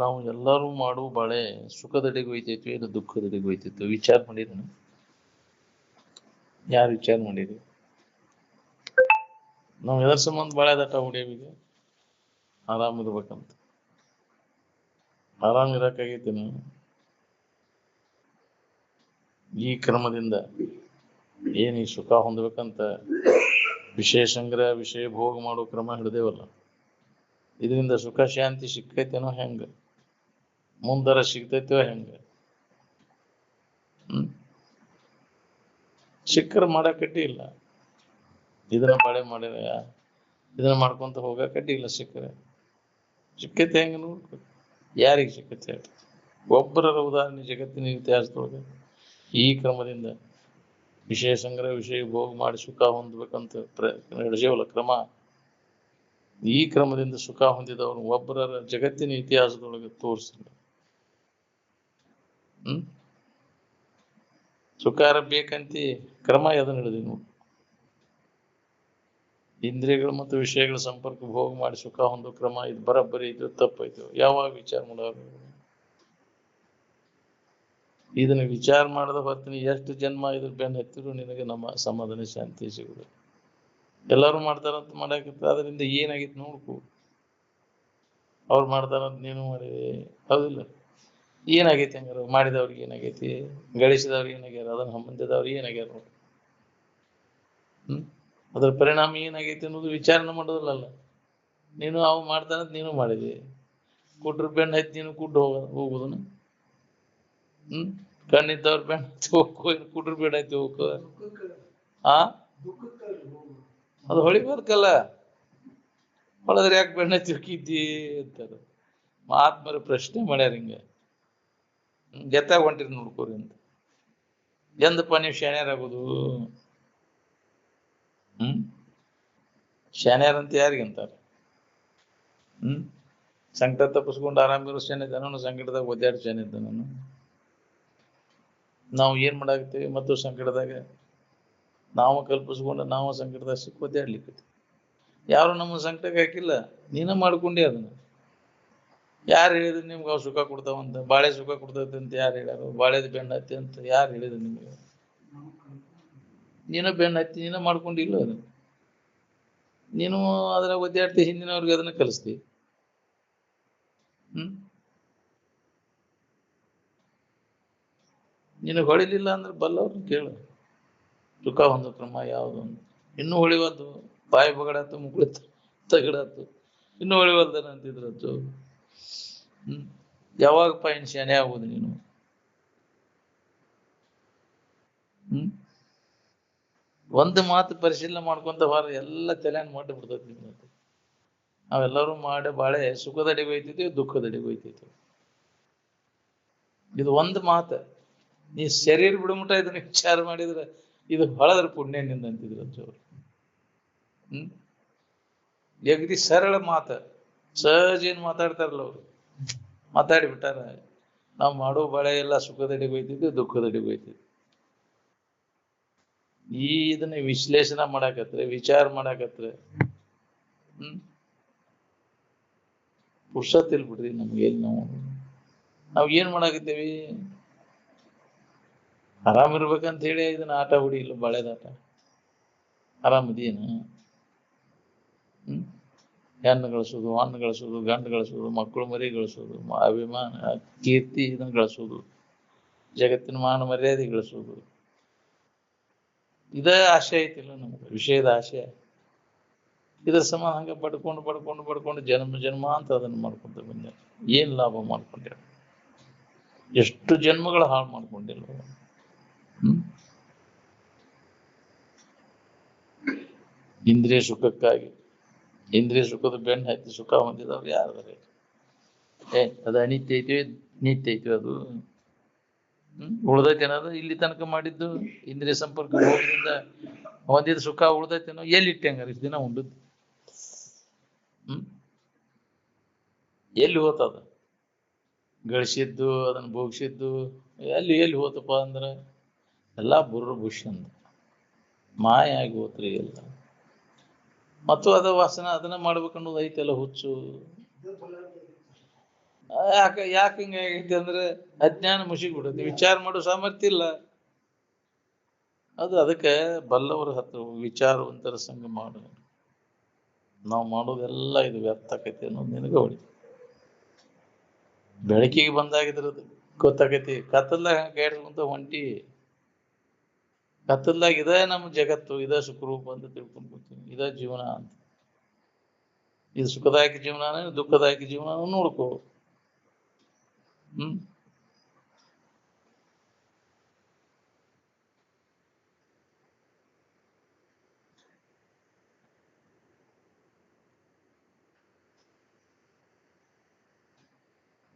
ನಾವು ಎಲ್ಲರೂ ಮಾಡುವ ಬಾಳೆ ಸುಖದೆಡೆಗೆ ಒಯ್ತೈತಿ ಇಲ್ಲ ದುಃಖದೆಡೆಗೆ ಒಯ್ತೈತಿ ವಿಚಾರ ಮಾಡಿದ್ರಿ? ಯಾರು ವಿಚಾರ ಮಾಡಿರಿ? ನಾವು ಎದರ ಸಂಬಂಧ ಬಾಳೆ ದಟ್ಟ ಹೊಡಿಯೀಗ? ಆರಾಮ್ ಇರ್ಬೇಕಂತ. ಆರಾಮ್ ಇರಕ್ಕಾಗೈತೇನು? ಈ ಕ್ರಮದಿಂದ ಏನ್ ಈ ಸುಖ ಹೊಂದ್ಬೇಕಂತ ವಿಷಯ ಸಂಗ್ರಹ ವಿಷಯ ಭೋಗ ಮಾಡೋ ಕ್ರಮ ಹಿಡ್ದೇವಲ್ಲ, ಇದರಿಂದ ಸುಖ ಶಾಂತಿ ಸಿಕ್ಕೈತೇನೋ ಹೆಂಗ? ಮುಂದರ ಸಿಗ್ತೈತೋ ಹೆಂಗ? ಸಿಕ್ಕರ ಮಾಡಕಟ್ಟಿ ಇಲ್ಲ. ಇದನ್ನ ಬಾಳೆ ಮಾಡಿದ ಇದನ್ನ ಮಾಡ್ಕೊಂತ ಹೋಗಕಟ್ಟಿ ಇಲ್ಲ. ಸಿಕ್ಕೈತೆ ಹೆಂಗ ನೋಡ್ಬೇಕು. ಯಾರಿಗೆ ಸಿಕ್ಕೈತೆ ಹೇಳಿ? ಒಬ್ಬರ ಉದಾಹರಣೆ ಜಗತ್ತಿನ ಇತಿಹಾಸದೊಳಗೆ ಈ ಕ್ರಮದಿಂದ ವಿಷಯ ಸಂಗ್ರಹ ವಿಷಯ ಭೋಗ ಮಾಡಿ ಸುಖ ಹೊಂದ್ಬೇಕಂತ ನಡೆಸೇವಲ್ಲ ಕ್ರಮ, ಈ ಕ್ರಮದಿಂದ ಸುಖ ಹೊಂದಿದವರು ಒಬ್ಬರ ಜಗತ್ತಿನ ಇತಿಹಾಸದೊಳಗೆ ತೋರಿಸಿಲ್ಲ. ಸುಖಾರ ಬೇಕಂತಿ ಕ್ರಮ ಎದನ್ನ ಹಿಡಿದಿ ನೋಡಿ. ಇಂದ್ರಿಯಗಳು ಮತ್ತು ವಿಷಯಗಳ ಸಂಪರ್ಕ ಭೋಗ ಮಾಡಿ ಸುಖ ಹೊಂದೋ ಕ್ರಮ ಇದು ಬರಬ್ಬರಿ ಇದು ತಪ್ಪಾಯ್ತು. ಯಾವಾಗ ವಿಚಾರ ಮಾಡೋರು? ಇದನ್ನ ವಿಚಾರ ಮಾಡದ ಹೊತ್ತಿನ ಎಷ್ಟು ಜನ್ಮ ಇದ್ರ ಬೆನ್ನ ಹತ್ತಿದ್ರು ನಿನಗೆ ನಮ್ಮ ಸಮಾಧಾನ ಶಾಂತಿ ಸಿಗುದು. ಎಲ್ಲರೂ ಮಾಡ್ತಾರಂತ ಮಾಡಾಕಿತ್ತು, ಅದರಿಂದ ಏನಾಗಿತ್ತು ನೋಡ್ಕೊ. ಅವ್ರು ಮಾಡ್ತಾರಂತ ನೀನು ಮಾಡಿದೆ, ಹೌದಿಲ್ಲ? ಏನಾಗೈತಿ ಹಂಗಾರ? ಮಾಡಿದವ್ರಿಗೆ ಏನಾಗೈತಿ? ಗಳಿಸಿದವ್ರಿಗೆ ಏನಾಗ್ಯಾರ? ಅದನ್ನ ಸಂಬಂಧಿದವ್ರಿಗೆ ಏನಾಗ್ಯಾರ ನೋಡಿ. ಅದ್ರ ಪರಿಣಾಮ ಏನಾಗೈತಿ ಅನ್ನೋದು ವಿಚಾರಣೆ ಮಾಡೋದಿಲ್ಲಲ್ಲ. ನೀನು ಅವು ಮಾಡ್ತಾನಂತ ನೀನು ಮಾಡಿದಿ, ಕುಟ್ರ ಬೆಣ್ಣ ಹತ್ತಿ ನೀನು ಕುಟ್ಟು ಹೋಗುದನ? ಕಣ್ಣಿದ್ದವ್ರ ಬೆಣ್ಣ ಹತ್ತಿ ಹೋಗ್ಕೋ, ಕುಟ್ರ ಬೆಣ್ಣ ಹತ್ತಿ ಹೋಗ್ಕೋ. ಅದು ಹೊಳಿಬಾರ್ಕಲ್ಲ. ಹೊಳದ್ರೆ ಯಾಕೆ ಬೆಣ್ಣ ಹತ್ತಿ ಹೋಗಿದ್ದಿ ಅಂತಾರ. ಮಹಾತ್ಮರ ಪ್ರಶ್ನೆ ಮಾಡ್ಯಾರ ಹಿಂಗ. ಗೆತ್ತಾಗ ಹೊಂಟಿರ್ ನೋಡ್ಕೋರಿ ಅಂತ. ಎಂದಪ್ಪ ನೀವು ಶಾಣ್ಯರಾಗೋದು? ಶಾನ್ಯಾರಂತ ಯಾರಿಗಂತಾರ? ಸಂಕಟ ತಪ್ಪಿಸ್ಕೊಂಡು ಆರಾಮಿರೋ ಶಾನೆ ಇದ್ದಾನು, ಸಂಕಟದಾಗ ಒದ್ದಾಡಿ ಶಾನೆ ಇದ್ದಾನು. ನಾವು ಏನ್ ಮಾಡಾಕತ್ತೀವಿ ಮತ್ತು ಸಂಕಟದಾಗ ನಾವು ಕಲ್ಪಿಸ್ಕೊಂಡು ನಾವು ಸಂಕಟದಾಗ ಸಿಕ್ಕ ಒದ್ದಾಡ್ಲಿಕ್ಕೆ. ಯಾರು ನಮ್ಮ ಸಂಕಟಕ್ಕೆ ಹಾಕಿಲ್ಲ, ನೀನ ಮಾಡ್ಕೊಂಡಿ ಅದನ್ನ. ಯಾರು ಹೇಳಿದ್ರು ನಿಮ್ಗೆ ಅವು ಸುಖ ಕೊಡ್ತಾವಂತ? ಬಾಳೆ ಸುಖ ಕೊಡ್ತೈತೆ ಅಂತ ಯಾರು ಹೇಳ್ಯಾರು? ಬಾಳೆದ ಬೆಣ್ಣ ಹತ್ತಿ ಅಂತ ಯಾರು ಹೇಳಿದ್ರು ನಿಮ್ಗೆ? ನೀನ ಬೆಣ್ಣ ಹತ್ತಿ ನೀನ ಮಾಡ್ಕೊಂಡಿಲ್ಲ ಅದನ್ನ. ನೀನು ಅದನ್ನ ಒದ್ದಾಡ್ತಿ, ಹಿಂದಿನವ್ರಿಗೆ ಅದನ್ನ ಕಲಿಸ್ತಿ. ನಿನಗೆ ಹೊಳಿಲಿಲ್ಲ ಅಂದ್ರೆ ಬಲ್ಲವ್ರನ್ನ ಕೇಳು. ಸುಖ ಹೊಂದೋ ಕ್ರಮ ಯಾವುದು? ಇನ್ನೂ ಹೊಳಿವದ್ದು ಬಾಯಿ ಬಗಡಾತು, ಮುಗುಳಿ ತಗಡಾತು, ಇನ್ನೂ ಹೊಳಿವಲ್ದನ ಅಂತಿದ್ರತ್ತು. ಯಾವಾಗಪ್ಪ ಇನ್ ಶಾನೆ ಆಗೋದು ನೀನು? ಒಂದು ಮಾತು ಪರಿಶೀಲನೆ ಮಾಡ್ಕೊಂತ ಹೊರ ಎಲ್ಲ ತಲೆಯನ್ನು ಮಾಡಿ ಬಿಡ್ತೈತಿ ನಿಮ್ಗೆ. ನಾವೆಲ್ಲರೂ ಮಾಡಿ ಬಾಳೆ ಸುಖದಡಿಗೆ ಹೋಯ್ತಿದ್ವಿ, ದುಃಖದಡಿಗೆ ಹೋಯ್ತಿದ್ವಿ. ಇದು ಒಂದು ಮಾತು ನೀ ಶರೀರ ಬಿಡುಮುಟ ಇದನ್ನ ವಿಚಾರ ಮಾಡಿದ್ರೆ ಇದು ಹೊಳದ್ರ ಪುಣ್ಯ ನಿಂದ ಅಂತಿದ್ರು ಅವ್ರು. ಅಗದಿ ಸರಳ ಮಾತ, ಸಹಜ ಏನ್ ಮಾತಾಡ್ತಾರಲ್ಲ ಅವ್ರು ಮಾತಾಡಿ ಬಿಟ್ಟಾರ. ನಾವು ಮಾಡೋ ಬಾಳೆ ಎಲ್ಲ ಸುಖದಡಿಗೆ ಹೋಯ್ತಿದ್ವಿ, ದುಃಖದಡಿಗೆ ಹೋಯ್ತಿದ್ವಿ. ಇದನ್ನ ವಿಶ್ಲೇಷಣೆ ಮಾಡಾಕತ್ರೆ, ವಿಚಾರ ಮಾಡಾಕತ್ರೆ ಪುರುಷತ್ತಿಲ್ ಬಿಡ್ರಿ ನಮ್ಗೆ. ನಾವು ಏನ್ ಮಾಡಾಕತ್ತೇವಿ? ಆರಾಮಿರ್ಬೇಕಂತ ಹೇಳಿ ಇದನ್ನ ಆಟ ಹುಡಿ ಇಲ್ಲ, ಬಾಳೆದಾಟ. ಆರಾಮದೇನು? ಹೆಣ್ಣು ಗಳಿಸೋದು, ಹಣ್ಣು ಗಳಿಸೋದು, ಗಂಡು ಗಳಿಸೋದು, ಮಕ್ಕಳು ಮರಿ ಗಳಿಸೋದು, ಅಭಿಮಾನ ಕೀರ್ತಿ ಇದನ್ನ ಗಳಿಸೋದು, ಜಗತ್ತಿನ ಮಾನ ಮರ್ಯಾದೆ ಗಳಿಸೋದು, ಇದೇ ಆಶೆ ಐತಿಲ್ಲ ನಮ್ಗೆ, ವಿಷಯದ ಆಶೆ. ಇದ್ರ ಸಮ ಹಂಗ ಪಡ್ಕೊಂಡು ಪಡ್ಕೊಂಡು ಪಡ್ಕೊಂಡು ಜನ್ಮ ಅಂತ ಅದನ್ನ ಮಾಡ್ಕೊಂತ ಬಂದ. ಏನ್ ಲಾಭ ಮಾಡ್ಕೊಂಡೆ? ಎಷ್ಟು ಜನ್ಮಗಳ ಹಾಳು ಮಾಡ್ಕೊಂಡಿಲ್ಲ. ಇಂದ್ರಿಯ ಸುಖಕ್ಕಾಗಿ ಇಂದ್ರಿಯ ಸುಖದ ಬೆನ್ನ ಹತ್ತಿ ಸುಖ ಹೊಂದಿದವ್ರು ಯಾರು? ಅದು ಅನಿತ್ಯ ಐತಿ, ನಿತ್ಯ ಐತಿ. ಅದು ಉಳ್ದೈತೇನದು? ಇಲ್ಲಿ ತನಕ ಮಾಡಿದ್ದು ಇಂದ್ರಿಯ ಸಂಪರ್ಕ ಹೋಗೋದ್ರಿಂದ ಹೊಂದಿದ ಸುಖ ಉಳ್ದೈತೇನೋ? ಎಲ್ಲಿ ಇಟ್ಟೆ ಹಂಗಾರ ಇಷ್ಟು ದಿನ ಉಂಡದ್ದು? ಎಲ್ಲಿ ಹೋತದ? ಗಳಿಸಿದ್ದು ಅದನ್ನ ಭೋಗಿಸಿದ್ದು ಎಲ್ಲಿ ಹೋತಪ್ಪ ಅಂದ್ರೆ ಎಲ್ಲ ಬುರ್ರ ಭೂಷಣ ಮಾಯ ಆಗಿ ಹೋತ್ರಿ ಎಲ್ಲ. ಮತ್ತು ಅದ ವಾಸನ ಅದನ್ನ ಮಾಡ್ಬೇಕನ್ನೋದು ಐತೆಲ್ಲ ಹುಚ್ಚು. ಯಾಕೆ ಹಿಂಗಾಗೈತಿ ಅಂದ್ರೆ ಅಜ್ಞಾನ ಮುಸುಗ್ಬಿಡುತ್ತೆ, ವಿಚಾರ ಮಾಡೋ ಸಾಮರ್ಥ್ಯ ಇಲ್ಲ. ಅದಕ್ಕೆ ಬಲ್ಲವರ ಹತ್ರ ವಿಚಾರವಂತರ ಸಂಘ ಮಾಡು. ನಾವು ಮಾಡೋದೆಲ್ಲ ಇದು ವ್ಯರ್ಥ ಆಕೈತಿ ಅನ್ನೋದು ನಿನಗೆ ಹೊಡಿ. ಬೆಳಕಿಗೆ ಬಂದಾಗಿದ್ರದು ಗೊತ್ತಾಗೈತಿ. ಕತ್ತಲ್ದಾಗ ಗೇಡ್ಸ್ಕೊಂತ ಹೊಂಟಿ, ಕತ್ತಲ್ದಾಗ ಇದೇ ನಮ್ಮ ಜಗತ್ತು, ಇದೇ ಸುಖರೂಪ ಅಂತ ತಿಳ್ಕೊಂಡ್ ಕೂತೀನಿ, ಇದೇ ಜೀವನ ಅಂತ. ಇದು ಸುಖದಾಯಕ ಜೀವನ, ದುಃಖದಾಯಕ ಜೀವನ ನೋಡ್ಕೋ. ಹ್ಮ್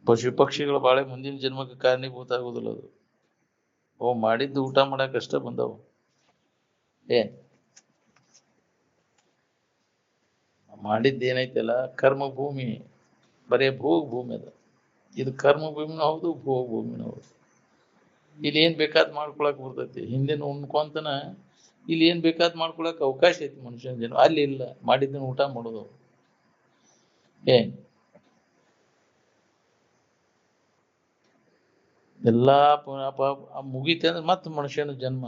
ಪಶು ಪಕ್ಷಿಗಳು ಬಾಳೆ ಮುಂದಿನ ಜನ್ಮಕ್ಕೆ ಕಾರಣೀಭೂತ ಆಗುದಿಲ್ಲ ಅದು. ಮಾಡಿದ್ದು ಊಟ ಮಾಡಕ್ ಅಷ್ಟ ಬಂದವು. ಏನ್ ಮಾಡಿದ್ದೇನೈತಲ್ಲ ಕರ್ಮ ಭೂಮಿ, ಬರೇ ಭೋಗ ಭೂಮಿ ಅದ. ಇದು ಕರ್ಮ ಭೂಮಿನೂ ಹೌದು, ಭೋಗ ಭೂಮಿನೂ ಹೌದು. ಇಲ್ಲಿ ಏನ್ ಬೇಕಾದ್ ಮಾಡ್ಕೊಳಕ್ ಬರ್ತೈತಿ, ಹಿಂದಿನ ಉಣ್ಕೊಂತನ ಇಲ್ಲಿ ಏನ್ ಬೇಕಾದ್ ಮಾಡ್ಕೊಳಕ್ ಅವಕಾಶ ಐತಿ ಮನುಷ್ಯನ ಜನ. ಅಲ್ಲಿ ಇಲ್ಲ, ಮಾಡಿದ್ದನ್ನು ಊಟ ಮಾಡೋದು. ಏನ್ ಎಲ್ಲಾ ಮುಗಿತ ಅಂದ್ರೆ ಮತ್ತ ಮನುಷ್ಯನ ಜನ್ಮ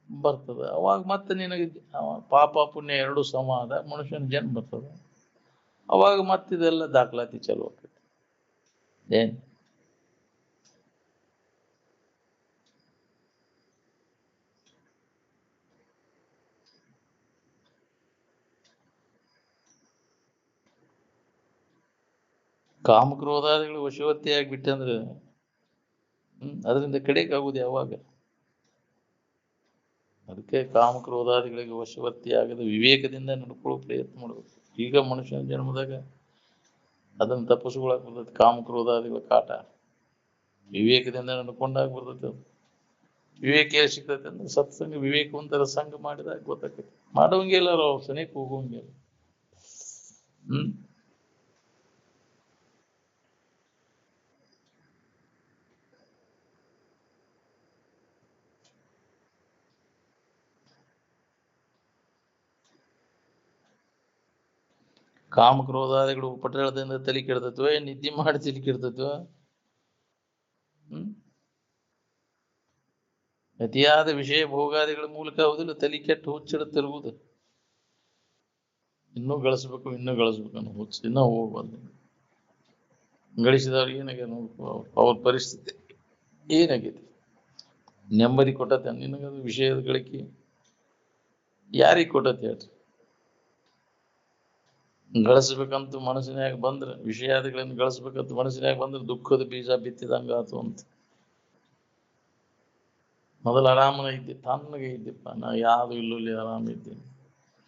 ಬರ್ತದ. ಅವಾಗ ಮತ್ತೆ ನಿನಗೆ ಪಾಪ ಪುಣ್ಯ ಎರಡು ಸಮ ಅದ, ಮನುಷ್ಯನ ಜನ್ಮ ಬರ್ತದ. ಅವಾಗ ಮತ್ತಿದೆಲ್ಲ ದಾಖಲಾತಿ ಚಲೋ ಆಕೈತಿ. ಏನ್ ಕಾಮಕ್ರೋಧಾದಿಗಳು ವಶವರ್ತಿ ಆಗ್ಬಿಟ್ಟೆ ಅಂದ್ರೆ ಅದರಿಂದ ಕಡೆಗೆ ಆಗುದು ಯಾವಾಗ? ಅದಕ್ಕೆ ಕಾಮಕ್ರೋಧಾದಿಗಳಿಗೆ ವಶವರ್ತಿ ಆಗದ ವಿವೇಕದಿಂದ ನಡ್ಕೊಳ್ಳೋ ಪ್ರಯತ್ನ ಮಾಡ್ಬೇಕು. ಈಗ ಮನುಷ್ಯನ ಜನ್ಮದಾಗ ಅದನ್ನ ತಪ್ಪಿಸ್ಕೊಳಕ್ ಬರ್ತೈತಿ. ಕಾಮಕ್ರೋಧಾದಿಗಳ ಕಾಟ ವಿವೇಕದಿಂದ ನಡ್ಕೊಂಡಾಗ ಬರ್ತೈತಿ. ಅದು ವಿವೇಕ ಎಲ್ಲಿ ಸಿಗ್ತೈತೆ ಅಂದ್ರೆ ಸತ್ಸಂಗ, ವಿವೇಕವಂತರ ಸಂಘ ಮಾಡಿದಾಗ ಗೊತ್ತಾಕೈತಿ. ಮಾಡೋಂಗಿಲ್ಲ ಅವ್ರು ಸನಿಕ್ ಹೋಗೋಂಗಿಲ್ಲ. ಕಾಮಕ್ರೋಧಾದಿಗಳು ಉಪಟಳದಿಂದ ತಲೆ ಕೆಡ್ತತ್ವ, ನಿದ್ದೆ ಮಾಡಿ ತಲೆ ಕೆಡ್ತತ್ವ. ಅತಿಯಾದ ವಿಷಯ ಭೋಗಾದಿಗಳ ಮೂಲಕ ಹೌದಿಲ್ಲ ತಲೆ ಕೆಟ್ಟು ಹುಚ್ಚಿಡ ತಿರುಗುದು. ಇನ್ನೂ ಗಳಿಸ್ಬೇಕು ಅನ್ನೋ ಹುಚ್ಚ ಇನ್ನೂ ಹೋಗ್ಬಾರ್ದು. ಗಳಿಸಿದವ್ರಿಗೆ ಏನಾಗ್ಯ ನೋಡ್ಕೋ, ಅವ್ರ ಪರಿಸ್ಥಿತಿ ಏನಾಗೈತಿ. ನೆಮ್ಮದಿ ಕೊಟ್ಟತೆ ನಿನಗದು ವಿಷಯದ ಗಳಿಕೆ? ಯಾರಿಗೆ ಕೊಟ್ಟತೆ ಹೇಳ್ರಿ? ಗಳಿಸ್ಬೇಕಂತ ಮನಸ್ಸಿನಾಗ ಬಂದ್ರೆ, ವಿಷಯಾದಿಗಳನ್ನು ಗಳಿಸ್ಬೇಕಂತ ಮನಸ್ಸಿನಾಗ ಬಂದ್ರೆ ದುಃಖದ ಬೀಜ ಬಿತ್ತಿದಂಗ ಆತು ಅಂತ. ಮೊದಲು ಆರಾಮನ ಇದ್ದೆ, ತಣ್ಣಗೆ ಇದ್ದೆಪ್ಪ, ನಾ ಯಾವ್ದು ಇಲ್ಲಲ್ಲಿ ಆರಾಮ ಇದ್ದೀನಿ.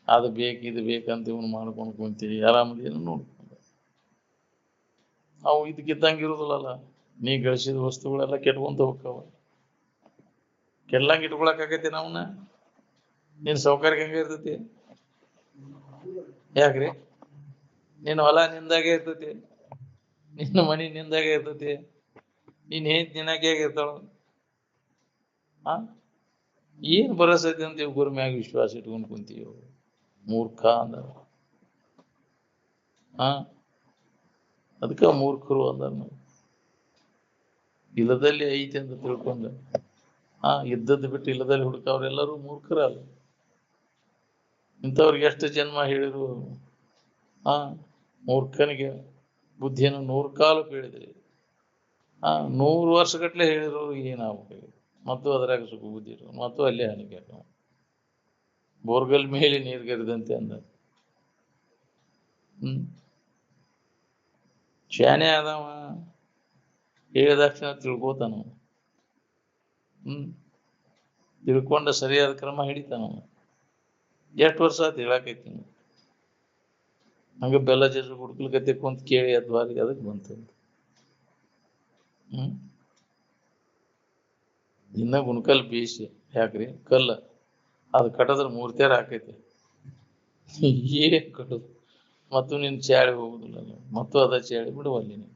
ಅದು ಬೇಕು ಇದು ಬೇಕಂತ ಇವನು ಮಾಡ್ಕೊಂಡು ಕುಂತೀವಿ, ಆರಾಮದೇನು ನೋಡ್ಕೊಂಡು. ಅವು ಇದಕ್ಕಿದ್ದಂಗೆ ಇರುದಿಲ್ಲಲ್ಲ. ನೀ ಗಳಿಸಿದ ವಸ್ತುಗಳೆಲ್ಲ ಕೆಟ್ಕೊಂತ ಹೋಗ್ತಾವ. ಕೆಲ್ಲಂಗೆ ಇಟ್ಕೊಳಕಾಗೈತಿ ನಾವನ್ನ? ನೀನ್ ಸೌಕರ್ಯ ಹೆಂಗ ಇರ್ತೈತಿ? ಯಾಕ್ರಿ? ನಿನ್ನ ಹೊಲ ನಿಂದಾಗೆ ಇರ್ತೈತಿ, ನಿನ್ನ ಮನಿ ನಿಂದಾಗೆ ಇರ್ತೈತಿ, ನೀನ್ ಏನ್ ನಿನ್ನಾಗೆ ಇರ್ತಾಳ. ಏನ್ ಭರೋಸೆ ಐತಿ ಅಂತ ಗುರು ಮ್ಯಾಗ ವಿಶ್ವಾಸ ಇಟ್ಕೊಂಡು ಕುಂತೀವಿ. ಮೂರ್ಖ ಅಂದ. ಅದಕ್ಕ ಮೂರ್ಖರು ಅಂದ. ಇಲ್ಲದಲ್ಲಿ ಐತಿ ಅಂತ ತಿಳ್ಕೊಂಡ ಇದ್ದದ್ದು ಬಿಟ್ಟು ಇಲ್ಲದಲ್ಲಿ ಹುಡುಕವ್ರೆಲ್ಲರೂ ಮೂರ್ಖರಲ್ಲ. ಇಂಥವ್ರಿಗೆ ಎಷ್ಟು ಜನ್ಮ ಹೇಳಿದ್ರು ಮೂರ್ಖನಿಗೆ ಬುದ್ಧಿಯನ್ನು 100 ಕಾಲು ಹೇಳಿದ್ರಿ. 100 ವರ್ಷಗಟ್ಲೆ ಹೇಳಿದ್ರು ಏನಾಗ್ಬೇಕು? ಮತ್ತು ಅದರಾಗ ಸುಖ ಬುದ್ಧಿ ಇರು, ಮತ್ತು ಅಲ್ಲೇ ಹಾನಿಗೆ ಬೋರ್ಗಲ್ ಮೇಲೆ ನೀರ್ಗರಿದಂತೆ ಅಂದ. ಶಾನೆ ಆದವ ಹೇಳಿದಾಕ್ಷಣ ತಿಳ್ಕೋತಾನ. ತಿಳ್ಕೊಂಡ ಸರಿಯಾದ ಕ್ರಮ ಹಿಡಿತಾನ. ಎಷ್ಟು ವರ್ಷ ಆಯ್ತು ಹೇಳಾಕೈತಿ. ಹಂಗ ಬೆಲ್ಲ ಜಜ್ಜು ಹುಡ್ಕಲ್ಕತ್ತೆ ಕುಂತ ಕೇಳಿ ಅದ್ವಾರಿಗೆ ಅದಕ್ಕೆ ಬಂತಂತ. ಇನ್ನ ಗುಣಕಲ್ ಬೀಸಿ ಯಾಕ್ರಿ? ಕಲ್ಲ ಅದು ಕಟ್ಟದ್ರ ಮೂರ್ತಿಯಾರ ಹಾಕೈತಿ. ಏನ್ ಕಟ್ಟುದು? ಮತ್ತು ನಿನ್ ಚಾಳಿ ಹೋಗುದಿಲ್ಲ, ಮತ್ತು ಅದ ಚಾಳಿ ಬಿಡುವಲ್ಲಿ. ನೀನು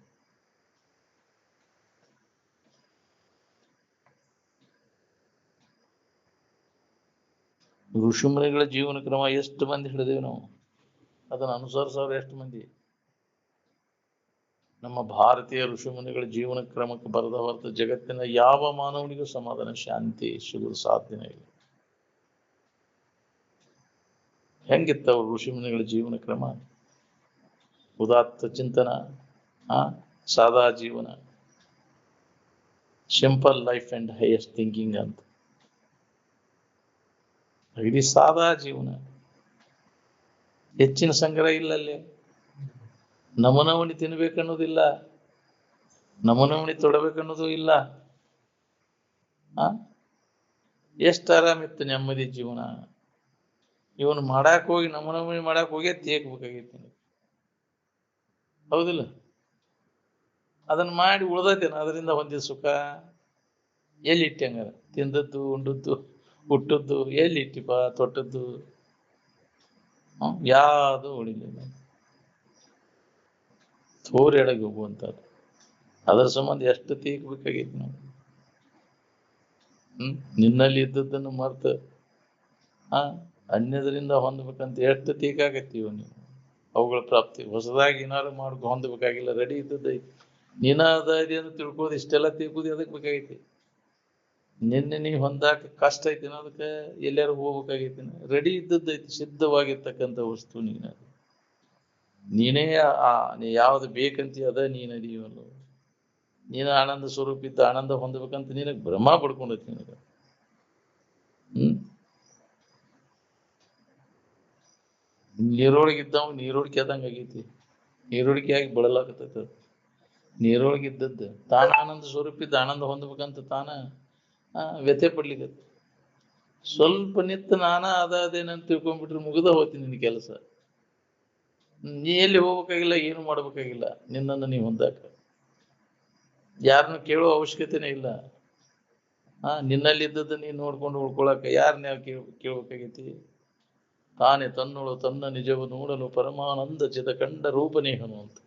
ಋಷಿಮುನಿಗಳ ಜೀವನ ಕ್ರಮ ಎಷ್ಟು ಮಂದಿ ಹಿಡಿದೇವಿ ನಾವು? ಅದನ್ನ ಅನುಸರಿಸೋರು ಎಷ್ಟು ಮಂದಿ? ನಮ್ಮ ಭಾರತೀಯ ಋಷಿಮುನಿಗಳ ಜೀವನ ಕ್ರಮಕ್ಕೆ ಬರದ ಹೊರತು ಜಗತ್ತಿನ ಯಾವ ಮಾನವನಿಗೂ ಸಮಾಧಾನ ಶಾಂತಿ ಸಿಗುವುದು ಸಾಧ್ಯನೇ ಇಲ್ಲ. ಹೆಂಗಿತ್ತ ಅವ್ರ ಋಷಿಮುನಿಗಳ ಜೀವನ ಕ್ರಮ? ಉದಾತ್ತ ಚಿಂತನ, ಸಾದಾ ಜೀವನ, simple life and highest thinking ಅಂತ. ಇಡೀ ಸಾದಾ ಜೀವನ, ಹೆಚ್ಚಿನ ಸಂಗ್ರಹ ಇಲ್ಲ ಅಲ್ಲಿ. ನಮನವಣಿ ತಿನ್ಬೇಕನ್ನೋದಿಲ್ಲ, ನಮನವಣಿ ತೊಡಬೇಕನ್ನೋದು ಇಲ್ಲ. ಎಷ್ಟು ಆರಾಮಿತ್ತು ನೆಮ್ಮದಿ ಜೀವನ. ಇವನು ಮಾಡಾಕ್ ಹೋಗಿ ನಮನವಣಿ ಮಾಡಾಕ್ ಹೋಗಿ ತೇಕ್ಬೇಕಾಗಿತ್ತು. ಹೌದಿಲ್ಲ? ಅದನ್ನ ಮಾಡಿ ಉಳ್ದೈತೇನ? ಅದರಿಂದ ಹೊಂದಿದ ಸುಖ ಎಲ್ಲಿ ಇಟ್ಟಂಗಾರ? ತಿಂದದ್ದು, ಉಂಡದ್ದು, ಹುಟ್ಟದ್ದು ಎಲ್ಲಿ ಇಟ್ಟಿಪ್ಪ? ತೊಟ್ಟದ್ದು ಯಾವುದು ಉಳಿಲಿಲ್ಲ. ಥೋರ್ ಎಡಗಿ ಹೋಗುವಂಥದ್ದು. ಅದರ ಸಂಬಂಧ ಎಷ್ಟು ತೀರ್ಬೇಕಾಗಿತ್ತು ನಾವು. ನಿನ್ನಲ್ಲಿ ಇದ್ದದ್ದನ್ನು ಮರ್ತ ಅನ್ಯದರಿಂದ ಹೊಂದಬೇಕಂತ ಎಷ್ಟು ತೀಕಾಗತ್ತೀವ ನೀವು. ಅವುಗಳ ಪ್ರಾಪ್ತಿ ಹೊಸದಾಗಿ ಏನಾದ್ರು ಮಾಡ್ಕೊ ಹೊಂದಬೇಕಾಗಿಲ್ಲ, ರೆಡಿ ಇದ್ದದ್ದೈತಿ. ನೀನ ಅದ ಇದೆ ಅಂತ ತಿಳ್ಕೋದು, ಇಷ್ಟೆಲ್ಲ ತೀರ್ಕೋದು ಅದಕ್ಕೆ ಬೇಕಾಗೈತಿ. ನಿನ್ನೆ ನೀವು ಹೊಂದಾಕ ಕಷ್ಟ ಐತಿ ಅದಕ್ಕೆ ಎಲ್ಲಾರು ಹೋಗ್ಬೇಕಾಗೈತಿ. ರೆಡಿ ಇದ್ದದ್ದೈತಿ, ಸಿದ್ಧವಾಗಿರ್ತಕ್ಕಂಥ ವಸ್ತು ನೀನು. ನೀನೇ ನೀ ಯಾವ್ದು ಬೇಕಂತೀಯ ಅದ ನೀನು ಅದೀವಲ್ಲ. ನೀನು ಆನಂದ ಸ್ವರೂಪ ಇದ್ದ ಆನಂದ ಹೊಂದಬೇಕಂತ ನಿನಗೆ ಭ್ರಮ ಪಡ್ಕೊಂಡೈತಿ ನಿನಗೆ. ನೀರೊಳಗಿದ್ದವ್ ನೀರೊಳಗೆ ಆದಂಗ ಆಗೈತಿ. ನೀರೊಳಗೆ ಆಗಿ ಬಳಲಾಕತ್ತೈತ. ನೀರೊಳಗಿದ್ದದ್ದು ತಾನ ಆನಂದ ಸ್ವರೂಪ ಇದ್ದ ಆನಂದ ಹೊಂದಬೇಕಂತ ತಾನ ವ್ಯಥೆ ಪಡ್ಲಿಕ್ಕೆ ಸ್ವಲ್ಪ ನಿತ್ತ ಅದೇನಂತ ತಿಳ್ಕೊಂಡ್ಬಿಟ್ರೆ ಮುಗಿದ ಹೋಗ್ತೀನಿ ನಿನ್ನ ಕೆಲಸ. ನೀ ಎಲ್ಲಿ ಹೋಗ್ಬೇಕಾಗಿಲ್ಲ, ಏನು ಮಾಡ್ಬೇಕಾಗಿಲ್ಲ. ನಿನ್ನನ್ನು ನೀವು ಹೊಂದಾಕ ಯಾರನ್ನ ಕೇಳೋ ಅವಶ್ಯಕತೆನೇ ಇಲ್ಲ. ನಿನ್ನಲ್ಲಿ ಇದ್ದದ್ದು ನೀನು ನೋಡ್ಕೊಂಡು ಉಳ್ಕೊಳಕ ಯಾರನ್ನ ಕೇಳ್ಬೇಕಾಗೈತಿ? ತಾನೇ ತನ್ನೋಳು ತನ್ನ ನಿಜವು ನೋಡಲು ಪರಮಾನಂದ ಚಿತ ಕಂಡ ರೂಪನೇಹನು ಅಂತ.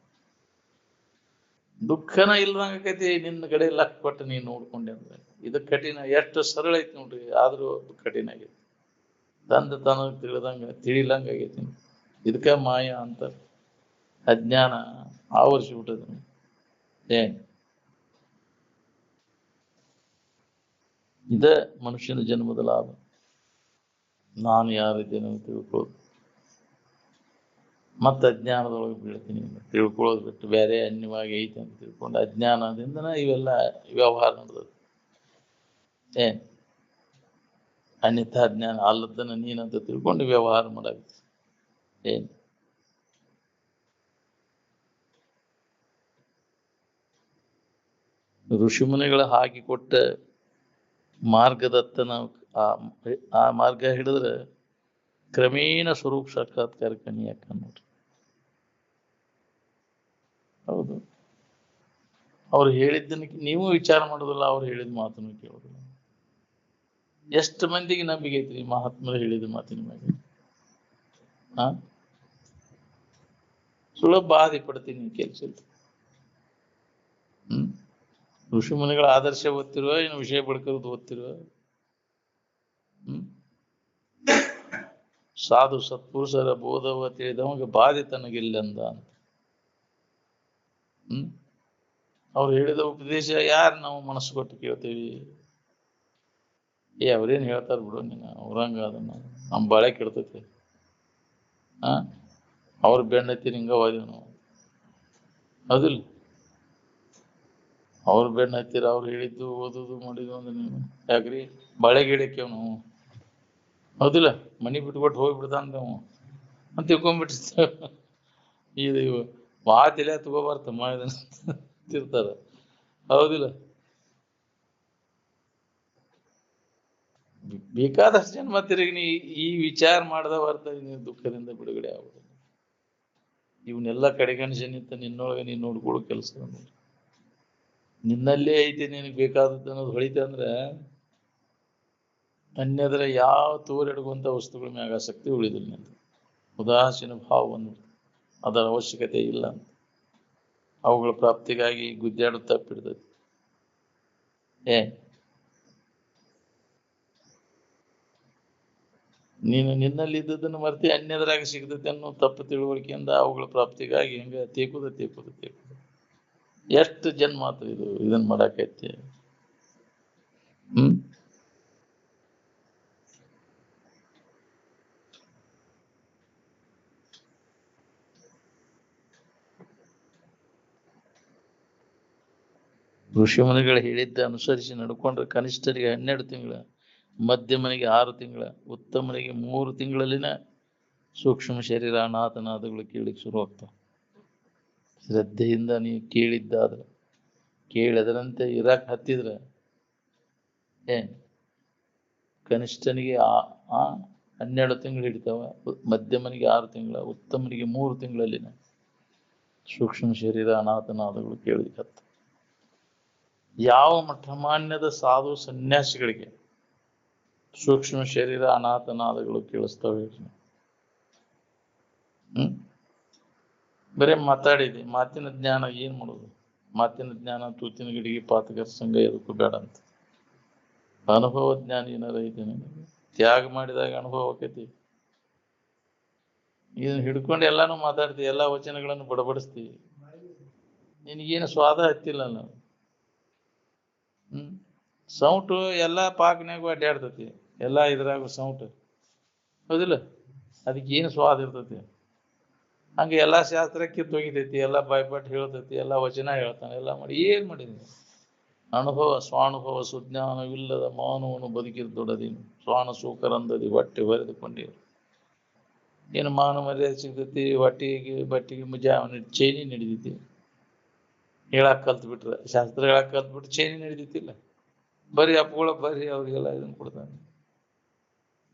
ದುಃಖನ ಇಲ್ದಂಗೈತಿ ನಿನ್ನ ಕಡೆ ಲಕ್ ಕೊಟ್ಟು ನೀನು ನೋಡ್ಕೊಂಡೆ ಅಂದ್ರೆ. ಇದು ಕಠಿಣ. ಎಷ್ಟು ಸರಳ ಐತಿ ನೋಡ್ರಿ, ಆದ್ರೂ ಕಠಿಣ ಆಗೈತಿ. ತಂದ ತನಗೆ ತಿಳಿಲಂಗ ಆಗೈತಿ. ಇದಕ್ಕ ಮಾಯ ಅಂತ ಅಜ್ಞಾನ ಆವರಿಸಿಬಿಟ್ಟದ. ಇದ ಮನುಷ್ಯನ ಜನ್ಮದ ಲಾಭ. ನಾನು ಯಾರಿದ್ದೇನೆ ಅಂತ ತಿಳ್ಕೊಳ್ಳೋದು. ಮತ್ತೆ ಅಜ್ಞಾನದೊಳಗೆ ಬೀಳ್ತೀನಿ. ತಿಳ್ಕೊಳ್ಳೋದು ಬಿಟ್ಟು ಬೇರೆ ಅನ್ಯವಾಗಿ ಐತೆ ಅಂತ ತಿಳ್ಕೊಂಡು ಅಜ್ಞಾನದಿಂದನ ಇವೆಲ್ಲ ವ್ಯವಹಾರ ನಡೆದದು. ಅನ್ಯಥಾ ಜ್ಞಾನ ಅಲ್ಲದನ್ನ ನೀನಂತ ತಿಳ್ಕೊಂಡು ವ್ಯವಹಾರ ಮಾಡಾಗುತ್ತೆ. ಋಷಿಮುನಿಗಳ ಹಾಕಿಕೊಟ್ಟ ಮಾರ್ಗದತ್ತ ನಾವು ಆ ಮಾರ್ಗ ಹಿಡಿದ್ರೆ ಕ್ರಮೇಣ ಸ್ವರೂಪ ಸಾಕ್ಷಾತ್ಕಾರಕ್ಕೆ ನೀಯಕ್ಕ ನೋಡ್ರಿ. ಹೌದು, ಅವ್ರು ಹೇಳಿದ್ದನ್ನ ನೀವು ವಿಚಾರ ಮಾಡೋದಿಲ್ಲ, ಅವ್ರು ಹೇಳಿದ ಮಾತನ್ನು ಕೇಳೋದಿಲ್ಲ. ಎಷ್ಟು ಮಂದಿಗೆ ನಂಬಿಕೆ ಐತ್ರಿ ಮಹಾತ್ಮರು ಹೇಳಿದ ಮಾತಿನ ಮ್ಯಾಗೆ? ಸುಲಭ ಬಾಧೆ ಪಡ್ತೀನಿ ಕೆಲಸ. ಋಷಿ ಮುನಿಗಳ ಆದರ್ಶ ಓದ್ತಿರುವ ಏನು ವಿಷಯ ಪಡ್ಕೋದು ಓದ್ತಿರುವ? ಸಾಧು ಸತ್ಪುರುಷರ ಬೋಧವ ತಿಳಿದವಾಗ ಬಾಧೆ ತನಗಿಲ್ಲಂದ ಅಂತ. ಅವ್ರು ಹೇಳಿದ ಉಪದೇಶ ಯಾರು ನಾವು ಮನಸ್ಸು ಕೊಟ್ಟು ಕೇಳ್ತೇವಿ? ಅವ್ರೇನ್ ಹೇಳ್ತಾರ ಬಿಡು, ನೀನು ಅವ್ರಂಗ ಅದನ್ನ ನಮ್ಮ ಬಾಳೆ ಕೆಡ್ತೈತಿ. ಅವ್ರ ಬೆನ್ನತ್ತಿ ಹಿಂಗವಾದೀವಿ ನಾವು. ಹೌದಿಲ್ಲ? ಅವ್ರ ಬೆನ್ನ ಹತ್ತಿರ ಅವ್ರು ಹೇಳಿದ್ದು ಓದುದು ಮಾಡಿದ್ವು ಅಂದ್ರೆ ನೀವು ಯಾಕ್ರಿ ಬಾಳೆ ಗಿಡಕ್ಕೆ ನಾವು? ಹೌದಿಲ್ಲ? ಮನಿ ಬಿಟ್ಕೊಟ್ಟು ಹೋಗ್ಬಿಡ್ತಾನ ನಾವು ಅಂತ ತಿಳ್ಕೊಂಡ್ಬಿಟ್ಟಿರ್ತಾರ. ಇದು ಮಾತಿಲ್ಲ ತಗೋಬಾರ್ತ ಮಾಡಿರ್ತಾರ. ಹೌದಿಲ್ಲ? ಬೇಕಾದಷ್ಟು ಜನ್ಮ ತಿರುಗಿ ನೀ ಈ ವಿಚಾರ ಮಾಡದ ಬರ್ತ ನೀವು ದುಃಖದಿಂದ ಬಿಡುಗಡೆ ಆಗುದು. ಇವನ್ನೆಲ್ಲ ಕಡೆಗಣಿಸಿ ನಿನ್ನೊಳಗೆ ನೀನು ನೋಡ್ಕೊಳ್ಳೋ ಕೆಲಸ. ನಿನ್ನಲ್ಲೇ ಐತಿ ನಿನಗೆ ಬೇಕಾದದ್ದು ಅನ್ನೋದು ಹೊಳಿತ ಅಂದ್ರೆ ಅನ್ಯದ್ರ ಯಾವ ತೋರೆಡುವಂಥ ವಸ್ತುಗಳ ಮ್ಯಾಗ ಆಸಕ್ತಿ ಉಳಿದಿಲ್ಲ. ನಿಂದು ಉದಾಸೀನ ಭಾವವನ್ನು ಅದರ ಅವಶ್ಯಕತೆ ಇಲ್ಲ ಅಂತ ಅವುಗಳ ಪ್ರಾಪ್ತಿಗಾಗಿ ಗುದ್ದಾಡು ತಪ್ಪಿಡ್ತೈತಿ. ನೀನು ನಿನ್ನಲ್ಲಿ ಇದ್ದದನ್ನು ಮರ್ತಿ ಅನ್ಯದ್ರಾಗ ಸಿಗ್ತೈತೆ ಅನ್ನೋ ತಪ್ಪು ತಿಳುವಳಿಕೆಯಿಂದ ಅವುಗಳ ಪ್ರಾಪ್ತಿಗಾಗಿ ಹೆಂಗ ತೇಕುದ. ಎಷ್ಟು ಜನ್ಮ ಆತು ಇದನ್ನ ಮಾಡಾಕೈತಿ. ಹ್ಮ್ ಋಷಿಮುನಿಗಳು ಹೇಳಿದ್ದ ಅನುಸರಿಸಿ ನಡ್ಕೊಂಡ್ರೆ ಕನಿಷ್ಠರಿಗೆ 12 ತಿಂಗಳ, ಮಧ್ಯಮನಿಗೆ 6 ತಿಂಗಳ, ಉತ್ತಮನಿಗೆ 3 ತಿಂಗಳಲ್ಲಿನ ಸೂಕ್ಷ್ಮ ಶರೀರ ಅನಾಥನಾದಗಳು ಕೇಳಿಕ್ ಶುರುವಾಗ್ತಾವ. ಶ್ರದ್ಧೆಯಿಂದ ನೀವು ಕೇಳಿದ್ದಾದ್ರೆ, ಕೇಳದರಂತೆ ಇರಾಕ್ ಹತ್ತಿದ್ರೆ ಏನ್ ಕನಿಷ್ಠನಿಗೆ 12 ತಿಂಗಳು ಹಿಡಿತಾವ, ಮಧ್ಯಮನಿಗೆ 6 ತಿಂಗಳ, ಉತ್ತಮನಿಗೆ 3 ತಿಂಗಳಲ್ಲಿನ ಸೂಕ್ಷ್ಮ ಶರೀರ ಅನಾಥನಾದಗಳು ಕೇಳಿಕತ್ತ. ಯಾವ ಮಠಮಾನ್ಯದ ಸಾಧು ಸನ್ಯಾಸಿಗಳಿಗೆ ಸೂಕ್ಷ್ಮ ಶರೀರ ಅನಾಥನಾದಗಳು ಕೇಳಿಸ್ತವೆ? ಬರೇ ಮಾತಾಡಿದೆ, ಮಾತಿನ ಜ್ಞಾನ ಏನ್ ಮಾಡೋದು? ಮಾತಿನ ಜ್ಞಾನ ತೂತಿನ ಗಿಡಿಗೆ ಪಾತಕರ ಸಂಘ ಎದಕ್ಕೂ ಬೇಡ ಅಂತ. ಅನುಭವ ಜ್ಞಾನ ಏನಾರ ಐತೆ ನಿನಗೆ? ತ್ಯಾಗ ಮಾಡಿದಾಗ ಅನುಭವ ಆಕೈತಿ. ಇದನ್ನ ಹಿಡ್ಕೊಂಡು ಎಲ್ಲಾನು ಮಾತಾಡ್ತೀವಿ, ಎಲ್ಲಾ ವಚನಗಳನ್ನು ಬಡಬಡಿಸ್ತೀವಿ, ನಿನಗೇನು ಸ್ವಾದ ಹತ್ತಿಲ್ಲ ನಾವು. ಸೌಟು ಎಲ್ಲಾ ಪಾಕ್ನ್ಯಾಗು ಅಡ್ಡಾಡ್ತತಿ, ಎಲ್ಲಾ ಇದ್ರಾಗು ಸೌಟು, ಹೌದಿಲ್ಲ? ಅದಕ್ಕೆ ಏನು ಸ್ವಾದ ಇರ್ತತಿ? ಹಂಗೆ ಎಲ್ಲಾ ಶಾಸ್ತ್ರ ಕಿತ್ತೋಗಿತೈತಿ, ಎಲ್ಲಾ ಬಾಯ್ಪಾಟ್ ಹೇಳ್ತೈತಿ, ಎಲ್ಲಾ ವಚನ ಹೇಳ್ತಾನೆ, ಎಲ್ಲಾ ಮಾಡಿ ಏನ್ ಮಾಡಿದ್ವಿ? ಅನುಭವ ಸ್ವಾನುಭವ ಸುಜ್ಞಾನವಿಲ್ಲದ ಮಾನವನು ಬದುಕಿದ ದೊಡ್ಡದೀನು, ಸ್ವಾನ ಸೂಕರಂದದಿ ಹೊಟ್ಟೆ ಹೊರೆದುಕೊಂಡಿರು. ಏನು ಮಾನ ಮರ್ಯಾದೆ ಸಿಗ್ತೈತಿ? ಹೊಟ್ಟಿಗೆ ಬಟ್ಟಿಗೆ ಮುಜಾವನೆ ಚೈನಿ ನಡಿದೈತಿ, ಹೇಳಾಕ್ ಕಲ್ತ್ ಬಿಟ್ರೆ, ಶಾಸ್ತ್ರ ಹೇಳಾಕ್ ಕಲ್ತ್ ಬಿಟ್ರೆ ಚೈನಿ ನಡಿದೈತಿಲ್ಲ. ಬರೀ ಅಪ್ಪಗಳ ಬರೀ ಅವ್ರಿಗೆಲ್ಲ ಇದನ್ನ ಕೊಡ್ತಾನೆ,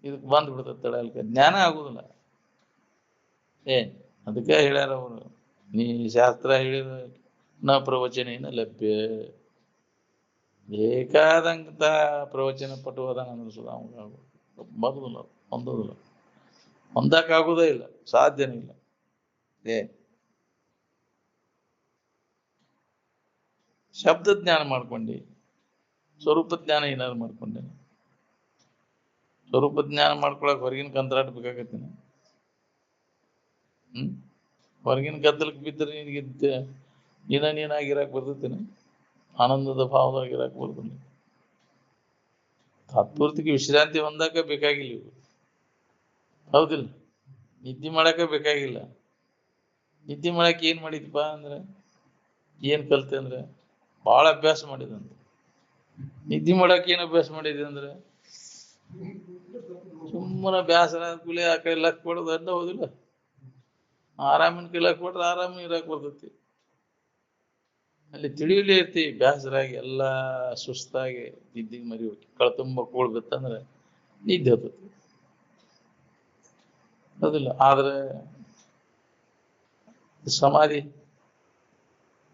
ಇದಕ್ ಬಂದ್ ಬಿಡ್ತದೆ ತಡಲ್ಕ, ಜ್ಞಾನ ಆಗುದಿಲ್ಲ. ಅದಕ್ಕೆ ಹೇಳ್ಯಾರ ಅವರು, ನೀ ಶಾಸ್ತ್ರ ಹೇಳಿದ ನ ಪ್ರವಚನೇನ ಲಭ್ಯ, ಬೇಕಾದಂತ ಪ್ರವಚನ ಪಟುವದಾನ ಅನ್ನಿಸೋದು ಅವಾಗ ಬರುದಿಲ್ಲ, ಹೊಂದೋದಿಲ್ಲ, ಹೊಂದಕ್ಕಾಗುವುದೇ ಇಲ್ಲ, ಸಾಧ್ಯನೇ ಇಲ್ಲ. ಶಬ್ದ ಜ್ಞಾನ ಮಾಡ್ಕೊಂಡಿ, ಸ್ವರೂಪ ಜ್ಞಾನ ಏನಾದ್ರು ಮಾಡ್ಕೊಂಡೇನೆ? ಸ್ವರೂಪ ಜ್ಞಾನ ಮಾಡ್ಕೊಳಕ್ ಹೊರಗಿನ ಕಂತ್ರಾಟ ಬೇಕಾಗತ್ತೇನೆ? ಹೊರಗಿನ ಗದ್ದಲಕ್ಕೆ ಬಿದ್ದರೆ ನಿನಗೆ ನೀನಾಗಿರಾಕ್ ಬರ್ತೇನೆ? ಆನಂದದ ಭಾವದಾಗಿರಾಕ್ ಬರ್ತದೆ? ತಾತ್ಪೂರ್ತಿಗೆ ವಿಶ್ರಾಂತಿ ಹೊಂದಾಕ ಬೇಕಾಗಿಲ್ಲ ಇವು, ಹೌದಿಲ್ಲ? ನಿದ್ದೆ ಮಾಡಾಕ ಬೇಕಾಗಿಲ್ಲ. ನಿದ್ದೆ ಮಾಡಕ್ ಏನ್ ಮಾಡಿದ್ಪಾ ಅಂದ್ರೆ, ಏನ್ ಕಲ್ತೆ ಅಂದ್ರೆ ಬಹಳ ಅಭ್ಯಾಸ ಮಾಡಿದಂತ. ನಿದ್ದೆ ಮಾಡಕ್ ಏನ್ ಅಭ್ಯಾಸ ಮಾಡಿದೆ ಅಂದ್ರೆ ಸುಮ್ಮನೆ ಬೇಸರ ಕೂಲಿ ಆ ಕಡೆ ಲಕ್ ಕೊಡೋದು ಅಡ್ಡ, ಹೌದಿಲ್ಲ? ಆರಾಮಿನ ಕೈಲಕ್ ಕೊಟ್ರೆ ಆರಾಮ ಇರಾಕ್ ಬರ್ತೈತಿ, ಅಲ್ಲಿ ತಿಳಿಯಲೇ ಇರ್ತೀವಿ. ಬೇಸರಾಗಿ ಎಲ್ಲಾ ಸುಸ್ತಾಗಿ ನಿದ್ದೆ ಮರಿ ಹೋಗಿ ಕಳ್ತುಂಬ ಕೂಳ್ ಬಿತ್ತಂದ್ರೆ ನಿದ್ದೆ ಹೋಗ್ತೈತಿ, ಹೌದಿಲ್ಲ? ಆದ್ರೆ ಸಮಾಧಿ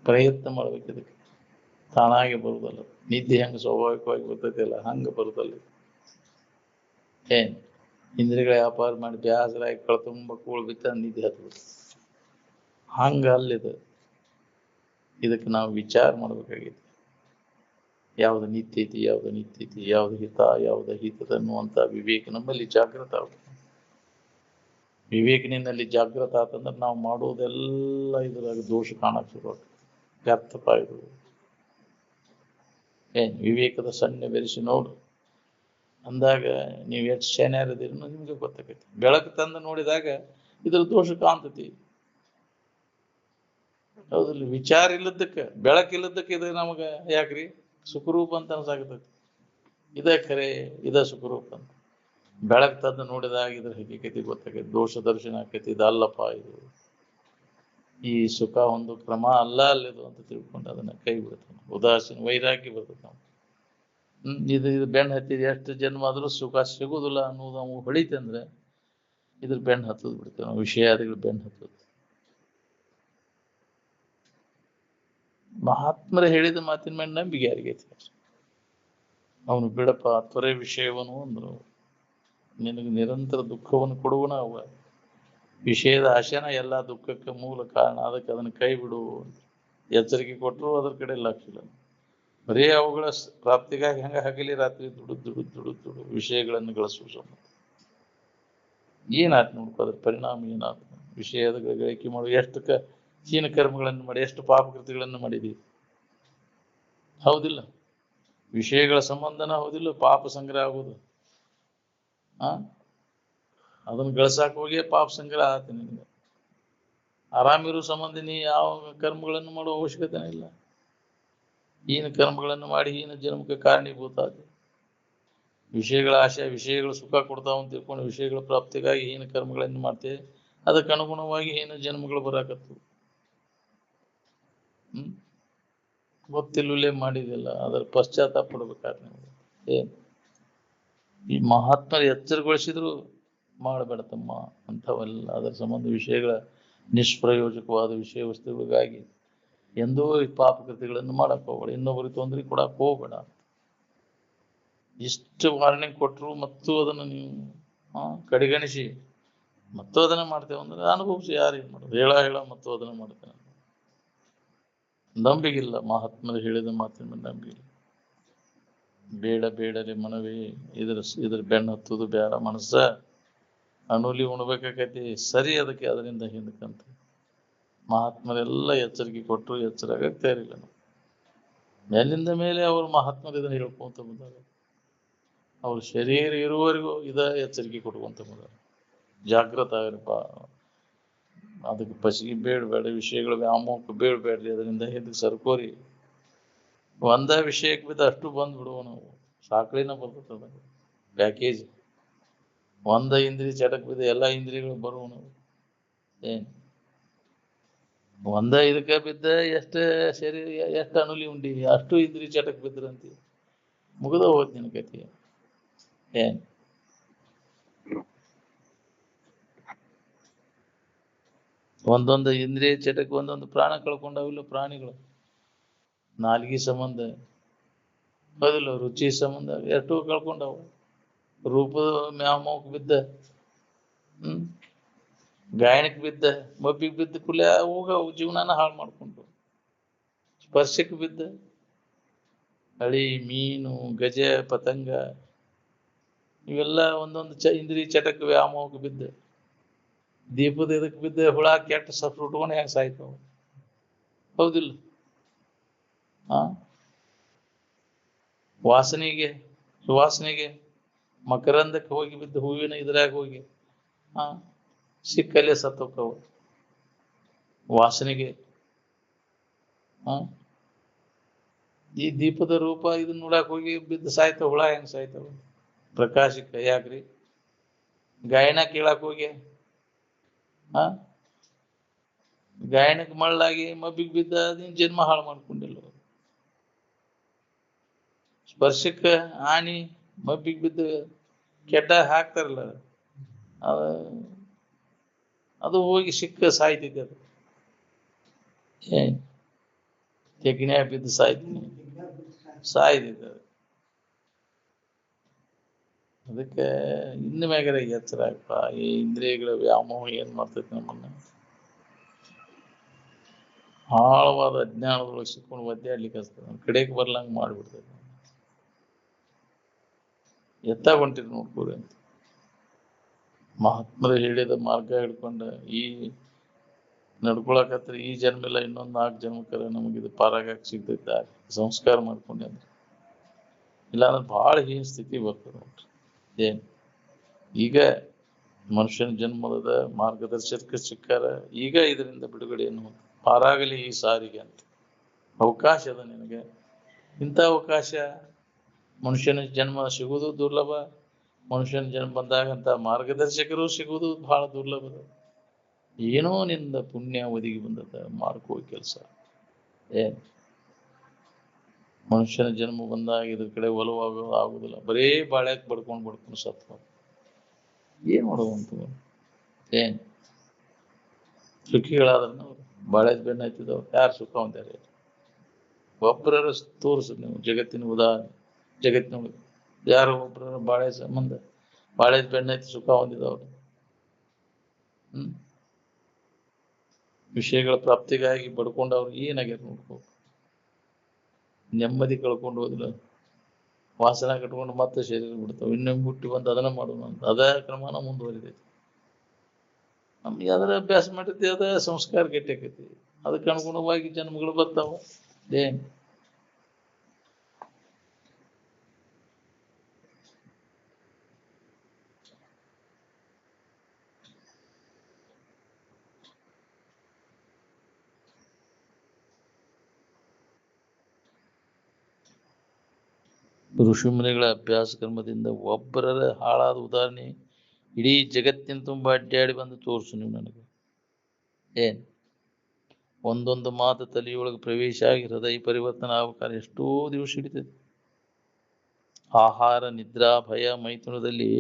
ಪ್ರಯತ್ನ ಮಾಡ್ಬೇಕು, ಇದಕ್ಕೆ ತಾನಾಗಿ ಬರುದಲ್ಲ. ನಿದ್ದೆ ಹೆಂಗ ಸ್ವಾಭಾವಿಕವಾಗಿ ಬರ್ತೈತಿ ಅಲ್ಲ, ಹಂಗ ಬರುದಲ್ಲ. ಇಂದ್ರಿಯಗಳ ವ್ಯಾಪಾರ ಮಾಡಿ ಬ್ಯಾಸರಾಗಿ ಕಳ್ತುಂಬ ಕೂಳ್ ಬಿತ್ತ ನಿದ್ದೆ ಹತ್ಬಿಡ್ತದೆ. ಹಂಗ ಅಲ್ಲಿದೆ. ಇದಕ್ಕೆ ನಾವು ವಿಚಾರ ಮಾಡ್ಬೇಕಾಗೈತಿ, ಯಾವ್ದು ನಿತ್ಯ ಐತಿ, ಯಾವ್ದು ನಿತ್ಯ ಐತಿ, ಯಾವ್ದು ಹಿತ, ಯಾವ್ದು ಹಿತದ ಅನ್ನುವಂತ ವಿವೇಕ ನಮ್ಮಲ್ಲಿ ಜಾಗೃತ ಆಗ್ಬೇಕು. ವಿವೇಕನಿಂದಲ್ಲಿ ಜಾಗೃತ ಆತಂದ್ರೆ ನಾವು ಮಾಡುವುದೆಲ್ಲ ಇದ್ರಾಗ ದೋಷ ಕಾಣಕ್ ಶುರುವಾಗ್ತದೆ, ವ್ಯರ್ಥಪ ಇದು. ವಿವೇಕದ ಸಣ್ಣ ಬೆರೆಸಿ ನೋಡು ಅಂದಾಗ ನೀವು ಎಷ್ಟು ಶೇನ್ಯಾರದಿರಿ ನಿಮ್ಗೆ ಗೊತ್ತಾಗೈತಿ. ಬೆಳಕು ತಂದು ನೋಡಿದಾಗ ಇದ್ರ ದೋಷ ಕಾಣ್ತತಿ, ಹೌದಿಲ್ಲ? ವಿಚಾರ ಇಲ್ಲದಕ್ಕೆ, ಬೆಳಕಿಲ್ಲದಕ್ಕೆ ಇದು ನಮಗ ಯಾಕ್ರಿ ಸುಖರೂಪ ಅಂತ ಅನ್ಸಾಕತೈತಿ. ಇದೇ ಖರೆ, ಇದ ಸುಖರೂಪ ಅಂತ. ಬೆಳಕು ತಂದು ನೋಡಿದಾಗ ಇದ್ರ ಹಕ್ಕಿಕತಿ ಗೊತ್ತಾಗೈತಿ, ದೋಷ ದರ್ಶನ ಆಕೈತಿ. ಇದಲ್ಲಪ್ಪ, ಇದು ಈ ಸುಖ ಒಂದು ಕ್ರಮ ಅಲ್ಲ ಅಲ್ಲಿದು ಅಂತ ತಿಳ್ಕೊಂಡು ಅದನ್ನ ಕೈ ಬಿಡ್ತಾನೆ. ಉದಾಸೀನ ವೈರಾಗ್ಯ ಬರ್ತದೆ ನಾವು. ಇದು ಬೆಣ್ಣ ಹತ್ತಿದ ಎಷ್ಟು ಜನ್ಮ ಆದ್ರೂ ಸುಖ ಸಿಗುದಿಲ್ಲ ಅನ್ನೋದು ನಾವು ಹೊಳಿತಂದ್ರೆ ಇದ್ರ ಬೆಣ್ಣ ಹತ್ತದ್ ಬಿಡ್ತೇವೆ ನಾವು, ವಿಷಯಾದಿಗಳು ಬೆಣ್ಣ ಹತ್ತದ. ಮಹಾತ್ಮರ ಹೇಳಿದ ಮಾತಿನ ಮೇಲೆ ನಂಬಿಕೆ ಯಾರಿಗೈತಿ? ಅವನು ಬಿಡಪ್ಪ ತ್ವರೆ ವಿಷಯವನು ಅಂದ್ರು, ನಿನಗೆ ನಿರಂತರ ದುಃಖವನ್ನು ಕೊಡುವನ ಅವ. ವಿಷಯದ ಆಶೆನ ಎಲ್ಲ ದುಃಖಕ್ಕೆ ಮೂಲ ಕಾರಣ, ಅದಕ್ಕೆ ಅದನ್ನ ಕೈ ಬಿಡು ಎಚ್ಚರಿಕೆ ಕೊಟ್ಟರು ಅದ್ರ ಕಡೆ ಲಕ್ಷ್ಯ ಇಲ್ಲ. ಬರೀ ಅವುಗಳ ಪ್ರಾಪ್ತಿಗಾಗಿ ಹಂಗ ಹಗಲಿ ರಾತ್ರಿ ದುಡು ವಿಷಯಗಳನ್ನು ಗಳಿಸುವ ಸಂಬಂಧ ಏನಾಯ್ತು ನೋಡ್ಕೊ, ಅದ್ರ ಪರಿಣಾಮ ಏನಾಯ್ತು? ವಿಷಯದ ಗಳಿಕೆ ಮಾಡುವ ಎಷ್ಟು ಹೀನ ಕರ್ಮಗಳನ್ನು ಮಾಡಿ, ಎಷ್ಟು ಪಾಪಕೃತಿಗಳನ್ನು ಮಾಡಿದೀವಿ. ಹೌದಿಲ್ಲ? ವಿಷಯಗಳ ಸಂಬಂಧನ ಹೌದಿಲ್ಲ ಪಾಪ ಸಂಗ್ರಹ ಆಗುದು. ಆ ಅದನ್ನ ಗಳಿಸಾಕ ಹೋಗಿ ಪಾಪ ಸಂಗ್ರಹ ಆತ ನಿನಗೆ. ಆರಾಮಿರೋ ಸಂಬಂಧ ನೀ ಯಾವ ಕರ್ಮಗಳನ್ನು ಮಾಡುವ ಅವಶ್ಯಕತೆ ಇಲ್ಲ. ಹೀನ ಕರ್ಮಗಳನ್ನು ಮಾಡಿ ಹೀನ ಜನ್ಮಕ್ಕೆ ಕಾರಣೀಭೂತ ಆದ. ವಿಷಯಗಳ ಆಶೆ, ವಿಷಯಗಳು ಸುಖ ಕೊಡ್ತಾವ ಅಂತ ತಿಳ್ಕೊಂಡು ವಿಷಯಗಳ ಪ್ರಾಪ್ತಿಗಾಗಿ ಹೀನ ಕರ್ಮಗಳನ್ನು ಮಾಡ್ತೇವೆ. ಅದಕ್ಕೆ ಅನುಗುಣವಾಗಿ ಹೀನ ಜನ್ಮಗಳು ಬರಾಕತ್ತು. ಗೊತ್ತಿಲ್ಲೇ ಮಾಡಿದಿಲ್ಲ, ಅದರ ಪಶ್ಚಾತ್ತಾಪ ಪಡ್ಬೇಕಾದ್ರೆ ನೀವು ಏನ್ ಈ ಮಹಾತ್ಮರು ಎಚ್ಚರಗೊಳಿಸಿದ್ರು ಮಾಡಬೇಡ ತಮ್ಮ ಅಂಥವೆಲ್ಲ. ಅದರ ಸಂಬಂಧ ವಿಷಯಗಳ ನಿಷ್ಪ್ರಯೋಜಕವಾದ ವಿಷಯ ವಸ್ತುಗಳಿಗಾಗಿ ಎಂದೂ ಈ ಪಾಪ ಕೃತಿಗಳನ್ನು ಮಾಡಕ್ ಹೋಗ್ಬೇಡ. ಇನ್ನೊಬ್ಬರಿಗೆ ತೊಂದರೆ ಕೊಡಕ್ ಹೋಗ್ಬೇಡ. ಇಷ್ಟು ವಾರ್ನಿಂಗ್ ಕೊಟ್ಟರು ಮತ್ತು ಅದನ್ನು ನೀವು ಕಡೆಗಣಿಸಿ ಮತ್ತು ಅದನ್ನ ಮಾಡ್ತೇವೆ ಅಂದ್ರೆ ಅನುಭವಿಸಿ ಯಾರಿಗೆ ಮಾಡೋದು? ಹೇಳ ಮತ್ತು ಅದನ್ನ ಮಾಡ್ತೇನೆ. ನಂಬಿಗಿಲ್ಲ, ಮಹಾತ್ಮರು ಹೇಳಿದ ಮಾತಿನ ಮೇಲೆ ನಂಬಿಗಿಲ್ಲ. ಬೇಡ ಬೇಡಲಿ ಮನವಿ, ಇದ್ರ ಬೆನ್ನು ಹತ್ತುದು ಬೇಡ. ಮನಸ್ಸ ಅನುಲಿ ಉಣ್ಬೇಕಾಕೈತಿ, ಸರಿ ಅದಕ್ಕೆ ಅದರಿಂದ ಹಿಂದಕ್ಕಂತ ಮಹಾತ್ಮರೆಲ್ಲ ಎಚ್ಚರಿಕೆ ಕೊಟ್ಟರು, ಎಚ್ಚರಾಗಕ್ಕೆ ತಯಾರಿಲ್ಲ. ನಾವು ಮೇಲಿಂದ ಮೇಲೆ ಅವರು ಮಹಾತ್ಮರು ಇದನ್ನ ಹೇಳ್ಕೊಂತ ಬಂದಾಗ ಅವ್ರ ಶರೀರ ಇರುವವರೆಗೂ ಎಚ್ಚರಿಕೆ ಕೊಟ್ಕೊಂತ ಬಂದಾರ. ಜಾಗೃತ ಆಗಿರಪ್ಪ, ಅದಕ್ಕೆ ಪಸಿಗೆ ಬೇಡಬೇಡ, ವಿಷಯಗಳ ವ್ಯಾಮೋಹಕ್ಕೆ ಬೇಡಬೇಡ್ರಿ, ಅದರಿಂದ ಹಿಂದಕ್ಕೆ ಸರ್ಕೋರಿ. ಒಂದ ವಿಷಯಕ್ಕೆ ಬಿದ್ದ ಅಷ್ಟು ಬಂದ್ಬಿಡುವ ನಾವು. ಸಾಕಳಿನ ಬರ್ತದ ಪ್ಯಾಕೇಜ್. ಒಂದ ಇಂದ್ರಿಯ ಚಟಕ್ ಬಿದ್ದ ಎಲ್ಲಾ ಇಂದ್ರಿಯಗಳು ಬರುವು ನಾವು. ಏನ್ ಒಂದ ಇದಕ್ಕೆ ಬಿದ್ದ ಎಷ್ಟು ಶರೀರ ಎಷ್ಟು ಅನುಲಿ ಉಂಡಿ ಅಷ್ಟು ಇಂದ್ರಿಯ ಚಟಕ್ ಬಿದ್ರಂತಿ ಮುಗಿದ ಹೋದ್ ನಿನ್ ಕತಿ. ಏನ್ ಒಂದೊಂದು ಇಂದ್ರಿಯ ಚಟಕ್ಕೆ ಒಂದೊಂದು ಪ್ರಾಣ ಕಳ್ಕೊಂಡಾವಿಲ್ಲ ಪ್ರಾಣಿಗಳು. ನಾಲ್ಗಿ ಸಂಬಂಧ ಹೌದಿಲ್ಲ, ರುಚಿ ಸಂಬಂಧ ಎಷ್ಟು ಕಳ್ಕೊಂಡವು. ರೂಪದ ಮ್ಯಾಮೋಕ್ ಬಿದ್ದ, ಗಾಯನಕ್ಕೆ ಬಿದ್ದ, ಮಬ್ಬಿಗೆ ಬಿದ್ದ ಕುಲೆ ಹೋಗ ಜೀವನಾನ ಹಾಳು ಮಾಡ್ಕೊಂಡು. ಸ್ಪರ್ಶಕ್ಕೆ ಬಿದ್ದ ಹಳಿ, ಮೀನು, ಗಜ, ಪತಂಗ ಇವೆಲ್ಲ ಒಂದೊಂದು ಇಂದ್ರಿಯ ಚಟಕ್ಕೆ ವ್ಯಾಮೋಹಕ್ಕೆ ಬಿದ್ದ. ದೀಪದ ಇದಕ್ಕೆ ಬಿದ್ದ ಹುಳ ಕೆಟ್ಟ ಸುಟ್ಕೊಂಡು ಹೆಂಗ್ ಸಾಯ್ತಾವ. ಹೌದಿಲ್ಲ? ವಾಸನೆಗೆ, ಸುವಾಸನೆಗೆ, ಮಕರಂದಕ್ಕೆ ಹೋಗಿ ಬಿದ್ದ ಹೂವಿನ ಇದ್ರಾಗ ಹೋಗಿ ಸಿಕ್ಕಲ್ಲೇ ಸತ್ತೋಕ್ಕವು. ವಾಸನೆಗೆ ಈ ದೀಪದ ರೂಪ ಇದನ್ನ ನೋಡಕ್ ಹೋಗಿ ಬಿದ್ದು ಸಾಯ್ತಾವ. ಹುಳ ಹೆಂಗ್ ಸಾಯ್ತಾವ? ಪ್ರಕಾಶಕ್ಕೆ ಯಾಕ್ರಿ? ಗಾಯನ ಕೇಳಕ್ ಹೋಗಿ ಗಾಯನಕ್ಕೆ ಮಳ್ಳಾಗಿ ಮಬ್ಬಿಗೆ ಬಿದ್ದ ನೀನ್ ಜನ್ಮ ಹಾಳು ಮಾಡ್ಕೊಂಡಿಲ್ಲ. ಸ್ಪರ್ಶಕ್ಕ ಆನಿ ಮಬ್ಬಿಗೆ ಬಿದ್ದ ಕೆಡ್ಡ ಹಾಕ್ತಾರಲ್ಲ, ಅದು ಹೋಗಿ ಸಿಕ್ಕ ಸಾಯ್ತಿದ್ದೆ. ಅದು ತೆಗಿನ್ಯಾ ಬಿದ್ದು ಸಾಯ್ತಿದ್ದೆ. ಅದಕ್ಕೆ ಇನ್ನು ಮ್ಯಾಗರ ಎಚ್ಚರ ಆಗಪ್ಪ. ಈ ಇಂದ್ರಿಯಗಳ ವ್ಯಾಮೋಹ ಏನ್ ಮಾಡ್ತೈತಿ ನಮ್ಮನ್ನ ಆಳವಾದ ಅಜ್ಞಾನದೊಳಗೆ ಸಿಕ್ಕೊಂಡು ಒದ್ದಾಡ್ಲಿಕ್ಕೆ ಹಚ್ತದೆ. ನಮ್ಮ ಕಡೆಗೆ ಬರ್ಲಂಗ ಮಾಡ್ಬಿಡ್ತದೆ. ಹೊಂಟಿದ್ ನೋಡ್ಕೋರಿ ಅಂತ ಮಹಾತ್ಮರು ಹೇಳಿದ ಮಾರ್ಗ ಹಿಡ್ಕೊಂಡ ಈ ನಡ್ಕೊಳಕತ್ರ ಈ ಜನ್ಮ ಇಲ್ಲ, ಇನ್ನೊಂದು 4 ಜನ್ಮಕ್ಕರ ನಮಗಿದು ಪಾರಾಗಕ್ಕೆ ಸಿಗ್ತೈತೆ. ಸಂಸ್ಕಾರ ಮಾಡ್ಕೊಂಡೆ ಅಂದ್ರೆ ಇಲ್ಲಾಂದ್ರೆ ಬಹಳ ಹೀನ ಸ್ಥಿತಿ ಬರ್ತದೆ ನೋಡ್ರಿ. ಏನ್ ಈಗ ಮನುಷ್ಯನ ಜನ್ಮದ ಮಾರ್ಗದರ್ಶಕ ಸಿಕ್ಕಾರ. ಈಗ ಇದರಿಂದ ಬಿಡುಗಡೆಯನ್ನು ಪಾರಾಗಲಿ ಈ ಸಾರಿಗೆ ಅಂತ ಅವಕಾಶ ಅದ ನಿನಗೆ. ಇಂಥ ಅವಕಾಶ ಮನುಷ್ಯನ ಜನ್ಮ ಸಿಗುವುದು ದುರ್ಲಭ. ಮನುಷ್ಯನ ಜನ್ಮ ಬಂದಾಗಂತ ಮಾರ್ಗದರ್ಶಕರು ಸಿಗುವುದು ಬಹಳ ದುರ್ಲಭದ. ಏನೋ ನಿಂದ ಪುಣ್ಯ ಒದಗಿ ಬಂದದ, ಮಾಡ್ಕೋ ಕೆಲಸ. ಏನ್ ಮನುಷ್ಯನ ಜನ್ಮ ಬಂದಾಗ ಇದ್ರ ಕಡೆ ಒಲವಾಗೋ ಆಗುದಿಲ್ಲ. ಬರೇ ಬಾಳ್ಯಾಕ್ ಬಡ್ಕೊಂಡು ಸತ್ವ. ಏನ್ ಮಾಡುವಂತ? ಏನ್ ಸುಖಿಗಳಾದ್ರೂ ಬಾಳ್ಯಾಕ್ ಬೆನ್ನ ಹತ್ತಿದವ್ರು ಯಾರು ಸುಖ ಹೊಂದ್ಯಾರ? ಒಬ್ಬರ ತೋರಿಸಿದ್ ನೀವು ಜಗತ್ತಿನ ಉದಾಹರಣೆ. ಜಗತ್ತಿನೊಳಗೆ ಯಾರು ಒಬ್ಬರ ಬಾಳೆ ಸಂಬಂಧ ಬಾಳೆ ಬೆನ್ನೈತಿ ಸುಖ ಹೊಂದಿದವರು ವಿಷಯಗಳ ಪ್ರಾಪ್ತಿಗಾಗಿ ಬಡ್ಕೊಂಡವ್ರು ಏನಾಗ್ಯಾರ ನೋಡ್ಕೋ. ನೆಮ್ಮದಿ ಕಳ್ಕೊಂಡು ಹೋದಿಲ್ಲ, ವಾಸನ ಕಟ್ಕೊಂಡು ಮತ್ತೆ ಶರೀರ ಬಿಡ್ತಾವ. ಇನ್ನೊಮ್ಮೆ ಹುಟ್ಟಿ ಬಂದು ಅದನ್ನ ಮಾಡೋಣ ಅಂತ ಅದ ಕ್ರಮನ ಮುಂದುವರಿದೈತಿ. ನಮ್ಗೆ ಅದರ ಅಭ್ಯಾಸ ಮಾಡಿರ್ತೀವಿ, ಅದ ಸಂಸ್ಕಾರ ಗಟ್ಟಿ ಆಕೈತಿ. ಅದಕ್ಕೆ ಅನುಗುಣವಾಗಿ ಜನ್ಮಗಳು ಬರ್ತಾವ. ಏನ್ ಋಷಿಮುನಿಗಳ ಅಭ್ಯಾಸ ಕರ್ಮದಿಂದ ಒಬ್ಬರ ಹಾಳಾದ ಉದಾಹರಣೆ ಇಡೀ ಜಗತ್ತಿನ ತುಂಬ ಅಡ್ಡಾಡಿ ಬಂದು ತೋರಿಸು ನೀವು ನನಗೆ. ಏನ್ ಒಂದೊಂದು ಮಾತು ತಲೆಯೊಳಗೆ ಪ್ರವೇಶ ಆಗಿ ಹೃದಯ ಪರಿವರ್ತನೆ ಆಗ್ಬೇಕಾದ್ರೆ ಎಷ್ಟೋ ದಿವಸ ಹಿಡಿತೈತಿ. ಆಹಾರ, ನಿದ್ರಾ, ಭಯ, ಮೈಥುನದಲ್ಲಿ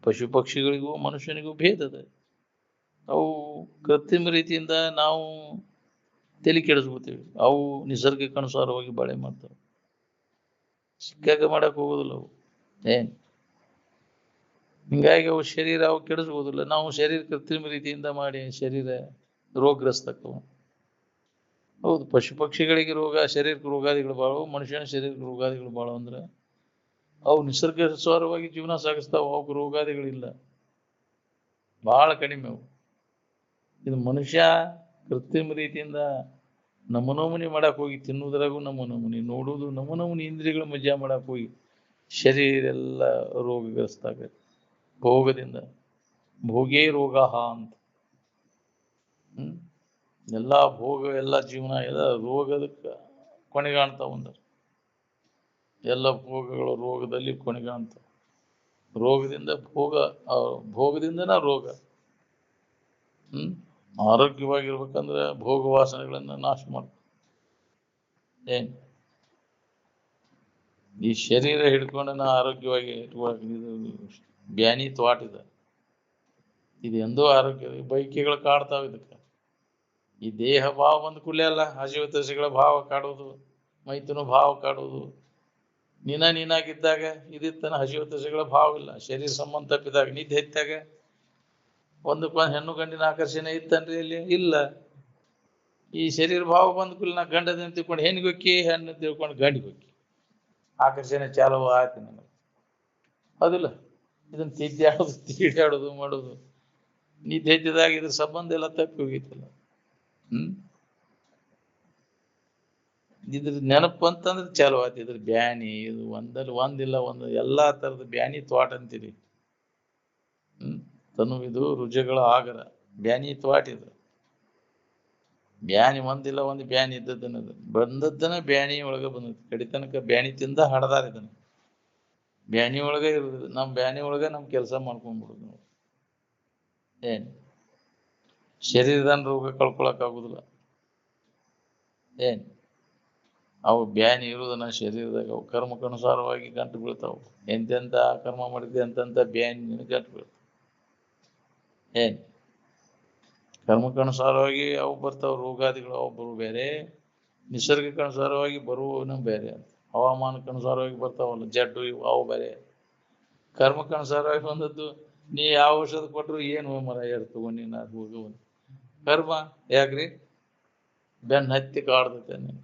ಪಶು ಪಕ್ಷಿಗಳಿಗೂ ಮನುಷ್ಯನಿಗೂ ಭೇದ ಅದ. ಅವು ಕೃತ್ರಿಮ ರೀತಿಯಿಂದ ನಾವು ತಲೆ ಕೆಡಿಸ್ಕೋತೀವಿ. ಅವು ನಿಸರ್ಗಕ್ಕೆ ಅನುಸಾರವಾಗಿ ಬಾಳೆ ಮಾಡ್ತಾವೆ. ಸಿಕ್ಕಾಗ ಮಾಡಕ್ ಹೋಗೋದಿಲ್ಲ ಅವು. ಹಿಂಗಾಗಿ ಅವು ಶರೀರ ಅವು ಕೆಡಿಸ್ಬೋದಿಲ್ಲ. ನಾವು ಶರೀರ ಕೃತ್ರಿಮ ರೀತಿಯಿಂದ ಮಾಡಿ ಶರೀರ ರೋಗಗ್ರಸ್ತ ಆಗ್ತವೆ. ಹೌದು, ಪಶು ಪಕ್ಷಿಗಳಿಗೆ ರೋಗ, ಶರೀರಕ್ಕೆ ರೋಗಾದಿಗಳು ಬಾಳು, ಮನುಷ್ಯನ ಶರೀರಕ್ಕೆ ರೋಗಾದಿಗಳು ಬಾಳು ಅಂದ್ರೆ ಅವು ನಿಸರ್ಗಸ್ವರವಾಗಿ ಜೀವನ ಸಾಗಿಸ್ತಾವ. ಅವಕ್ಕೆ ರೋಗಾದಿಗಳಿಲ್ಲ, ಬಹಳ ಕಡಿಮೆ ಅವು. ಇದು ಮನುಷ್ಯ ಕೃತ್ರಿಮ ರೀತಿಯಿಂದ ನಮನಮುನಿ ಮಾಡಕ್ ಹೋಗಿ ತಿನ್ನುವುದ್ರಾಗೂ ನಮನಮುನಿ, ನೋಡುವುದು ನಮನಮುನಿ, ಇಂದ್ರಿಯಗಳ ಮಜಾ ಮಾಡಕ್ ಹೋಗಿ ಶರೀರ ಎಲ್ಲ ರೋಗಗ್ರಸ್ತ ಆಗತ್ತೆ. ಭೋಗದಿಂದ ಭೋಗೇ ರೋಗ ಅಂತ. ಎಲ್ಲ ಭೋಗ, ಎಲ್ಲ ಜೀವನ ಎಲ್ಲ ರೋಗದಕ್ಕೆ ಕೊನೆಗಾಣ್ತಾವ. ಅಂದ್ರೆ ಎಲ್ಲ ಭೋಗಗಳು ರೋಗದಲ್ಲಿ ಕೊನೆಗಾಣ್ತಾವ. ರೋಗದಿಂದ ಭೋಗ, ಭೋಗದಿಂದನ ರೋಗ. ಆರೋಗ್ಯವಾಗಿರ್ಬೇಕಂದ್ರೆ ಭೋಗ ವಾಸನೆಗಳನ್ನ ನಾಶ ಮಾಡ್ಬೇಕು. ಈ ಶರೀರ ಹಿಡ್ಕೊಂಡು ನಾ ಆರೋಗ್ಯವಾಗಿ ಇಟ್ಕೊಳಕ್ ಬ್ಯಾನಿ ತ್ವಾಟ ಇದು ಎಂದೋ ಆರೋಗ್ಯ. ಬೈಕಿಗಳು ಕಾಡ್ತಾವ ಇದಕ್ಕೆ. ಈ ದೇಹ ಭಾವ ಬಂದ ಕೂಡಲೇ ಅಲ್ಲ ಹಸಿವು ಭಾವ ಕಾಡೋದು, ಮೈಥುನ ಭಾವ ಕಾಡೋದು. ನೀನಾಗಿದ್ದಾಗ ಇದಿತ್ತನ ಹಸಿವು ಭಾವ ಇಲ್ಲ. ಶರೀರ ಸಂಬಂಧ ತಪ್ಪಿದಾಗ, ನಿದ್ದೆ ಹೆಚ್ಚಾಗ ಒಂದಕ್ಕೊಂದು ಹೆಣ್ಣು ಗಂಡಿನ ಆಕರ್ಷಣೆ ಇತ್ತನ್ರಿ ಇಲ್ಲಿ ಇಲ್ಲ. ಈ ಶರೀರ ಭಾವ ಬಂದ ಕೂಡಲೇ ನಾ ಗಂಡದನ್ನ ತಿಳ್ಕೊಂಡು ಹೆಣ್ಣಿಗೆ ಹೊಕ್ಕಿ, ಹೆಣ್ಣು ತಿಳ್ಕೊಂಡು ಗಂಡಿಗೆ ಹೊಕ್ಕಿ, ಆಕರ್ಷಣೆ ಚಾಲು ಆಯ್ತು ನನಗೆ. ಹೌದಿಲ್ಲ? ಇದನ್ನ ತಿದ್ದಾಡೋದು, ತೀಡಾಡೋದು ಮಾಡೋದು. ನಿದ್ದೆ ಹೆಚ್ಚಿದಾಗ ಇದ್ರ ಸಂಬಂಧ ಎಲ್ಲ ತಪ್ಪಿ ಹೋಗಿತ್ತಲ್ಲ. ಇದ್ರ ನೆನಪು ಅಂತಂದ್ರೆ ಚಾಲು ಆಯ್ತು. ಇದ್ರ ಬ್ಯಾನಿ ಇದು ಒಂದಿಲ್ಲ ಒಂದು ಎಲ್ಲಾ ತರದ ಬ್ಯಾನಿ ತ್ವಾಟ ಅಂತೀರಿ. ಇದು ರುಜಗಳ ಆಗರ ಬ್ಯಾನಿ ತ್ವಾಟ. ಇದು ಬ್ಯಾನಿ ಒಂದಿಲ್ಲ ಒಂದು ಬ್ಯಾನಿ ಇದ್ದದ್ದನ್ನದು ಬಂದದ್ದನ ಬ್ಯಾನಿ ಒಳಗ ಬಂದದ್ದು. ಕಡಿತನಕ ಬ್ಯಾನಿ ತಿಂದ ಹಡದಾರ ಇದನ್ನ. ಬ್ಯಾನಿ ಒಳಗ ಇರುದು. ನಮ್ ಬ್ಯಾನಿ ಒಳಗ ನಮ್ ಕೆಲಸ ಮಾಡ್ಕೊಂಡ್ಬಿಡುದು ನಾವು. ಶರೀರದನ್ ರೋಗ ಕಳ್ಕೊಳಕ್ ಆಗುದಿಲ್ಲ. ಅವು ಬ್ಯಾನಿ ಇರುವುದನ್ನ ಶರೀರದಾಗ ಅವು ಕರ್ಮಕ್ಕನುಸಾರವಾಗಿ ಗಂಟು ಬೀಳ್ತಾವು. ಎಂತೆಂತ ಕರ್ಮ ಮಾಡಿದ್ದೆ ಅಂತಂತ ಬ್ಯಾನಿ ಗಂಟು ಬೀಳ್ತಾವ. ಕರ್ಮಕ್ಕನುಸಾರವಾಗಿ ಅವು ಬರ್ತಾವ ರೋಗಾದಿಗಳು. ಅವು ಬರು ಬೇರೆ, ನಿಸರ್ಗಕ್ಕನುಸಾರವಾಗಿ ಬರುವವನು ಬೇರೆ ಅಂತ. ಹವಾಮಾನಕ್ಕನುಸಾರವಾಗಿ ಬರ್ತಾವಲ್ಲ ಜಡ್ಡು ಇವು, ಅವು ಬೇರೆ. ಕರ್ಮಕ್ಕನುಸಾರವಾಗಿ ಬಂದದ್ದು ನೀ ಯಾವ ಔಷಧ ಕೊಟ್ಟರು ಏನು ಮರ ತಗೊಂಡಿ ನಾ ಹೋಗುವನು ಕರ್ಮ. ಯಾಕ್ರಿ? ಬೆನ್ನ ಹತ್ತಿ ಕಾಡ್ತೈತೆ ನೀನು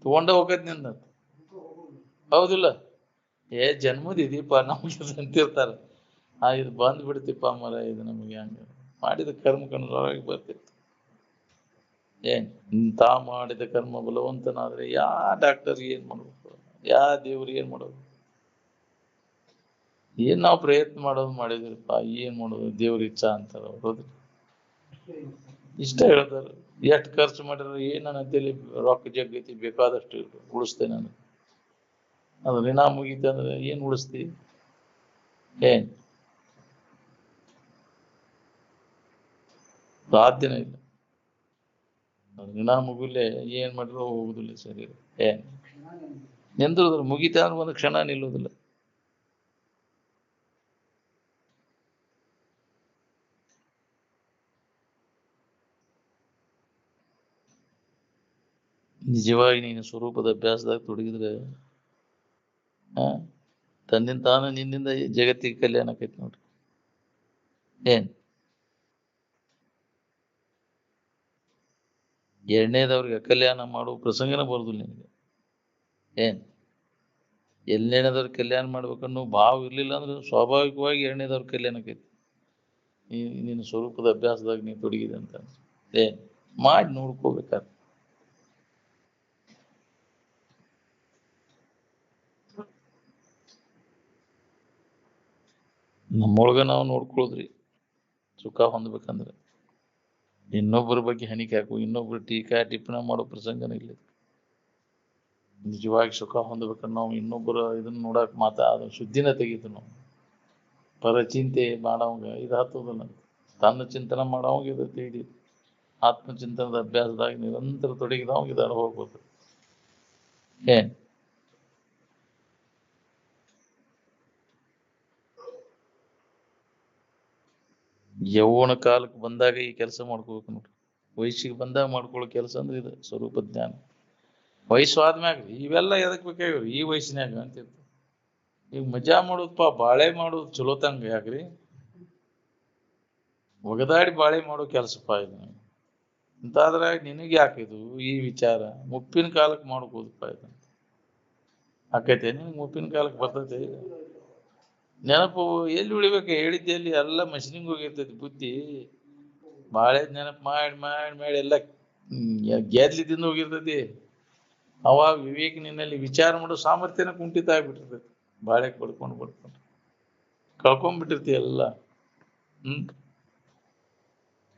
ತಗೊಂಡ ಹೋಗತ್ ನಿಂದ. ಹೌದಿಲ್ಲ? ಜನ್ಮದಿದೀಪ ನಮ್ಗೆ ಅಂತಿರ್ತಾರ. ಇದು ಬಂದ್ ಬಿಡ್ತಿಪ್ಪ ಮರ, ಇದು ನಮಗೆ ಹಂಗ ಮಾಡಿದ ಕರ್ಮಕ್ಕನುಸಾರವಾಗಿ ಬರ್ತಿತ್ತು. ಇಂಥ ಮಾಡಿದ ಕರ್ಮ ಬಲವಂತನಾದ್ರೆ ಯಾ ಡಾಕ್ಟರ್ ಏನ್ ಮಾಡ್ಬೇಕು, ಯಾ ದೇವ್ರಿಗೆ ಏನ್ ಮಾಡೋದು? ಏನ್ ನಾವು ಪ್ರಯತ್ನ ಮಾಡೋದು ಮಾಡಿದ್ರಪ್ಪ, ಏನ್ ಮಾಡೋದು? ದೇವ್ರ ಇಚ್ಛಾ ಅಂತಾರ ಅವ್ರು. ಇಷ್ಟ ಹೇಳ್ತಾರ. ಎಷ್ಟು ಖರ್ಚು ಮಾಡಿದ್ರು ಏನ್ ನನ್ನ ಅಂತೇಳಿ ರೊಕ್ಕ ಜಗ್ಗೈತಿ, ಬೇಕಾದಷ್ಟು ಉಳಿಸ್ತೇನೆ ನಾನು. ಅದು ಋಣ ಮುಗೀತ ಅಂದ್ರೆ ಏನ್ ಉಳಿಸ್ತಿ? ಸಾಧ್ಯನೇ ಇಲ್ಲ. ಋಣ ಮುಗಿಲೆ ಏನ್ ಮಾಡಿದ್ರು ಹೋಗುದಿಲ್ಲ ಶರೀರ. ನಿಂದ್ರದ್ರ ಮುಗಿತ ಅಂದ್ರೆ ಒಂದು ಕ್ಷಣ ನಿಲ್ಲುವುದಿಲ್ಲ. ನಿಜವಾಗಿ ನೀನು ಸ್ವರೂಪದ ಅಭ್ಯಾಸದಾಗ ತೊಡಗಿದ್ರೆ ತನ್ನಿಂದ ತಾನು ನಿನ್ನಿಂದ ಜಗತ್ತಿಗೆ ಕಲ್ಯಾಣ ಆಕೈತಿ ನೋಡ್ರಿ. ಎರಡನೇದವ್ರಿಗೆ ಕಲ್ಯಾಣ ಮಾಡುವ ಪ್ರಸಂಗನ ಬರುದಿಲ್ಲ ನಿನಗೆ. ಎರಡನೇದವ್ರಿಗೆ ಕಲ್ಯಾಣ ಮಾಡ್ಬೇಕನ್ನೋ ಭಾವ ಇರ್ಲಿಲ್ಲ ಅಂದ್ರೆ ಸ್ವಾಭಾವಿಕವಾಗಿ ಎರಡನೇದವ್ರ ಕಲ್ಯಾಣ ಆಕೈತಿ. ನಿನ್ನ ಸ್ವರೂಪದ ಅಭ್ಯಾಸದಾಗ ನೀನು ತೊಡಗಿದೆ ಅಂತ ಮಾಡಿ ನೋಡ್ಕೋಬೇಕಾದ್ರೆ. ನಮ್ಮೊಳಗ ನಾವು ನೋಡ್ಕೊಳ್ಳೋದ್ರಿ ಸುಖ ಹೊಂದ್ಬೇಕಂದ್ರೆ. ಇನ್ನೊಬ್ಬರ ಬಗ್ಗೆ ಹಣಿಕೆ ಹಾಕು, ಇನ್ನೊಬ್ರು ಟೀಕಾ ಟಿಪ್ಪಣ ಮಾಡೋ ಪ್ರಸಂಗನ ಇಲ್ಲ. ನಿಜವಾಗಿ ಸುಖ ಹೊಂದಬೇಕಂದ್ರೆ ನಾವು ಇನ್ನೊಬ್ಬರ ಇದನ್ನ ನೋಡಕ್ ಮಾತ್ರ ಅದು ಶುದ್ಧಿನ ತೆಗೀತು ನಾವು. ಪರಚಿಂತೆ ಮಾಡೋಂಗ ಇದು ಹತ್ತೋದಿಲ್ಲ. ತನ್ನ ಚಿಂತನೆ ಮಾಡೋಂಗ ಇದು ಹಿಡಿದು ಆತ್ಮಚಿಂತನದ ಅಭ್ಯಾಸದಾಗ ನಿರಂತರ ತೊಡಗಿದವಂಗ ಇದು ಅನುಭವ ಹೋಗ್ಬೋದು. ಏನ್ ಯೌವನ ಕಾಲಕ್ಕೆ ಬಂದಾಗ ಈ ಕೆಲಸ ಮಾಡ್ಕೋಬೇಕು ನೋಡ್ರಿ. ವಯಸ್ಸಿಗೆ ಬಂದಾಗ ಮಾಡ್ಕೊಳ್ಳೋ ಕೆಲಸ ಅಂದ್ರೆ ಇದು ಸ್ವರೂಪ ಜ್ಞಾನ. ವಯಸ್ಸು ಆದ್ಮ್ಯಾಗ್ರಿ ಇವೆಲ್ಲ ಎದಕ್ ಬೇಕಾಗ್ರಿ ಈ ವಯಸ್ಸಿನಾಗ ಅಂತಿತ್ತು. ಈಗ ಮಜಾ ಮಾಡೋದಪ್ಪ, ಬಾಳೆ ಮಾಡೋದು ಚಲೋತಂಗ ಯಾಕ್ರಿ? ಒಗದಾಡಿ ಬಾಳೆ ಮಾಡೋ ಕೆಲಸಪ್ಪ ಇದು. ಇಂತಾದ್ರಾಗ ನಿನಗೆ ಯಾಕಿದು ಈ ವಿಚಾರ? ಮುಪ್ಪಿನ ಕಾಲಕ್ಕೆ ಮಾಡ್ಕೋದಪ್ಪ ಇದು. ಆಕೈತೆ ನಿನಗೆ ಮುಪ್ಪಿನ ಕಾಲಕ್ಕೆ ಬರ್ತೈತೆ? ನೆನಪು ಎಲ್ಲಿ ಉಳಿಬೇಕು? ಹೇಳಿದ್ದೆ ಎಲ್ಲಿ? ಎಲ್ಲ ಮಷಿನಿಂಗ್ ಹೋಗಿರ್ತೈತಿ ಬುದ್ಧಿ. ಬಾಳೆ ನೆನಪು ಮಾಡಿ ಮಾಡಿ ಮಾಡಿ ಎಲ್ಲ ಗೆದ್ಲಿದಿಂದ ಹೋಗಿರ್ತೈತಿ. ಅವಾಗ ವಿವೇಕ ನಿನ್ನಲ್ಲಿ ವಿಚಾರ ಮಾಡೋ ಸಾಮರ್ಥ್ಯನ ಕುಂಠಿತ ಆಗ್ಬಿಟ್ಟಿರ್ತೈತಿ. ಬಾಳೆ ಬಡ್ಕೊಂಡು ಕಳ್ಕೊಂಡ್ಬಿಟ್ಟಿರ್ತಿ ಎಲ್ಲ.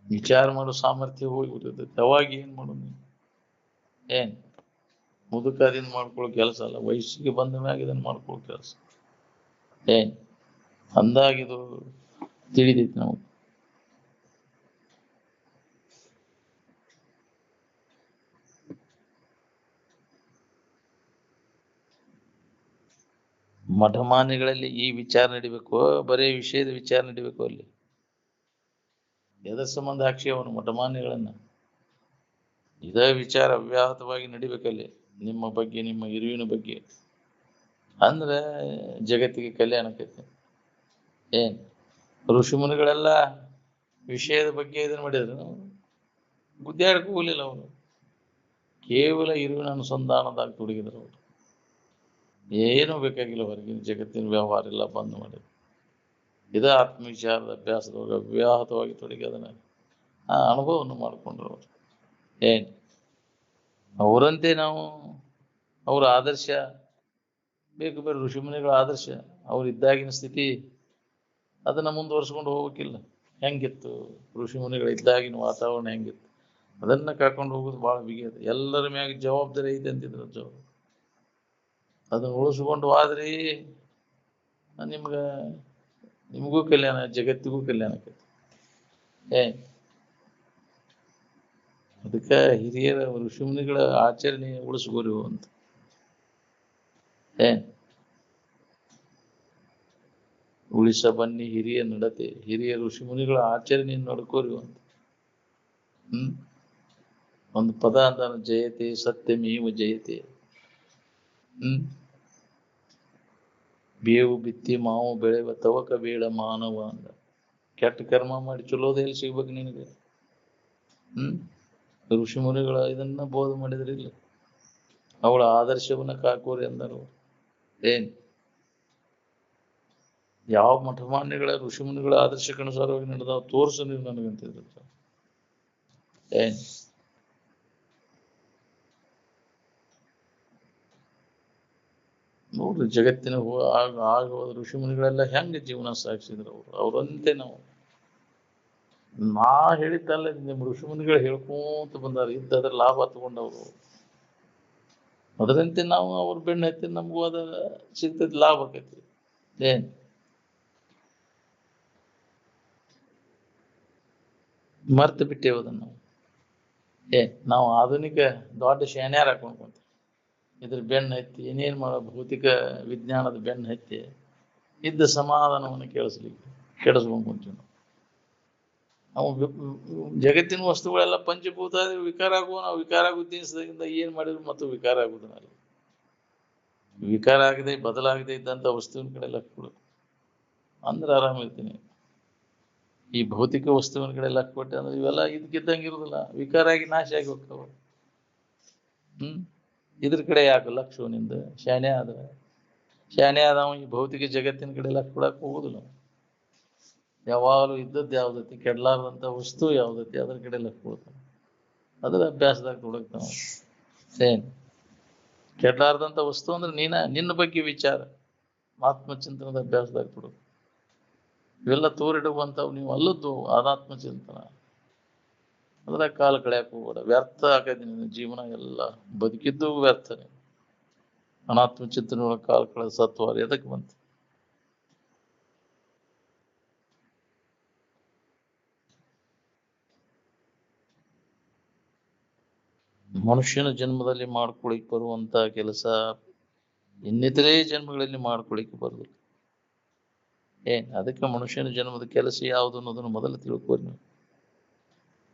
ವಿಚಾರ ಮಾಡೋ ಸಾಮರ್ಥ್ಯ ಹೋಗ್ಬಿಟ್ಟಿರ್ತೈತಿ. ಅವಾಗ ಏನ್ ಮಾಡೋದು ನೀನು? ಏನ್ ಮುದುಕದಿಂದ ಮಾಡ್ಕೊಳ್ಳೋ ಕೆಲಸ ಅಲ್ಲ, ವಯಸ್ಸಿಗೆ ಬಂದ ಮ್ಯಾಗ ಇದನ್ನ ಮಾಡ್ಕೊಳ್ಳೋ ಕೆಲಸ. ಏನ್ ಅಂದಾಗಿದು ತಿಳಿದೈತಿ ನಾವು. ಮಠಮಾನ್ಯಗಳಲ್ಲಿ ಈ ವಿಚಾರ ನಡಿಬೇಕು, ಬರೇ ವಿಷಯದ ವಿಚಾರ ನಡಿಬೇಕು. ಅಲ್ಲಿ ಎದರ ಸಂಬಂಧ ಹಾಕ್ಷಿ ಅವನು ಮಠಮಾನ್ಯಗಳನ್ನ? ಇದೇ ವಿಚಾರ ಅವ್ಯಾಹತವಾಗಿ ನಡಿಬೇಕಲ್ಲಿ, ನಿಮ್ಮ ಬಗ್ಗೆ, ನಿಮ್ಮ ಇರುವಿನ ಬಗ್ಗೆ. ಅಂದ್ರೆ ಜಗತ್ತಿಗೆ ಕಲ್ಯಾಣ ಆಕೈತಿ. ಏನ್ ಋಷಿ ಮುನಿಗಳೆಲ್ಲ ವಿಷಯದ ಬಗ್ಗೆ ಇದನ್ನ ಮಾಡಿದ್ರು, ಗುದ್ದಾಡಕ್ ಹೋಗ್ಲಿಲ್ಲ ಅವರು. ಕೇವಲ ಇರುವಿನ ಅನುಸಂಧಾನದಾಗ ತೊಡಗಿದ್ರು ಅವರು. ಏನೂ ಬೇಕಾಗಿಲ್ಲ, ಹೊರಗಿನ ಜಗತ್ತಿನ ವ್ಯವಹಾರ ಎಲ್ಲ ಬಂದ್ ಮಾಡಿದ್ರು. ಇದೇ ಆತ್ಮವಿಚಾರದ ಅಭ್ಯಾಸದೊಳಗೆ ಅವ್ಯಾಹತವಾಗಿ ತೊಡಗಿ ಅದನ್ನ ಆ ಅನುಭವವನ್ನು ಮಾಡಿಕೊಂಡ್ರು ಅವರು. ಏನ್ ಅವರಂತೆ ನಾವು ಅವರ ಆದರ್ಶ ಬೇಕು. ಬೇರೆ ಋಷಿಮುನಿಗಳ ಆದರ್ಶ ಅವ್ರಿದ್ದಾಗಿನ ಸ್ಥಿತಿ ಅದನ್ನ ಮುಂದುವರ್ಸ್ಕೊಂಡು ಹೋಗ್ಬೇಕಿಲ್ಲ. ಹೆಂಗಿತ್ತು ಋಷಿಮುನಿಗಳ ಇದ್ದಾಗಿನ ವಾತಾವರಣ ಹೆಂಗಿತ್ತು ಅದನ್ನ ಕಾಕೊಂಡು ಹೋಗೋದು ಬಹಳ ಬಿಗಿಯದು. ಎಲ್ಲರ ಮ್ಯಾಗ ಜವಾಬ್ದಾರಿ ಐತೆ ಅಂತಿದ್ರು ಜವಾಬ್ದಾರಿ. ಅದನ್ನ ಉಳಿಸ್ಕೊಂಡು ಆದ್ರಿ ನಿಮಗೂ ಕಲ್ಯಾಣ, ಜಗತ್ತಿಗೂ ಕಲ್ಯಾಣ ಆಕೈತಿ. ಅದಕ್ಕೆ ಹಿರಿಯರ ಋಷಿಮುನಿಗಳ ಆಚರಣೆ ಉಳಿಸ್ಕೋರಿ ಅಂತ. ಉಳಿಸ ಬನ್ನಿ ಹಿರಿಯ ನಡತೆ, ಹಿರಿಯ ಋಷಿಮುನಿಗಳ ಆಚರಣೆಯನ್ನು ನಡ್ಕೋರಿ ಅಂತ. ಒಂದು ಪದ ಅಂತಾನು, ಜಯತೆ ಸತ್ಯಮೇವ ಜಯತೆ. ಬೇವು ಬಿತ್ತಿ ಮಾವು ಬೆಳೆವ ತವಕ ಬೇಡ ಮಾನವ ಅಂದ. ಕೆಟ್ಟ ಕರ್ಮ ಮಾಡಿ ಚಲೋದ ಎಲ್ಲಿ ಸಿಗ್ಬೇಕು ನಿನಗೆ? ಋಷಿಮುನಿಗಳ ಇದನ್ನ ಬೋಧ ಮಾಡಿದ್ರಿಲ್ಲ, ಅವಳ ಆದರ್ಶವನ್ನ ಕಾಕೋರಿ ಅಂದರು. ಏನ್ ಯಾವ ಮಠಮಾನ್ಯಗಳ ಋಷಿಮುನಿಗಳ ಆದರ್ಶಕ್ಕನುಸಾರವಾಗಿ ನಡೆದಾವ ತೋರ್ಸು ನೀವು ನನಗಂತಿದ್ರು. ಏನ್ ನೋಡ್ರಿ ಜಗತ್ತಿನ ಆಗುವ ಋಷಿಮುನಿಗಳೆಲ್ಲ ಹೆಂಗ ಜೀವನ ಸಾಗಿಸಿದ್ರು ಅವರು. ಅವರಂತೆ ನಾವು ನಾ ಹೇಳಿದ್ದಲ್ಲ, ನಿಮ್ಮ ಋಷಿಮುನಿಗಳು ಹೇಳ್ಕೊಂತ ಬಂದಾರ, ಇದ್ದದ್ರ ಲಾಭ ತಗೊಂಡವ್ರು. ಅದರಂತೆ ನಾವು ಅವ್ರ ಬೆಣ್ಣ ಹತ್ತಿ ನಮಗೂ ಅದ ಸಿಗ್ತೈತಿ, ಲಾಭ ಆಕೈತಿ. ಏನ್ ಮರ್ತು ಬಿಟ್ಟೇವ ಅದನ್ನ ನಾವು. ನಾವು ಆಧುನಿಕ ದೊಡ್ಡ ಶಾನ್ಯಾರ ಹಾಕೊಂಡ್ಕೊಂತ ಇದ್ರ ಬೆಣ್ಣ ಹತ್ತಿ ಏನೇನ್ ಮಾಡೋ ಭೌತಿಕ ವಿಜ್ಞಾನದ ಬೆಣ್ಣ ಹತ್ತಿ ಇದ್ದ ಸಮಾಧಾನವನ್ನು ಕೆಡಿಸ್ಕೊಂಡ್ ಕುಂತೀವಿ ನಾವು. ಜಗತ್ತಿನ ವಸ್ತುಗಳೆಲ್ಲ ಪಂಚಭೂತ ವಿಕಾರ ಆಗುವ, ನಾವು ವಿಕಾರ ಆಗೋ ಉದ್ದೇಶದಿಂದ ಏನ್ ಮಾಡಿದ್ರು ಮತ್ತು ವಿಕಾರ ಆಗುದನ್ನಲ್ಲ. ವಿಕಾರ ಆಗದೆ ಬದಲಾಗದೆ ಇದ್ದಂತ ವಸ್ತುವಿನ ಕಡೆ ಲಕ್ಷ್ಯ ಕೊಡು ಅಂದ್ರೆ ಆರಾಮಿರ್ತೀನಿ. ಈ ಭೌತಿಕ ವಸ್ತುವಿನ ಕಡೆ ಲಕ್ಷ್ಯ ಕೊಟ್ಟೆ ಅಂದ್ರೆ ಇವೆಲ್ಲ ಇದಕ್ಕಿದ್ದಂಗೆ ಇರುದಿಲ್ಲ, ವಿಕಾರ ಆಗಿ ನಾಶ ಆಗಿ ಹೋಗ್ತಾವ. ಇದ್ರ ಕಡೆ ಯಾಕೆ ಲಕ್ಷ್ಯ ನಿಂದ? ಶಾನೆ ಆದವ ಈ ಭೌತಿಕ ಜಗತ್ತಿನ ಕಡೆ ಲಕ್ಷ್ಯ ಕೊಡಕ್ ಹೋಗುದಿಲ್ಲ. ಯಾವಾಗಲೂ ಇದ್ದದ್ದು ಯಾವ್ದೈತಿ, ಕೆಡ್ಲಾರ್ದಂತ ವಸ್ತು ಯಾವ್ದೈತಿ ಅದ್ರ ಕಡೆ ಲಕ್ಷ್ಯ ಕೊಡ್ತಾನ. ಅದ್ರ ಅಭ್ಯಾಸದಾಗ ತೊಡಗ್ತಾವ. ಏನ್ ಕೆಡ್ಲಾರ್ದಂತ ವಸ್ತು ಅಂದ್ರೆ ನಿನ್ನ ಬಗ್ಗೆ ವಿಚಾರ, ಆತ್ಮಚಿಂತನದ ಅಭ್ಯಾಸದಾಗ ತೊಡಗ. ಇವೆಲ್ಲ ತೋರಿಡುವಂಥವು ನೀವು ಅಲ್ಲದ್ದು ಅನಾತ್ಮ ಚಿಂತನ. ಅದ್ರಾಗ ಕಾಲ ಕಳೆಯಕ್ ಹೋಗ್ಬೇಡ, ವ್ಯರ್ಥ ಆಗೈತಿ ನಿನ್ನ ಜೀವನ. ಎಲ್ಲ ಬದುಕಿದ್ದು ವ್ಯರ್ಥನೆ. ಅನಾತ್ಮ ಚಿಂತನೆ ಒಳಗೆ ಕಾಲ ಕಳೆದ ಸತ್ವಾರ ಎದಕ್ಕೆ ಬಂತು? ಮನುಷ್ಯನ ಜನ್ಮದಲ್ಲಿ ಮಾಡ್ಕೊಳಿಕ್ ಬರುವಂತ ಕೆಲಸ ಇನ್ನಿತರೇ ಜನ್ಮಗಳಲ್ಲಿ ಮಾಡ್ಕೊಳಿಕ್ಕೆ ಬರುದಿಲ್ಲ. ಅದಕ್ಕೆ ಮನುಷ್ಯನ ಜನ್ಮದ ಕೆಲಸ ಯಾವುದು ಅನ್ನೋದನ್ನು ಮೊದಲು ತಿಳ್ಕೊರಿ ನೀವು.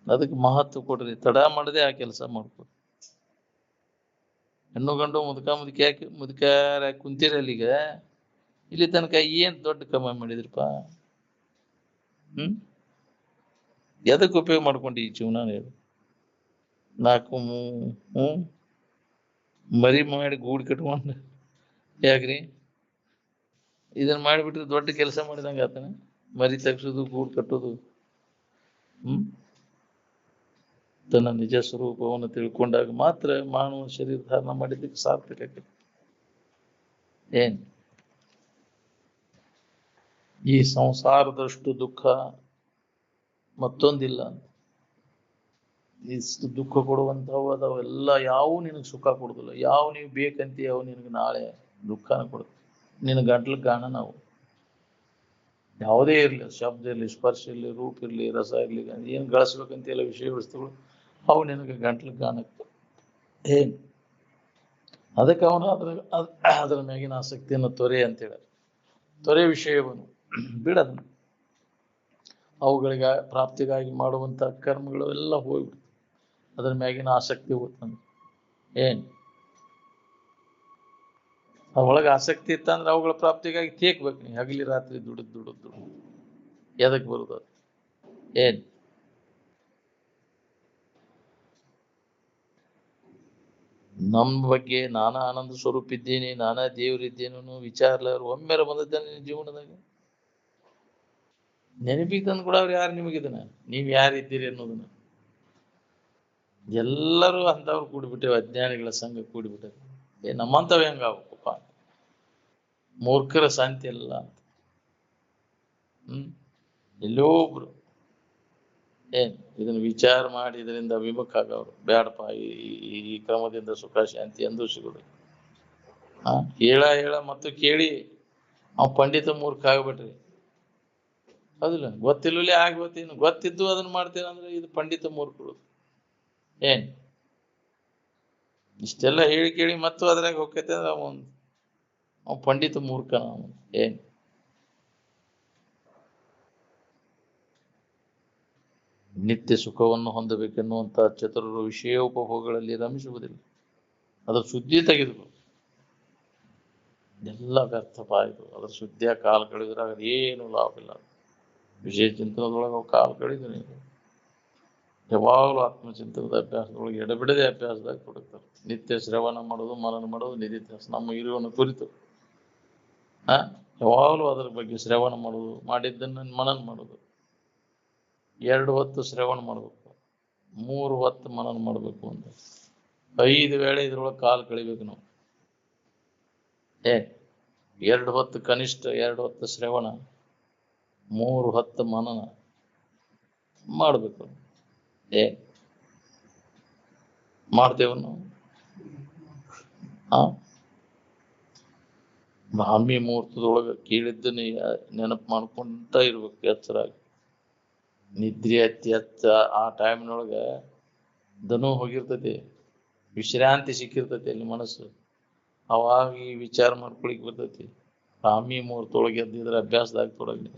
ಅದಕ್ಕೆ ಮಹತ್ವ ಕೊಡ್ರಿ, ತಡ ಮಾಡದೆ ಆ ಕೆಲಸ ಮಾಡ್ಕೊರಿ. ಹೆಣ್ಣು ಗಂಡು ಮುದುಕಾರ ಕುಂತೀರಿ ಅಲ್ಲಿಗ, ಇಲ್ಲಿ ತನಕ ಏನ್ ದೊಡ್ಡ ಕಮಾಯಿ ಮಾಡಿದ್ರಪ್ಪ? ಎದಕ್ಕೆ ಉಪಯೋಗ ಮಾಡ್ಕೊಂಡು ಈ ಜೀವನ? ನಾಲ್ಕು ಮರಿ ಮಾಡಿ ಗೂಡು ಕಟ್ಕೊಂಡು ಯಾಕ್ರಿ? ಇದನ್ನ ಮಾಡಿಬಿಟ್ರೆ ದೊಡ್ಡ ಕೆಲಸ ಮಾಡಿದಂಗ ಆತನ. ಮರಿ ತೆಗ್ಸೋದು, ಗೂಡು ಕಟ್ಟೋದು. ತನ್ನ ನಿಜ ಸ್ವರೂಪವನ್ನು ತಿಳ್ಕೊಂಡಾಗ ಮಾತ್ರ ಮಾನವ ಶರೀರ ಧಾರಣ ಮಾಡಿದ್ದಕ್ಕೆ ಸಾರ್ಥಕ ಆಕೈತಿ. ಈ ಸಂಸಾರದಷ್ಟು ದುಃಖ ಮತ್ತೊಂದಿಲ್ಲ. ಇಷ್ಟು ದುಃಖ ಕೊಡುವಂಥವು ಅದಾವೆಲ್ಲ ಯಾವ ನಿನಗೆ ಸುಖ ಕೊಡುದಿಲ್ಲ. ಯಾವ ನೀವು ಬೇಕಂತೀಯ ಅವು ನಿನಗೆ ನಾಳೆ ದುಃಖನ ಕೊಡುತ್ತೆ. ನಿನ್ನ ಗಂಟ್ಲಿಗೆ ಗಾಣ ನಾವು ಯಾವುದೇ ಇರಲಿ, ಶಬ್ದ ಇರಲಿ, ಸ್ಪರ್ಶ ಇರಲಿ, ರೂಪ ಇರಲಿ, ರಸ ಇರಲಿ, ಏನು ಗಳಿಸ್ಬೇಕಂತೆಲ್ಲ ವಿಷಯ ವಸ್ತುಗಳು ಅವು ನಿನಗೆ ಗಂಟ್ಲಿಗೆ ಗಾಣಕ್ಕೆ. ಅದಕ್ಕೆ ಅವನು ಅದರ ಮ್ಯಾಗಿನ ಆಸಕ್ತಿಯನ್ನು ತೊರೆ ಅಂತೇಳಿ, ತೊರೆ ವಿಷಯವನ್ನು ಬಿಡದನ್ನು ಅವುಗಳಿಗೆ ಪ್ರಾಪ್ತಿಗಾಗಿ ಮಾಡುವಂಥ ಕರ್ಮಗಳು ಎಲ್ಲ ಹೋಗ್ಬಿಡ್ತು. ಅದರ ಮ್ಯಾಗಿನ ಆಸಕ್ತಿ ಹೋಗ್ತಂದು ಅದ್ರೊಳಗೆ ಆಸಕ್ತಿ ಇತ್ತಂದ್ರೆ ಅವುಗಳ ಪ್ರಾಪ್ತಿಗಾಗಿ ತೇಕ್ಬೇಕು. ನೀ ಹಗಲಿ ರಾತ್ರಿ ದುಡಿದು ಎದಕ್ಕೆ ಬರುದು? ಅದು ನಮ್ಮ ಬಗ್ಗೆ ನಾನಾ ಆನಂದ ಸ್ವರೂಪ ಇದ್ದೀನಿ, ನಾನಾ ದೇವರಿದ್ದೇನೂ ವಿಚಾರಲಾರು ಒಮ್ಮೆರ ಬಂದಿದ್ದಾನೆ ನಿನ್ನ ಜೀವನದಾಗ. ನೆನಪಿಗೆ ತಂದು ಕೂಡ ಅವ್ರು ಯಾರು ನಿಮಗಿದನ, ನೀವು ಯಾರಿದ್ದೀರಿ ಅನ್ನೋದನ್ನ. ಎಲ್ಲರೂ ಅಂಥವ್ರು ಕೂಡಿಬಿಟ್ಟೇವೆ, ಅಜ್ಞಾನಿಗಳ ಸಂಘ ಕೂಡಿಬಿಟ್ಟೆ. ನಮ್ಮಂಥವ್ ಹೆಂಗಾಗಬೇಕಪ್ಪ? ಮೂರ್ಖರ ಶಾಂತಿ ಎಲ್ಲ ಅಂತ. ಎಲ್ಲೋ ಒಬ್ರು ಇದನ್ನು ವಿಚಾರ ಮಾಡಿ ಇದರಿಂದ ವಿಮುಖ ಆಗವ್ರು. ಬೇಡಪ್ಪ, ಈ ಕ್ರಮದಿಂದ ಸುಖ ಶಾಂತಿ ಎಂದೂ ಸಿಗುದು. ಹೇಳ ಮತ್ತು ಕೇಳಿ ಅವ್ ಪಂಡಿತ ಮೂರ್ಖ ಆಗ್ಬಿಟ್ರಿ. ಹೌದಿಲ್ಲ? ಗೊತ್ತಿಲ್ಲೇ ಆಗ್ಬೋತೇನು, ಗೊತ್ತಿದ್ದು ಅದನ್ನ ಮಾಡ್ತೇನಂದ್ರೆ ಇದು ಪಂಡಿತ ಮೂರ್ಖರು. ಇಷ್ಟೆಲ್ಲ ಹೇಳಿ ಕೇಳಿ ಮತ್ತು ಅದ್ರಾಗ ಹೋಗ್ತೈತೆ ಅಂದ್ರೆ ಅವ್ ಪಂಡಿತ ಮೂರ್ಖನ. ನಿತ್ಯ ಸುಖವನ್ನು ಹೊಂದಬೇಕೆನ್ನುವಂತ ಚತುರರು ವಿಷಯೋಪಭೋಗಗಳಲ್ಲಿ ರಮಿಸುವುದಿಲ್ಲ. ಅದರ ಸುದ್ದಿ ತೆಗೆದು ಎಲ್ಲ ವ್ಯರ್ಥಪ ಆಯಿತು. ಅದ್ರ ಸುದ್ದಿಯ ಕಾಲ ಕಳೆದ್ರೆ ಅದೇನು ಲಾಭ ಇಲ್ಲ. ವಿಷಯ ಚಿಂತನದೊಳಗೆ ಕಾಲ ಕಳೆದು ನೀವು ಯಾವಾಗಲೂ ಆತ್ಮಚಿಂತನದ ಅಭ್ಯಾಸದೊಳಗೆ ಎಡಬಿಡದೆ ಅಭ್ಯಾಸದಾಗ ಕೊಡುತ್ತಾರೆ. ನಿತ್ಯ ಶ್ರವಣ ಮಾಡೋದು, ಮನನ ಮಾಡೋದು, ನಿತ್ಯ ನಮ್ಮ ಇರುವನ್ನು ಕುರಿತು ಯಾವಾಗಲೂ ಅದರ ಬಗ್ಗೆ ಶ್ರವಣ ಮಾಡೋದು, ಮಾಡಿದ್ದನ್ನು ಮನನ ಮಾಡೋದು. 2 ಹೊತ್ತು ಶ್ರವಣ ಮಾಡ್ಬೇಕು, 3 ಹೊತ್ತು ಮನನ ಮಾಡ್ಬೇಕು ಅಂತ 5 ವೇಳೆ ಇದ್ರೊಳಗೆ ಕಾಲ ಕಳಿಬೇಕು ನಾವು. 2 ಹೊತ್ತು ಕನಿಷ್ಠ 2 ಹೊತ್ತು ಶ್ರವಣ, 3 ಹೊತ್ತು ಮನನ ಮಾಡ್ಬೇಕು. ಮಾಡ್ತೇವ ನಾವು? ಬ್ರಾಹ್ಮಿ ಮುಹೂರ್ತದೊಳಗೆ ಕೇಳಿದ್ದನ್ನ ನೆನಪು ಮಾಡ್ಕೊಂತ ಇರ್ಬೇಕು ಎಚ್ಚರಾಗಿ. ನಿದ್ರೆ ಅತ್ಯಚ್ಚ ಆ ಟೈಮ್ನೊಳಗೆ ದನು ಹೋಗಿರ್ತೈತಿ, ವಿಶ್ರಾಂತಿ ಸಿಕ್ಕಿರ್ತೈತಿ ಅಲ್ಲಿ ಮನಸ್ಸು. ಅವಾಗ ಈ ವಿಚಾರ ಮಾಡ್ಕೊಳಿಕ್ ಬರ್ತೈತಿ. ಬ್ರಾಹ್ಮಿ ಮುಹೂರ್ತೊಳಗೆ ಎದ್ದಿದ್ರೆ ಅಭ್ಯಾಸದಾಗ ತೊಡಗಿ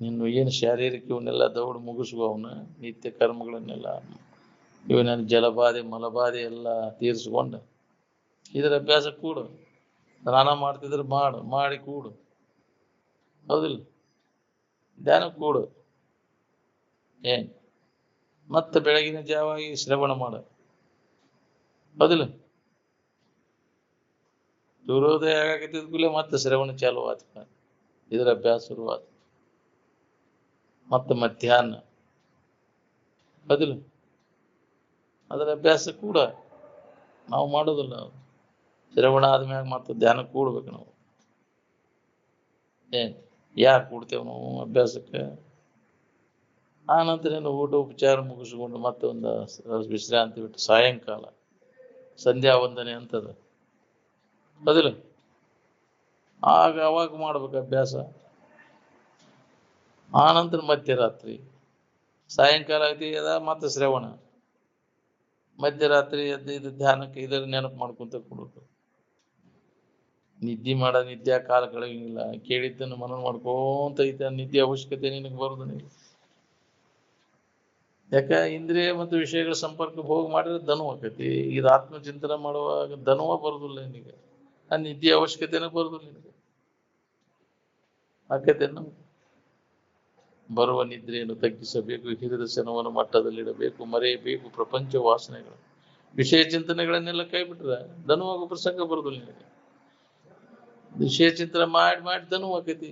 ನೀನು ಏನು ಶಾರೀರಿಕ ಇವನ್ನೆಲ್ಲ ದೌಡು ಮುಗಿಸುವ ಅವನ್ನ ನಿತ್ಯ ಕರ್ಮಗಳನ್ನೆಲ್ಲ ಇವನ ಜಲಬಾಧೆ ಮಲಬಾಧೆ ಎಲ್ಲ ತೀರಿಸ್ಕೊಂಡು ಇದರ ಅಭ್ಯಾಸ ಕೂಡು. ಸ್ನಾನ ಮಾಡ್ತಿದ್ರೆ ಮಾಡಿ ಕೂಡು. ಹೌದಿಲ್ಲ? ಧ್ಯಾನ ಕೂಡು. ಮತ್ತೆ ಬೆಳಗಿನ ಜಾವಾಗಿ ಶ್ರವಣ ಮಾಡ. ಹೌದಿಲ್ಲ? ಸೂರ್ಯೋದಯ ಆಗತ್ತಿದ ಕೂಡಲೇ ಮತ್ತೆ ಶ್ರವಣ ಚಾಲು ಆತ, ಇದರ ಅಭ್ಯಾಸ ಶುರುವಾತ. ಮತ್ತೆ ಮಧ್ಯಾಹ್ನ, ಹೌದಿಲ್ಲ? ಅದರ ಅಭ್ಯಾಸ ಕೂಡ ನಾವು ಮಾಡೋದಿಲ್ಲ. ಶ್ರವಣ ಆದ್ಮ್ಯಾಗ ಮತ್ತೆ ಧ್ಯಾನ ಕೂಡ್ಬೇಕು ನಾವು. ಯಾಕೆ ಕೂಡ್ತೇವೆ ನಾವು ಅಭ್ಯಾಸಕ್ಕೆ? ಆ ನಂತರ ಊಟ ಉಪಚಾರ ಮುಗಿಸ್ಕೊಂಡು ಮತ್ತೆ ಒಂದು ವಿಶ್ರಾಂತಿ ಬಿಟ್ಟು ಸಾಯಂಕಾಲ ಸಂಧ್ಯಾ ವಂದನೆ ಅಂತದ ಅದಿಲ್ಲ, ಅವಾಗ ಮಾಡ್ಬೇಕು ಅಭ್ಯಾಸ. ಆನಂತರ ಮಧ್ಯರಾತ್ರಿ, ಸಾಯಂಕಾಲ ಅದ ಮತ್ತೆ ಶ್ರವಣ, ಮಧ್ಯರಾತ್ರಿ ಎದ್ದು ಇದು ಧ್ಯಾನಕ್ಕೆ ಇದರ ನೆನಪು ಮಾಡ್ಕೊಂತ ಕೊಡೋದು. ನಿದ್ದೆ ನಿದ್ದೆ ಕಾಲ ಕಳೆಯಂಗಿಲ್ಲ. ಕೇಳಿದ್ದನ್ನು ಮನನ ಮಾಡ್ಕೊಂತ ಐತೆ, ನಿದ್ದೆ ಅವಶ್ಯಕತೆ ನಿನಗೆ ಬರೋದು. ಯಾಕ ಇಂದ್ರಿಯ ಮತ್ತು ವಿಷಯಗಳ ಸಂಪರ್ಕ ಹೋಗಿ ಮಾಡಿದ್ರೆ ಧನು ಆಕತಿ. ಇದು ಆತ್ಮಚಿಂತನೆ ಮಾಡುವಾಗ ಧನುವ ಬರುದಿಲ್ಲ ನಿನಗೆ, ಆ ನಿದ್ದೆ ಅವಶ್ಯಕತೆನೇ ಬರುದಿಲ್ಲ ನಿನಗೆ. ಆಕತೆ ನಮ್ಗೆ ಬರುವ ನಿದ್ರೆಯನ್ನು ತಗ್ಗಿಸಬೇಕು, ಹಿರಿದ ಶನವನ್ನು ಮಟ್ಟದಲ್ಲಿಡಬೇಕು, ಮರೆಯಬೇಕು ಪ್ರಪಂಚ ವಾಸನೆಗಳು, ವಿಷಯ ಚಿಂತನೆಗಳನ್ನೆಲ್ಲ ಕೈ ಬಿಟ್ರೆ ಧನುವಾಗೋ ಪ್ರಸಂಗ ಬರುದಿಲ್ಲ ನಿನಗೆ. ವಿಷಯ ಚಿಂತನೆ ಮಾಡಿ ಮಾಡಿ ಧನು ಆಕತಿ,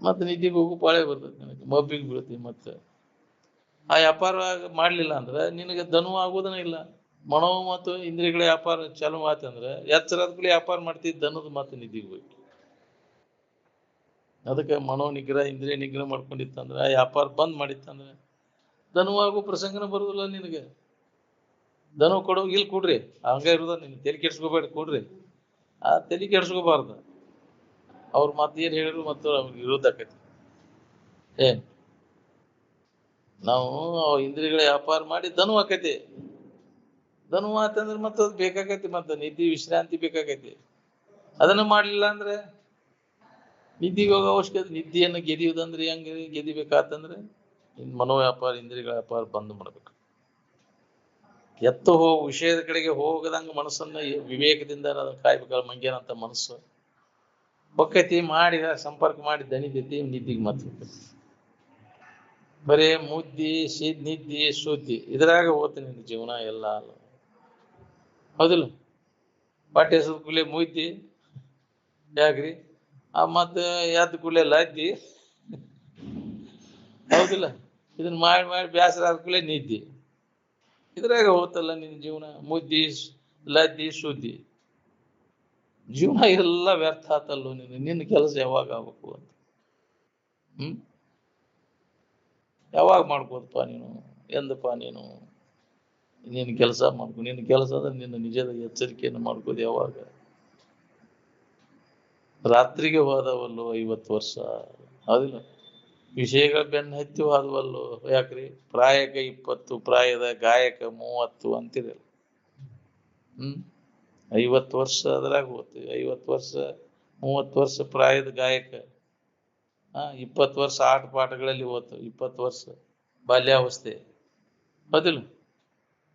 ಮತ್ತೆ ನಿದ್ದೆಗೆ ಹೋಗು ಪಾಳೆ ಬರ್ತದೆ ನನಗೆ, ಮಬ್ಬಿಗೆ ಬೀಳ್ತೀವಿ. ಮತ್ತೆ ಆ ವ್ಯಾಪಾರ ಮಾಡ್ಲಿಲ್ಲ ಅಂದ್ರೆ ನಿನಗೆ ಧನು ಆಗೋದನ್ನ ಇಲ್ಲ. ಮನೋ ಮತ್ತು ಇಂದ್ರಿಯಗಳ ವ್ಯಾಪಾರ ಚಾಲು ಆತಂದ್ರೆ ಎಚ್ಚರದ ಕೂಡಲೇ ವ್ಯಾಪಾರ ಮಾಡ್ತಿದ್ದ ಧನದ ಮತ್ತೆ ನಿದ್ದಿಗೆ ಹೋಗಿ. ಅದಕ್ಕೆ ಮನೋ ನಿಗ್ರಹ ಇಂದ್ರಿಯ ನಿಗ್ರಹ ಮಾಡ್ಕೊಂಡಿತ್ತಂದ್ರೆ, ಆ ವ್ಯಾಪಾರ ಬಂದ್ ಮಾಡಿತ್ತಂದ್ರೆ ಧನುವಾಗೋ ಪ್ರಸಂಗನ ಬರುದಿಲ್ಲ ನಿನಗೆ. ಧನು ಕೊಡೋ ಇಲ್ಲಿ ಕೊಡ್ರಿ, ಹಂಗ ಇರೋದ ನಿನ್ ತಲೆ ಕೆಡ್ಸ್ಕೋಬೇಡ, ಕೊಡ್ರಿ. ಆ ತಲೆ ಕೆಡ್ಸ್ಕೋಬಾರ್ದು. ಅವ್ರು ಮತ್ತೆ ಏನ್ ಹೇಳಿದ್ರು ಮತ್ತು ಅವ್ರಿಗೆ ವಿರೋಧ ಆಕತಿ. ಏನ್ ನಾವು ಇಂದ್ರಿಯಗಳ ವ್ಯಾಪಾರ ಮಾಡಿ ಧನು ಆಕತಿ. ಧನು ಆತಂದ್ರೆ ಮತ್ತೆ ಅದು ಬೇಕಾಗೈತಿ, ಮತ್ತೆ ನಿದ್ದೆ ವಿಶ್ರಾಂತಿ ಬೇಕಾಗೈತಿ. ಅದನ್ನ ಮಾಡ್ಲಿಲ್ಲ ಅಂದ್ರೆ ನಿದ್ದಿಗೆ ಹೋಗೋ ಅವಶ್ಯಕತೆ. ನಿದ್ದೆಯನ್ನು ಗೆದಿಯುವುದಂದ್ರೆ ಹೆಂಗೆ ಗೆದಿಬೇಕಾತಂದ್ರೆ ಮನೋ ವ್ಯಾಪಾರ ಇಂದ್ರಿಯಗಳ ವ್ಯಾಪಾರ ಬಂದ್ ಮಾಡ್ಬೇಕು. ಎತ್ತು ವಿಷಯದ ಕಡೆಗೆ ಹೋಗದಂಗ ಮನಸ್ಸನ್ನ ವಿವೇಕದಿಂದ ಕಾಯ್ಬೇಕಲ್ಲ. ಮಂಗೇನಂತ ಮನಸ್ಸು ಒಕ್ಕತಿ ಮಾಡಿದ ಸಂಪರ್ಕ ಮಾಡಿ ದಣಿತೈತಿ, ನಿದ್ದಿಗೆ ಮತ್ತೆ ಬರೇ ಮುದ್ದಿ ನಿದ್ದಿ ಸುದ್ದಿ ಇದ್ರಾಗ ಹೋಗ್ತೀನಿ ನಿನ್ನ ಜೀವನ ಎಲ್ಲ. ಹೌದಿಲ್ಲ, ಹೊಟ್ಟೆ ಹೆಸರು ಕೂಲೆ ಮುದ್ದಿ ಯಾಕ್ರಿ, ಮತ್ತೆ ಎದ್ದು ಕೂಲೆ ಲದ್ದಿ. ಹೌದಿಲ್ಲ, ಇದನ್ನ ಮಾಡಿ ಮಾಡಿ ಬೇಸರ ಆದ ಕೂಲೆ ನಿದ್ದಿ. ಇದ್ರಾಗ ಹೋತಲ್ಲ ನಿನ್ನ ಜೀವನ, ಮುದ್ದಿ ಲದ್ದಿ ಸುದ್ದಿ. ಜೀವನ ಎಲ್ಲ ವ್ಯರ್ಥ ಆತಲ್ಲೋ ನಿನ್ನ ಕೆಲಸ ಯಾವಾಗ ಆಗ್ಬೇಕು ಅಂತ. ಯಾವಾಗ ಮಾಡ್ಬೋದಪ್ಪ ನೀನು, ಎಂದಪ್ಪ ನೀನು ನಿನ್ನ ಕೆಲಸ ಮಾಡ್ಕೊ. ನಿನ್ನ ಕೆಲಸ ಅಂದ್ರೆ ನಿನ್ನ ನಿಜದ ಎಚ್ಚರಿಕೆಯನ್ನು ಮಾಡ್ಕೋದು ಯಾವಾಗ. ರಾತ್ರಿಗೆ ಹೋದವಲ್ಲು 50 ವರ್ಷ. ಹೌದಿಲ್ಲ, ವಿಷಯಗಳ ಬೆನ್ನ ಹತ್ತಿ ಹೋದವಲ್ಲು. ಯಾಕ್ರಿ, ಪ್ರಾಯಕ 20, ಪ್ರಾಯದ ಗಾಯಕ 30 ಅಂತಿರಲ್ಲ. 50 ವರ್ಷ ಅದ್ರಾಗ ಹೋಗ್ತೀವಿ. 50 ವರ್ಷ 30 ವರ್ಷ ಪ್ರಾಯದ ಗಾಯಕ, 20 ವರ್ಷ ಆಟ ಪಾಠಗಳಲ್ಲಿ ಹೋತು, 20 ವರ್ಷ ಬಾಲ್ಯಾವಸ್ಥೆ. ಹೌದಿಲ್ಲ,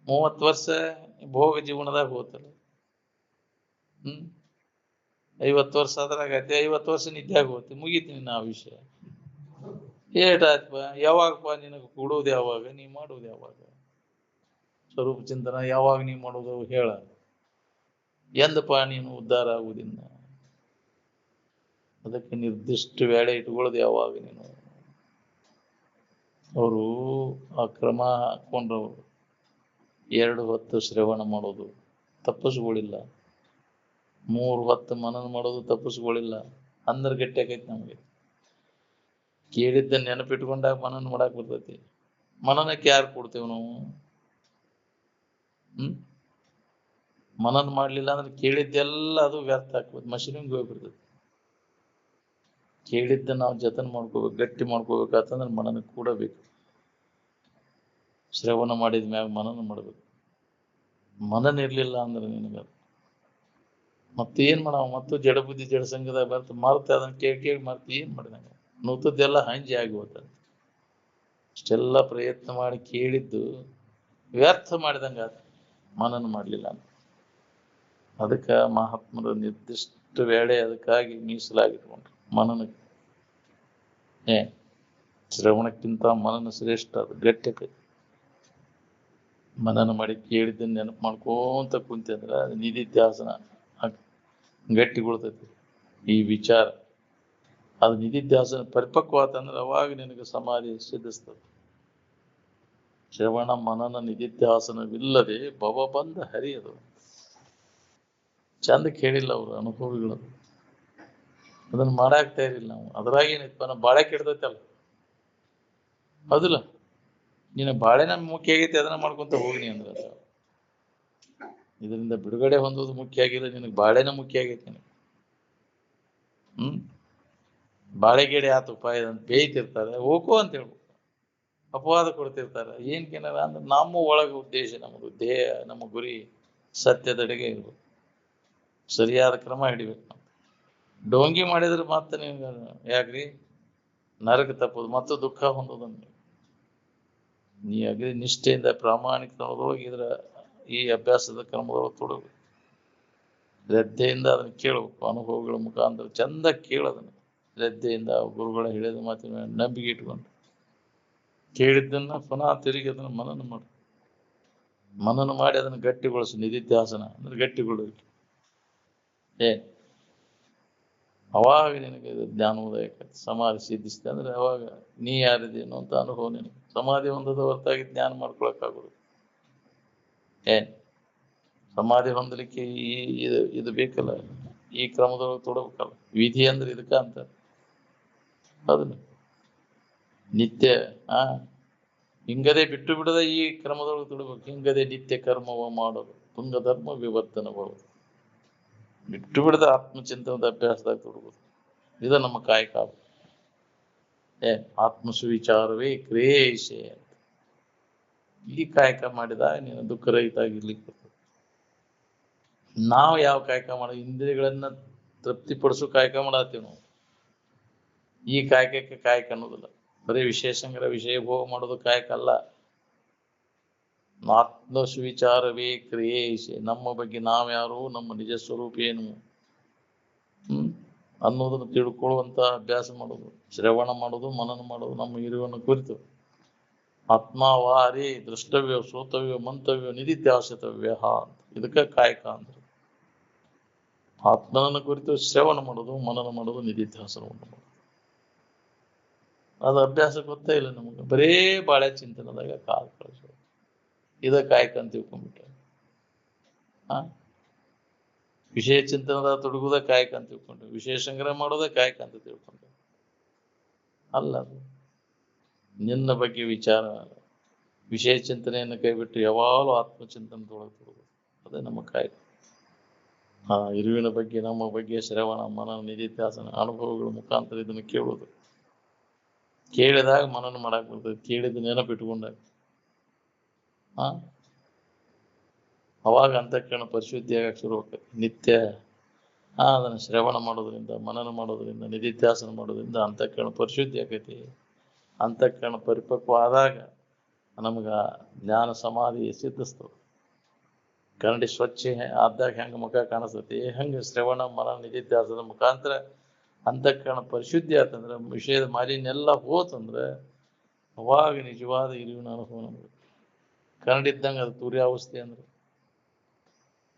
30 ವರ್ಷ ಭೋಗ ಜೀವನದಾಗ ಹೋತಲ್ಲ. 50 ವರ್ಷ ಅದ್ರಾಗೈತಿ, 50 ವರ್ಷ ನಿದ್ಯಾಗ ಹೋತಿ, ಮುಗೀತೀನಿ ನಾ ವಿಷಯ. ಏಟಾಯ್ತಪ್ಪ, ಯಾವಾಗಪ್ಪ ನಿನಗೆ ಕೊಡುವುದು ಯಾವಾಗ, ನೀ ಮಾಡುವುದು ಯಾವಾಗ? ಸ್ವರೂಪ ಚಿಂತನ ಯಾವಾಗ ನೀ ಮಾಡೋದು ಹೇಳ. ಎಂದಪ್ಪ ನೀನು ಉದ್ಧಾರ ಆಗುವುದಿನ್ನ. ಅದಕ್ಕೆ ನಿರ್ದಿಷ್ಟ ವೇಳೆ ಇಟ್ಕೊಳ್ಳೋದು ಯಾವಾಗ ನೀನು. ಅವರು ಆ ಕ್ರಮ ಹಾಕೊಂಡ್ರವ್ರು 2 ಹೊತ್ತು ಶ್ರವಣ ಮಾಡೋದು ತಪ್ಪಿಸ್ಗಳಿಲ್ಲ, 3 ಹೊತ್ತು ಮನನ ಮಾಡೋದು ತಪ್ಪಿಸ್ಗಳಿಲ್ಲ. ಅಂದ್ರೆ ಗಟ್ಟಿ ಆಕೈತಿ ನಮಗೆ. ಕೇಳಿದ್ದ ನೆನಪಿಟ್ಕೊಂಡಾಗ ಮನನ ಮಾಡಕ್ ಬರ್ತೈತಿ. ಮನನಕ್ಕೆ ಯಾರು ಕೊಡ್ತೇವೆ ನಾವು? ಮನನ ಮಾಡ್ಲಿಲ್ಲ ಅಂದ್ರೆ ಕೇಳಿದ್ದೆಲ್ಲ ಅದು ವ್ಯರ್ಥ ಆಗ್ಬೋದು, ಮಷೀನಿಗೆ ಹೋಗ್ಬಿಡ್ತೈತಿ. ಕೇಳಿದ್ದ ನಾವು ಜತನ ಮಾಡ್ಕೋಬೇಕು, ಗಟ್ಟಿ ಮಾಡ್ಕೋಬೇಕಾತಂದ್ರೆ ಮನನ ಕೂಡ ಬೇಕು. ಶ್ರವಣ ಮಾಡಿದ ಮ್ಯಾಗ ಮನನ ಮಾಡ್ಬೇಕು. ಮನನ ಇರ್ಲಿಲ್ಲ ಅಂದ್ರೆ ನಿನಗ ಮತ್ತೇನ್ ಮಾಡವ, ಮತ್ತು ಜಡ ಬುದ್ಧಿ ಜಡ ಸಂಘದಾಗ ಬರ್ತ ಮರ್ತ ಅದನ್ನ ಕೇಳಿ ಕೇಳಿ ಮರ್ತ ಏನ್ ಮಾಡಿದಂಗ, ನೂತದ್ದೆಲ್ಲ ಹಂಜಿ ಆಗಿ ಹೋಗ್ತದೆ. ಇಷ್ಟೆಲ್ಲ ಪ್ರಯತ್ನ ಮಾಡಿ ಕೇಳಿದ್ದು ವ್ಯರ್ಥ ಮಾಡಿದಂಗ ಮನನ ಮಾಡ್ಲಿಲ್ಲ ಅಂತ. ಅದಕ್ಕೆ ಮಹಾತ್ಮರು ನಿರ್ದಿಷ್ಟ ವೇಳೆ ಅದಕ್ಕಾಗಿ ಮೀಸಲಾಗಿಟ್ಕೊಂಡ್ರು ಮನನಕ್ಕೆ. ಶ್ರವಣಕ್ಕಿಂತ ಮನನ ಶ್ರೇಷ್ಠ, ಅದು ಗಟ್ಟಿ. ಮನನ ಮಾಡಿ ಕೇಳಿದ್ದನ್ನು ನೆನಪು ಮಾಡ್ಕೊಂತ ಕುಂತೆ ಅಂದ್ರೆ ಅದು ನಿಧಿಧ್ಯಾಸನ ಗಟ್ಟಿಗೊಳ್ತೈತಿ. ಈ ವಿಚಾರ ಅದು ನಿಧಿಧ್ಯಾಸನ ಪರಿಪಕ್ವ ಆತಂದ್ರೆ ಅವಾಗ ನಿನಗೆ ಸಮಾಧಿ ಸಿದ್ಧಿಸ್ತದೆ. ಶ್ರವಣ ಮನನ ನಿಧಿಧ್ಯಾಸನವಿಲ್ಲದೆ ಭವ ಬಂದ ಹರಿಯದು. ಚಂದ ಕೇಳಿಲ್ಲ ಅವರು ಅನುಭವಿಗಳು, ಅದನ್ನ ಮಾಡಾಕ್ತಾ ಇರಲಿಲ್ಲ ನಾವು. ಅದ್ರಾಗ ಏನೈತಪ್ಪ, ನಾವು ಬಾಳೆ ಕೆಡ್ತೈತಲ್ಲ. ಹೌದಿಲ್ಲ, ನೀನು ಬಾಳೆ ನಮ್ಗೆ ಮುಖ್ಯ ಆಗೈತಿ, ಅದನ್ನ ಮಾಡ್ಕೊಂತ ಹೋಗಿನಿ ಅಂದ್ರೆ ಇದರಿಂದ ಬಿಡುಗಡೆ ಹೊಂದೋದು ಮುಖ್ಯ ಆಗಿಲ್ಲ, ನಿನಗೆ ಬಾಳೆನ ಮುಖ್ಯ ಆಗೈತೆ ನಿನಗೆ. ಬಾಳೆಗಿಡ ಆತ ಉಪಾಯ ಅಂತ ಬೇಯ್ತಿರ್ತಾರೆ, ಹೋಗೋ ಅಂತ ಹೇಳ್ಬೇಕು, ಅಪವಾದ ಕೊಡ್ತಿರ್ತಾರೆ. ಏನ್ಕೇನಾರ ಅಂದ್ರೆ ನಮ್ಮ ಒಳಗ ಉದ್ದೇಶ, ನಮ್ಮದು ದೇಹ, ನಮ್ಮ ಗುರಿ ಸತ್ಯದೆಡೆಗೆ ಇರ್ಬೇಕು, ಸರಿಯಾದ ಕ್ರಮ ಹಿಡಿಬೇಕು. ನಾವು ಡೋಂಗಿ ಮಾಡಿದ್ರೆ ಮತ್ತೆ ನೀವು ಯಾಕ್ರಿ ನರಕ ತಪ್ಪೋದು ಮತ್ತು ದುಃಖ ಹೊಂದೋದಂಗೆ. ನೀ ಅಗ್ರಿ ನಿಷ್ಠೆಯಿಂದ ಪ್ರಾಮಾಣಿಕವಾಗಿ ಈ ಅಭ್ಯಾಸದ ಕ್ರಮದೊಳಗೆ ತೊಡಗಬೇಕು. ಶ್ರದ್ಧೆಯಿಂದ ಅದನ್ನು ಕೇಳಬೇಕು, ಅನುಭವಗಳ ಮುಖಾಂತರ ಚಂದ ಕೇಳೋದನ್ನು ಶ್ರದ್ಧೆಯಿಂದ ಗುರುಗಳ ಹೇಳಿದ ಮಾತಿನ ನಂಬಿಕೆ ಇಟ್ಕೊಂಡು ಕೇಳಿದ್ದನ್ನ ಪುನಃ ತಿರುಗಿ ಅದನ್ನು ಮನನ ಮಾಡಿ ಅದನ್ನು ಗಟ್ಟಿಗೊಳಿಸು. ನಿಧಿಧ್ಯಾಸನ ಅಂದ್ರೆ ಗಟ್ಟಿಗೊಳ್ಳುವಿಕೆ. ಅವಾಗ ನಿನಗೆ ಜ್ಞಾನೋದಯ ಸಮಾಧಿ ಸಿದ್ಧಿಸಿದೆ ಅಂದ್ರೆ ಅವಾಗ ನೀ ಯಾರಿದೇನೋ ಅಂತ ಅನುಭವ ನಿನಗೆ. ಸಮಾಧಿ ಹೊಂದದ ಹೊರತಾಗಿ ಜ್ಞಾನ ಮಾಡ್ಕೊಳಕ್ಕಾಗೋದು ಸಮಾಧಿ ಹೊಂದಲಿಕ್ಕೆ ಇದು ಬೇಕಲ್ಲ, ಈ ಕ್ರಮದೊಳಗೆ ತೊಡಬೇಕಲ್ಲ. ವಿಧಿ ಅಂದ್ರೆ ಇದಕ್ಕ ಅಂತ ಅದನ್ನು ನಿತ್ಯ ಹಿಂಗದೆ ಬಿಟ್ಟು ಬಿಡದ ಈ ಕ್ರಮದೊಳಗೆ ತೊಡಬೇಕು. ಹಿಂಗದೆ ನಿತ್ಯ ಕರ್ಮವ ಮಾಡೋದು ತುಂಗ ಧರ್ಮ ವಿವರ್ತನಬಹುದು. ಬಿಟ್ಟು ಬಿಡದ ಆತ್ಮಚಿಂತನದ ಅಭ್ಯಾಸದಾಗ ತೊಡಗೋದು, ಇದು ನಮ್ಮ ಕಾಯಕ. ಆತ್ಮಸುವಿಚಾರವೇ ಕ್ರಿಯೇಷೆ ಅಂತ. ಈ ಕಾಯಕ ಮಾಡಿದಾಗ ನೀನು ದುಃಖರಹಿತ ಆಗಿರ್ಲಿಕ್ಕೆ ಬರ್ತದೆ. ನಾವು ಯಾವ ಕಾಯಕ ಮಾಡೋದು? ಇಂದ್ರಿಯಗಳನ್ನ ತೃಪ್ತಿಪಡಿಸೋ ಕಾಯಕ ಮಾಡತ್ತೀವಿ ನಾವು. ಈ ಕಾಯಕಕ್ಕೆ ಕಾಯಕ ಅನ್ನೋದಿಲ್ಲ. ಬರೀ ವಿಶೇಷಂಗರ ವಿಷಯ ಭೋಗ ಮಾಡೋದು ಕಾಯಕ ಅಲ್ಲ. ಆತ್ಮ ಸುವಿಚಾರವೇ ಕ್ರಿಯೇಷೆ, ನಮ್ಮ ಬಗ್ಗೆ ನಾವ್ಯಾರು, ನಮ್ಮ ನಿಜ ಸ್ವರೂಪ ಏನು ಅನ್ನೋದನ್ನು ತಿಳ್ಕೊಳ್ಳುವಂತ ಅಭ್ಯಾಸ ಮಾಡೋದು, ಶ್ರವಣ ಮಾಡೋದು, ಮನನ ಮಾಡೋದು, ನಮ್ಮ ಇರುವನ್ನು ಕುರಿತು. ಆತ್ಮಾವಾರಿ ದೃಷ್ಟವ್ಯ ಶ್ರೋತವ್ಯ ಮಂತವ್ಯ ನಿಧಿಧ್ಯಾಸಿತವ್ಯ ಅಂತ. ಇದಕ್ಕೆ ಕಾಯಕ ಅಂದ್ರೆ ಆತ್ಮನನ್ನು ಕುರಿತು ಶ್ರವಣ ಮಾಡೋದು, ಮನನ ಮಾಡೋದು, ನಿಧಿಧ್ಯಾಸನವನ್ನು ಮಾಡೋದು. ಅದು ಅಭ್ಯಾಸ ಗೊತ್ತೇ ಇಲ್ಲ ನಮಗೆ. ಬರೇ ಬಾಳೆ ಚಿಂತನದಾಗ ಕಾಲ ಕಳಿಸೋದು, ಇದ ಕಾಯಕ ಅಂತ ತಿಳ್ಕೊಂಡ್ಬಿಟ್ರೆ. ವಿಷಯ ಚಿಂತನದಾಗ ತೊಡಗುದ ಕಾಯಕ ಅಂತ ತಿಳ್ಕೊಂಡ್ರೆ, ವಿಷಯ ಸಂಗ್ರಹ ಮಾಡೋದೇ ಕಾಯಕ ಅಂತ ತಿಳ್ಕೊಂಡ್ರೆ ಅಲ್ಲ. ಅದು ನಿನ್ನ ಬಗ್ಗೆ ವಿಚಾರ, ವಿಷಯ ಚಿಂತನೆಯನ್ನು ಕೈಬಿಟ್ಟು ಯಾವಾಗಲೂ ಆತ್ಮಚಿಂತನದೊಳಗೆ ತೊಡಗುದು, ಅದೇ ನಮ್ಮ ಕಾಯಕ. ಇರುವಿನ ಬಗ್ಗೆ, ನಮ್ಮ ಬಗ್ಗೆ ಶ್ರವಣ ಮನನ ನಿಧಿಧ್ಯಾಸನ ಅನುಭವಗಳ ಮುಖಾಂತರ ಇದನ್ನು ಕೇಳುವುದು. ಕೇಳಿದಾಗ ಮನನ ಮಾಡಕ್ ಬರ್ತದೆ, ಕೇಳಿದ ನೆನಪಿಟ್ಕೊಂಡಾಗ ಅವಾಗ ಅಂತಃಕರಣ ಪರಿಶುದ್ಧಿ ಆಗಕ್ಕೆ ಶುರು ಆಗ್ತದೆ. ನಿತ್ಯ ಅದನ್ನು ಶ್ರವಣ ಮಾಡೋದ್ರಿಂದ, ಮನನ ಮಾಡೋದ್ರಿಂದ, ನಿಧಿಧ್ಯಾಸನ ಮಾಡೋದ್ರಿಂದ ಅಂತಃಕರಣ ಪರಿಶುದ್ಧಿ ಆಕೈತಿ. ಅಂತಃಕರಣ ಪರಿಪಕ್ವ ಆದಾಗ ನಮ್ಗ ಜ್ಞಾನ ಸಮಾಧಿ ಸಿದ್ಧಿಸ್ತದೆ. ಕನ್ನಡಿ ಸ್ವಚ್ಛ ಆದಾಗ ಹೆಂಗೆ ಮುಖ ಕಾಣಿಸ್ತೈತಿ, ಹಂಗೆ ಶ್ರವಣ ಮನನ ನಿಧಿಧ್ಯಾಸದ ಮುಖಾಂತರ ಅಂತಃಕರಣ ಪರಿಶುದ್ಧಿ ಆತಂದ್ರೆ, ವಿಷಯದ ಮಾಲಿನ್ಯ ಎಲ್ಲ ಹೋತಂದ್ರೆ ಅವಾಗ ನಿಜವಾದ ಇರುವಿನ ಅನುಭವ ನಮ್ಗೆ. ಕನ್ನಡಿದ್ದಂಗೆ ಅದು ತುರ್ಯಾವಸ್ಥೆ ಅಂದ್ರೆ,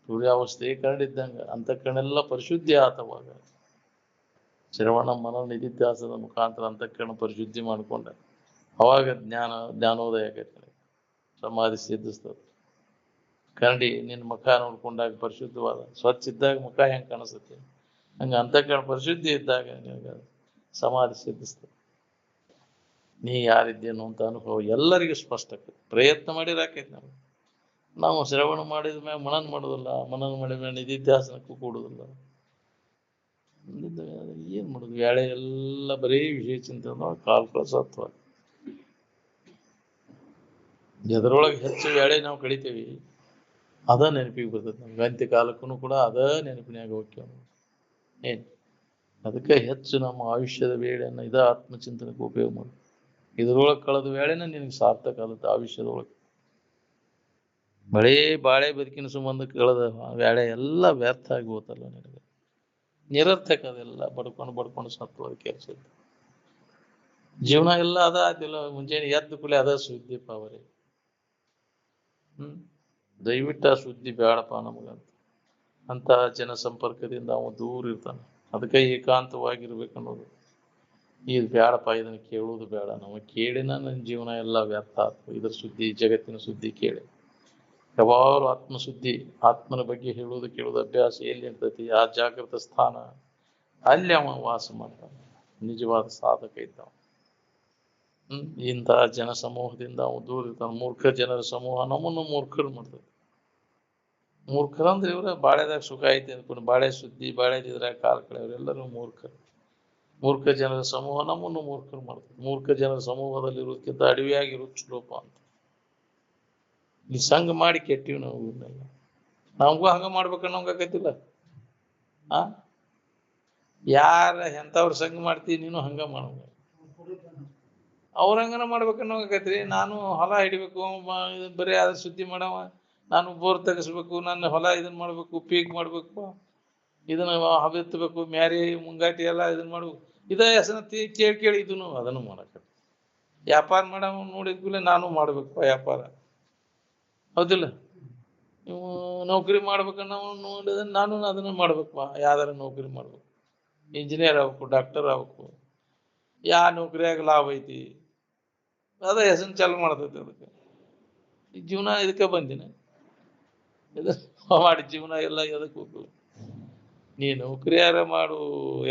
ತುರ್ಯಾವಸ್ಥೆ ಕನ್ನಡಿದ್ದಂಗೆ. ಅಂತಃಕರಣ ಎಲ್ಲ ಪರಿಶುದ್ಧಿ ಆತವಾಗ ಶ್ರವಣ ಮನನ ನಿಧಿಧ್ಯಾಸದ ಮುಖಾಂತರ ಅಂತಃಕರಣ ಪರಿಶುದ್ಧಿ ಮಾಡಿಕೊಂಡ ಅವಾಗ ಜ್ಞಾನೋದಯ ಆಗೈತೆ, ಸಮಾಧಿ ಸಿದ್ಧಿಸ್ತದೆ. ಕನ್ನಡಿ ನಿನ್ನ ಮುಖ ನೋಡ್ಕೊಂಡಾಗ ಪರಿಶುದ್ಧವಾದ ಸ್ವಚ್ಛ ಇದ್ದಾಗ ಮುಖ ಹೆಂಗೆ ಕಾಣಿಸ್ತೈತಿ, ಹಂಗೆ ಅಂತಃಕರಣ ಪರಿಶುದ್ಧಿ ಇದ್ದಾಗ ನಿನಗೆ ಸಮಾಧಿ ಸಿದ್ಧಿಸ್ತದೆ. ನೀ ಯಾರಿದ್ದೇನೋ ಅಂತ ಅನುಭವ ಎಲ್ಲರಿಗೂ ಸ್ಪಷ್ಟ ಆಕೈತಿ. ಪ್ರಯತ್ನ ಮಾಡಿದ್ರೆ ಆಕೈತಿ. ನಾವು ಶ್ರವಣ ಮಾಡಿದ ಮ್ಯಾಗ ಮನನ ಮಾಡೋದಿಲ್ಲ, ಮನನ ಮಾಡಿದ ಮ್ಯಾಗ ನಿಧಿಧ್ಯಾಸನಕ್ಕೂ ಕೂಡುದಿಲ್ಲ. ಏನ್ ಮಾಡುದು? ವೇಳೆ ಎಲ್ಲ ಬರೀ ವಿಷಯ ಚಿಂತನೆ ಕಾಲ ಸತ್ವ. ಎದರೊಳಗೆ ಹೆಚ್ಚು ವೇಳೆ ನಾವು ಕಳಿತೇವಿ ಅದ ನೆನಪಿಗೆ ಬರ್ತದೆ ನಮ್ಗೆ. ಅಂತ್ಯ ಕಾಲಕ್ಕೂ ಕೂಡ ಅದ ನೆನಪಿನಾಗ ಹೋಗ್ಯ. ಅದಕ್ಕೆ ಹೆಚ್ಚು ನಮ್ಮ ಆಯುಷ್ಯದ ವೇಳೆಯನ್ನು ಇದ ಆತ್ಮಚಿಂತನಕ್ಕೆ ಉಪಯೋಗ ಮಾಡಿ. ಇದ್ರೊಳಗೆ ಕಳೆದ ವೇಳೆನ ನಿನಗೆ ಸಾರ್ಥಕ ಆಗುತ್ತೆ. ಆಯುಷ್ಯದೊಳಗೆ ಬಾಳೆ ಬದುಕಿನ ಸಂಬಂಧ ಕಳೆದ ವೇಳೆ ಎಲ್ಲ ವ್ಯರ್ಥ ಆಗಿ ಹೋತಲ್ಲ ನಿನಗೆ, ನಿರರ್ಥಕ. ಅದೆಲ್ಲ ಬಡ್ಕೊಂಡು ಸತ್ವ ಕೆಲಸ. ಜೀವನ ಎಲ್ಲ ಅದ ಆದಿಲ್ಲ. ಮುಂಜಾನೆ ಎದ್ದು ಕೂಡಲೇ ಅದ ಸುದ್ದಿ ಪಾವರಿ. ದಯವಿಟ್ಟು ಆ ಸುದ್ದಿ ಬೇಡಪ್ಪ ನಮಗಂತ. ಅಂತ ಜನ ಸಂಪರ್ಕದಿಂದ ಅವ ದೂರ ಇರ್ತಾನೆ. ಅದಕ್ಕೆ ಏಕಾಂತವಾಗಿರ್ಬೇಕನ್ನೋದು. ಇದು ಬೇಡಪ್ಪ, ಇದನ್ನು ಕೇಳುವುದು ಬೇಡ. ನಮಗೆ ಕೇಳಿನ ನನ್ನ ಜೀವನ ಎಲ್ಲ ವ್ಯರ್ಥ ಆಗ್ತದೆ. ಇದ್ರ ಸುದ್ದಿ, ಜಗತ್ತಿನ ಸುದ್ದಿ ಕೇಳಿ ಯಾವಾಗಲೂ ಆತ್ಮಸುದ್ದಿ, ಆತ್ಮನ ಬಗ್ಗೆ ಹೇಳುವುದು ಕೇಳುವುದು ಅಭ್ಯಾಸ ಎಲ್ಲಿ ಇರ್ತೈತಿ, ಆ ಜಾಗೃತ ಸ್ಥಾನ ಅಲ್ಲಿ ಅವ ವಾಸ ಮಾಡ್ತಾನೆ. ನಿಜವಾದ ಸಾಧಕ ಇದ್ದಾವ. ಇಂತಹ ಜನ ಸಮೂಹದಿಂದ ಅವ ದೂರ ಇರ್ತಾನೆ. ಮೂರ್ಖ ಜನರ ಸಮೂಹ ನಮ್ಮನ್ನು ಮೂರ್ಖರು ಮಾಡ್ತದೆ. ಮೂರ್ಖರಂದ್ರೆ ಇವ್ರ ಬಾಳೆದಾಗ ಸುಖ ಐತಿ ಅಂದ್ಕೊಂಡು ಬಾಳೆ ಸುದ್ದಿ ಬಾಳೆ ಇದ್ರಾಗ ಕಾಲ್ ಕಳೆಯವರೆಲ್ಲರೂ ಮೂರ್ಖರು. ಮೂರ್ಖ ಜನರ ಸಮೂಹ ನಮ್ಮನ್ನು ಮೂರ್ಖರು ಮಾಡ್ತಾರೆ. ಮೂರ್ಖ ಜನರ ಸಮೂಹದಲ್ಲಿ ಇರೋದಕ್ಕಿಂತ ಅಡವಿಯಾಗಿರೋದು ಚಲೋಪ ಅಂತ. ಈ ಸಂಘ ಮಾಡಿ ಕೆಟ್ಟಿವಿ ನಾವು ಇವನ್ನೆಲ್ಲ. ನಮಗೂ ಹಂಗ ಮಾಡ್ಬೇಕನ್ನೋಂಗಾಗತ್ತಿಲ್ಲ. ಆ ಯಾರ ಎಂಥವ್ರ ಸಂಘ ಮಾಡ್ತೀವಿ ನೀನು ಹಂಗ ಮಾಡೋಂಗ. ಅವ್ರ ಹಂಗನ ಮಾಡ್ಬೇಕನ್ನೋಂಗಾಗತ್ರಿ. ನಾನು ಹೊಲ ಹಿಡಿಬೇಕು, ಬರೀ ಅದ್ರ ಸುದ್ದಿ ಮಾಡವ, ನಾನು ಬೋರ್ ತೆಗಿಸ್ಬೇಕು, ನನ್ನ ಹೊಲ ಇದನ್ನ ಮಾಡ್ಬೇಕು, ಪೀಕ್ ಮಾಡ್ಬೇಕು, ಇದನ್ನ ಹಬ್ಬೆತ್ತಬೇಕು, ಮ್ಯಾರಿ ಮುಂಗಾಟಿ ಎಲ್ಲ ಇದನ್ನ ಮಾಡ್ಬೇಕು. ಇದೇ ಹೆಸನ ಕೇಳಿ ಕೇಳಿ ಇದನ್ನು ಅದನ್ನು ಮಾಡಕ ವ್ಯಾಪಾರ ಮಾಡವ ನೋಡಿದ್ಮೇಲೆ ನಾನು ಮಾಡ್ಬೇಕು ವ್ಯಾಪಾರ. ಹೌದಿಲ್ಲ? ನೀವು ನೌಕರಿ ಮಾಡ್ಬೇಕನ್ನ ನೋಡಿದ್ರೆ ನಾನು ಅದನ್ನ ಮಾಡ್ಬೇಕಪ್ಪ. ಯಾವ್ದಾರ ನೌಕರಿ ಮಾಡ್ಬೇಕು, ಇಂಜಿನಿಯರ್ ಆಗ್ಬೇಕು, ಡಾಕ್ಟರ್ ಆಗ್ಬೇಕು. ಯಾ ನೌಕರಿಯಾಗ ಲಾಭ ಐತಿ ಅದ ಹೆಸನ್ ಚಾಲು ಮಾಡ್ತೈತಿ. ಅದಕ್ಕೆ ಈ ಜೀವನ ಇದಕ್ಕೆ ಬಂದಿನ ಇದು ಮಾಡಿ ಜೀವನ ಎಲ್ಲ ಎದಕ್ಕೆ ಹೋಗು. ನೀ ನೌಕರಿಯಾರ ಮಾಡು,